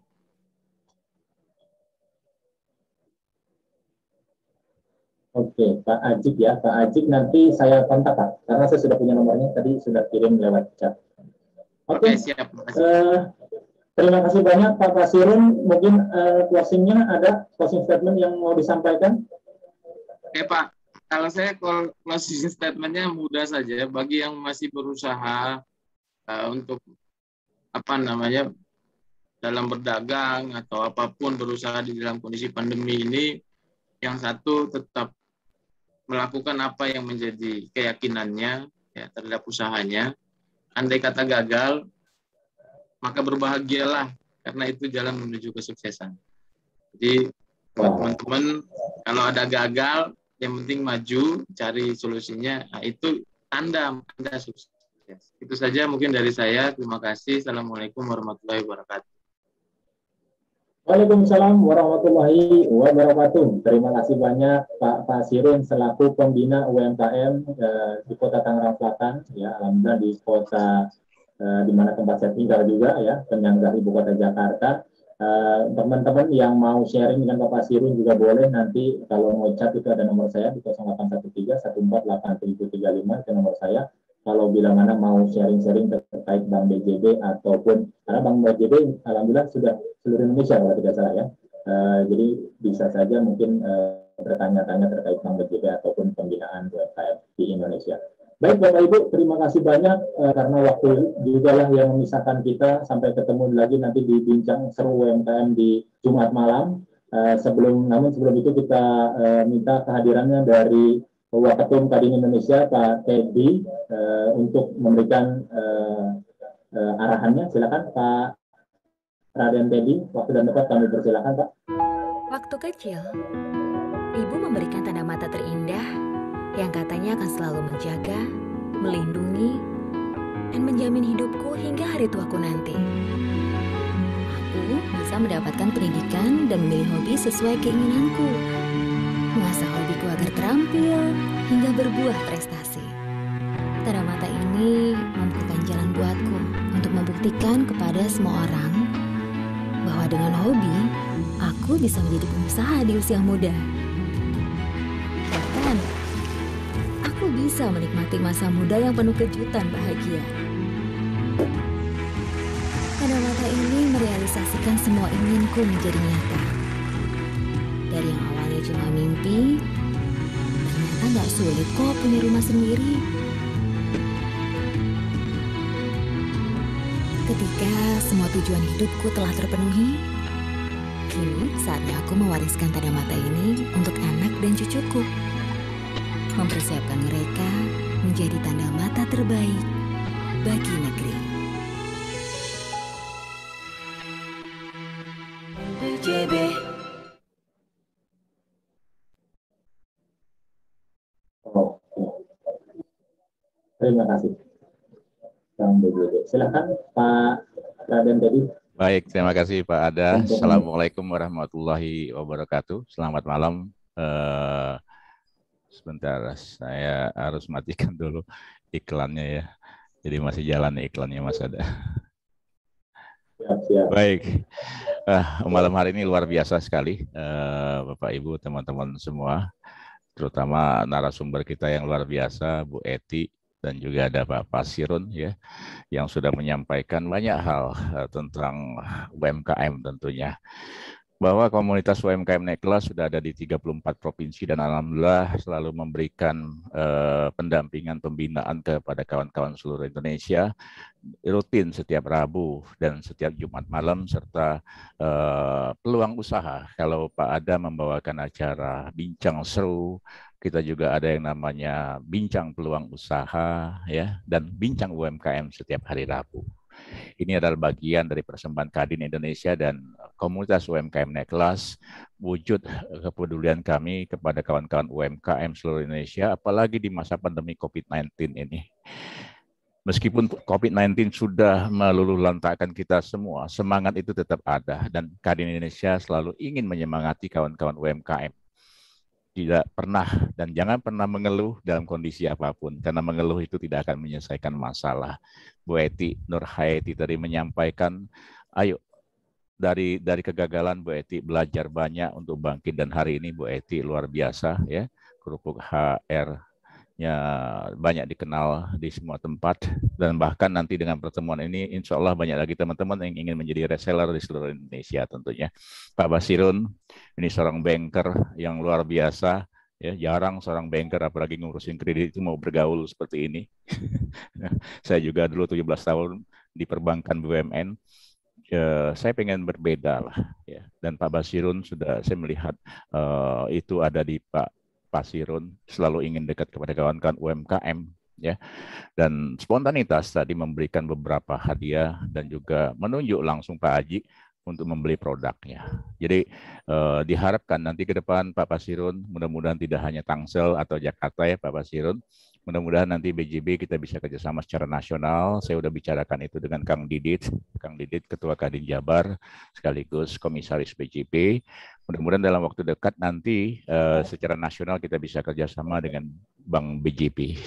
Oke, Pak Ajik ya. Pak Ajik nanti saya kontak Pak, karena saya sudah punya nomornya, tadi sudah kirim lewat chat. Oke,
siap.
Terima kasih banyak Pak Fasirun. Mungkin closing-nya ada closing statement yang mau disampaikan?
Oke Pak, kalau saya closing statement-nya mudah saja. Bagi yang masih berusaha untuk dalam berdagang atau apapun berusaha di dalam kondisi pandemi ini, yang satu tetap melakukan apa yang menjadi keyakinannya ya, terhadap usahanya. Andai kata gagal, maka berbahagialah, karena itu jalan menuju kesuksesan. Jadi buat teman-teman, kalau ada gagal, yang penting maju, cari solusinya. Nah, itu tanda Anda sukses. Itu saja mungkin dari saya. Terima kasih. Assalamualaikum warahmatullahi wabarakatuh.
Waalaikumsalam warahmatullahi wabarakatuh. Terima kasih banyak Pak Fasirun selaku pembina UMKM di Kota Tangerang Selatan. Ya, alhamdulillah di kota di mana tempat saya tinggal juga ya, penyangga Ibu Kota Jakarta. Teman-teman yang mau sharing dengan Pak Fasirun juga boleh, nanti kalau mau chat itu ada nomor saya di 0813 148735 itu nomor saya. Kalau bila mana mau sharing-sharing terkait Bank BJB ataupun, karena Bank BJB alhamdulillah sudah seluruh Indonesia kalau tidak salah ya. Jadi bisa saja mungkin bertanya-tanya terkait Bank BJB ataupun pembinaan UMKM di Indonesia. Baik Bapak Ibu, terima kasih banyak karena waktu juga lah yang memisahkan kita. Sampai ketemu lagi nanti di bincang seru UMKM di Jumat malam. Namun sebelum itu kita minta kehadirannya dari Waketum Kadin Indonesia Pak Teddy untuk memberikan arahannya. Silakan Pak Raden Teddy, waktu dan tempat kami persilakan Pak.
Waktu kecil, ibu memberikan tanda mata terindah yang katanya akan selalu menjaga, melindungi, dan menjamin hidupku hingga hari tuaku nanti. Aku bisa mendapatkan pendidikan dan memilih hobi sesuai keinginanku, mengasah hobiku agar terampil hingga berbuah prestasi. Tanda mata ini membukakan jalan buatku untuk membuktikan kepada semua orang bahwa dengan hobi, aku bisa menjadi pengusaha di usia muda. Bahkan, aku bisa menikmati masa muda yang penuh kejutan bahagia. Tanda mata ini merealisasikan semua inginku menjadi nyata. Dari yang awalnya cuma mimpi, ternyata gak sulit kok punya rumah sendiri. Ketika semua tujuan hidupku telah terpenuhi, kini saatnya aku mewariskan tanda mata ini untuk anak dan cucuku. Mempersiapkan mereka menjadi tanda mata terbaik bagi negeri. BJB.
Terima kasih. Kang BJB. Silakan Pak Raden tadi.
Baik, terima kasih Pak Ada. Assalamualaikum warahmatullahi wabarakatuh. Selamat malam. Sebentar, saya harus matikan dulu iklannya ya. Jadi masih jalan iklannya Mas Ada.
Siap.
Baik, malam hari ini luar biasa sekali, Bapak Ibu, teman-teman semua, terutama narasumber kita yang luar biasa, Bu Eti, dan juga ada Pak Pasirun ya, yang sudah menyampaikan banyak hal tentang UMKM tentunya. Bahwa komunitas UMKM naik kelas sudah ada di 34 provinsi dan alhamdulillah selalu memberikan pendampingan pembinaan kepada kawan-kawan seluruh Indonesia rutin setiap Rabu dan setiap Jumat malam serta peluang usaha. Kalau Pak Ada membawakan acara bincang seru, kita juga ada yang namanya bincang peluang usaha ya dan bincang UMKM setiap hari Rabu. Ini adalah bagian dari persembahan Kadin Indonesia dan komunitas UMKM naik kelas, wujud kepedulian kami kepada kawan-kawan UMKM seluruh Indonesia, apalagi di masa pandemi COVID-19 ini. Meskipun COVID-19 sudah meluluhlantakkan kita semua, semangat itu tetap ada dan Kadin Indonesia selalu ingin menyemangati kawan-kawan UMKM. Tidak pernah dan jangan pernah mengeluh dalam kondisi apapun, karena mengeluh itu tidak akan menyelesaikan masalah. Bu Eti Nurhayati tadi menyampaikan, ayo dari kegagalan Bu Eti belajar banyak untuk bangkit, dan hari ini Bu Eti luar biasa ya, kerupuk HR-nya banyak dikenal di semua tempat, dan bahkan nanti dengan pertemuan ini insya Allah banyak lagi teman-teman yang ingin menjadi reseller di seluruh Indonesia tentunya. Pak Basirun ini seorang banker yang luar biasa ya, jarang seorang banker apalagi ngurusin kredit itu mau bergaul seperti ini. Saya juga dulu 17 tahun di perbankan BUMN. Saya pengen berbeda lah ya, dan Pak Basirun sudah saya melihat itu ada di Pak Pasirun, selalu ingin dekat kepada kawan-kawan UMKM ya, dan spontanitas tadi memberikan beberapa hadiah dan juga menunjuk langsung Pak Haji untuk membeli produknya. Jadi diharapkan nanti ke depan Pak Pasirun mudah-mudahan tidak hanya Tangsel atau Jakarta ya Pak Pasirun, mudah-mudahan nanti BJB kita bisa kerjasama secara nasional. Saya sudah bicarakan itu dengan Kang Didit Ketua Kadin Jabar sekaligus Komisaris BJB. Mudah-mudahan dalam waktu dekat nanti secara nasional kita bisa kerjasama dengan Bank BJB.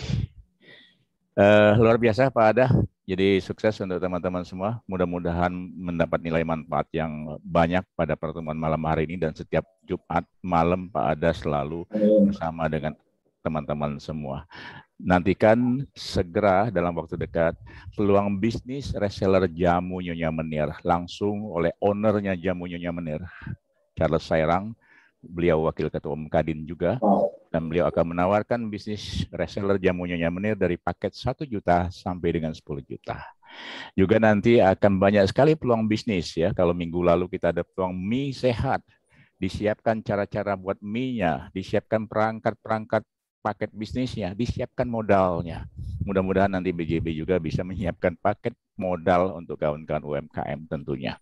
Luar biasa Pak Ada. Jadi sukses untuk teman-teman semua. Mudah-mudahan mendapat nilai manfaat yang banyak pada pertemuan malam hari ini, dan setiap Jumat malam Pak Ada selalu bersama dengan teman-teman semua. Nantikan segera dalam waktu dekat peluang bisnis reseller jamu Nyonya Menir langsung oleh ownernya jamu Nyonya Menir, Charles Sairang. Beliau wakil ketua umum Kadin juga, dan beliau akan menawarkan bisnis reseller jamu Nyonya Menir dari paket 1 juta sampai dengan 10 juta. Juga nanti akan banyak sekali peluang bisnis ya. Kalau minggu lalu kita ada peluang mie sehat, disiapkan cara-cara buat mie-nya, disiapkan perangkat-perangkat paket bisnisnya, disiapkan modalnya. Mudah-mudahan nanti BJB juga bisa menyiapkan paket modal untuk kawan-kawan UMKM tentunya.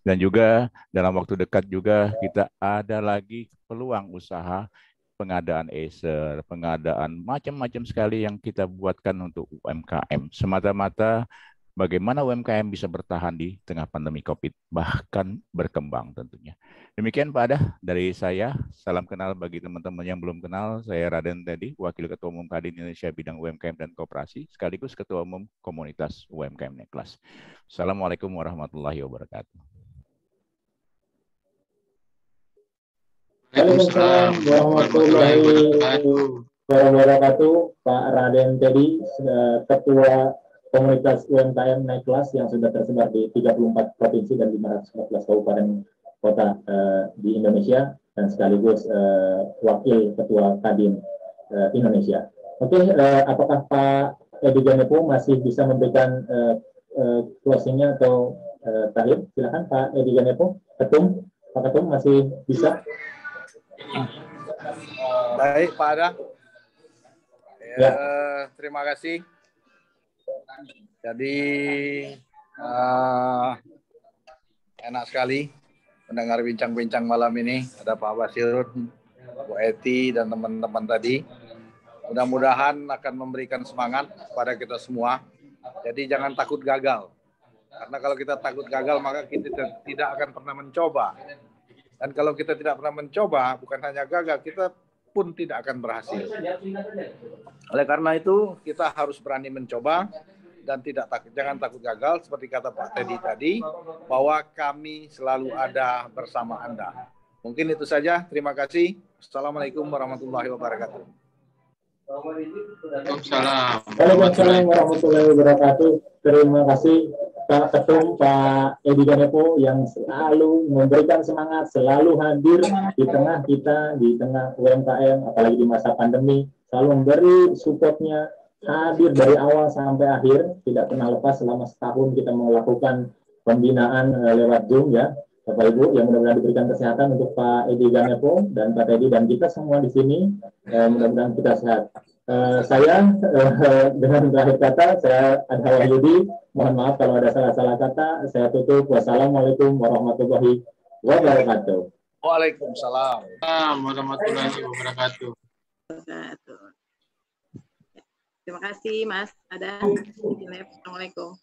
Dan juga dalam waktu dekat juga kita ada lagi peluang usaha pengadaan Acer, pengadaan macam-macam sekali yang kita buatkan untuk UMKM. Semata-mata bagaimana UMKM bisa bertahan di tengah pandemi COVID, bahkan berkembang tentunya. Demikian Pak Ada dari saya. Salam kenal bagi teman-teman yang belum kenal. Saya Raden Teddy, Wakil Ketua Umum Kadin Indonesia Bidang UMKM dan Koperasi, sekaligus Ketua Umum Komunitas UMKM naik kelas. Assalamualaikum warahmatullahi wabarakatuh.
Waalaikumsalam warahmatullahi wabarakatuh. Pak Raden Teddy, Ketua Komunitas UMKM naik kelas yang sudah tersebar di 34 provinsi dan 514 kabupaten kota di Indonesia, dan sekaligus Wakil Ketua Kadin Indonesia. Oke, apakah Pak Edi Ganepo masih bisa memberikan closing-nya atau terakhir? Silakan Pak Edi Ganepo, Ketum. Pak Ketum masih bisa?
Baik Pak Ada. Ya. Terima kasih. Jadi enak sekali mendengar bincang-bincang malam ini. Ada Pak Basirun, Bu Eti, dan teman-teman tadi. Mudah-mudahan akan memberikan semangat kepada kita semua. Jadi jangan takut gagal. Karena kalau kita takut gagal, maka kita tidak akan pernah mencoba. Dan kalau kita tidak pernah mencoba, bukan hanya gagal, kita pun tidak akan berhasil. Oleh karena itu, kita harus berani mencoba dan jangan takut gagal. Seperti kata Pak Teddy tadi, bahwa kami selalu ada bersama Anda. Mungkin itu saja. Terima kasih. Assalamualaikum warahmatullahi wabarakatuh.
Waalaikumsalam warahmatullahi wabarakatuh. Terima kasih Pak Ketum, Pak Edi Ganepo yang selalu memberikan semangat, selalu hadir di tengah kita, di tengah UMKM, apalagi di masa pandemi, selalu memberi supportnya, hadir dari awal sampai akhir, tidak pernah lepas selama setahun kita melakukan pembinaan lewat Zoom ya. Bapak Ibu yang mudah-mudahan diberikan kesehatan untuk Pak Edi Ganepo dan Pak Teddy dan kita semua di sini, mudah-mudahan kita sehat. Saya dengan terakhir kata, saya Adha Wahyudi, mohon maaf kalau ada salah-salah kata, saya tutup. Wassalamualaikum warahmatullahi wabarakatuh.
Waalaikumsalam
warahmatullahi wabarakatuh.
Terima kasih Mas Ada. Assalamualaikum.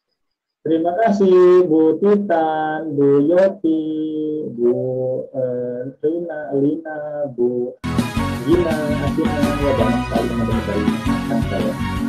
Terima kasih Bu Titan, Bu Yoti, Bu Lina, Bu Gina, Asina, ya banyak sekali teman-teman dari saya.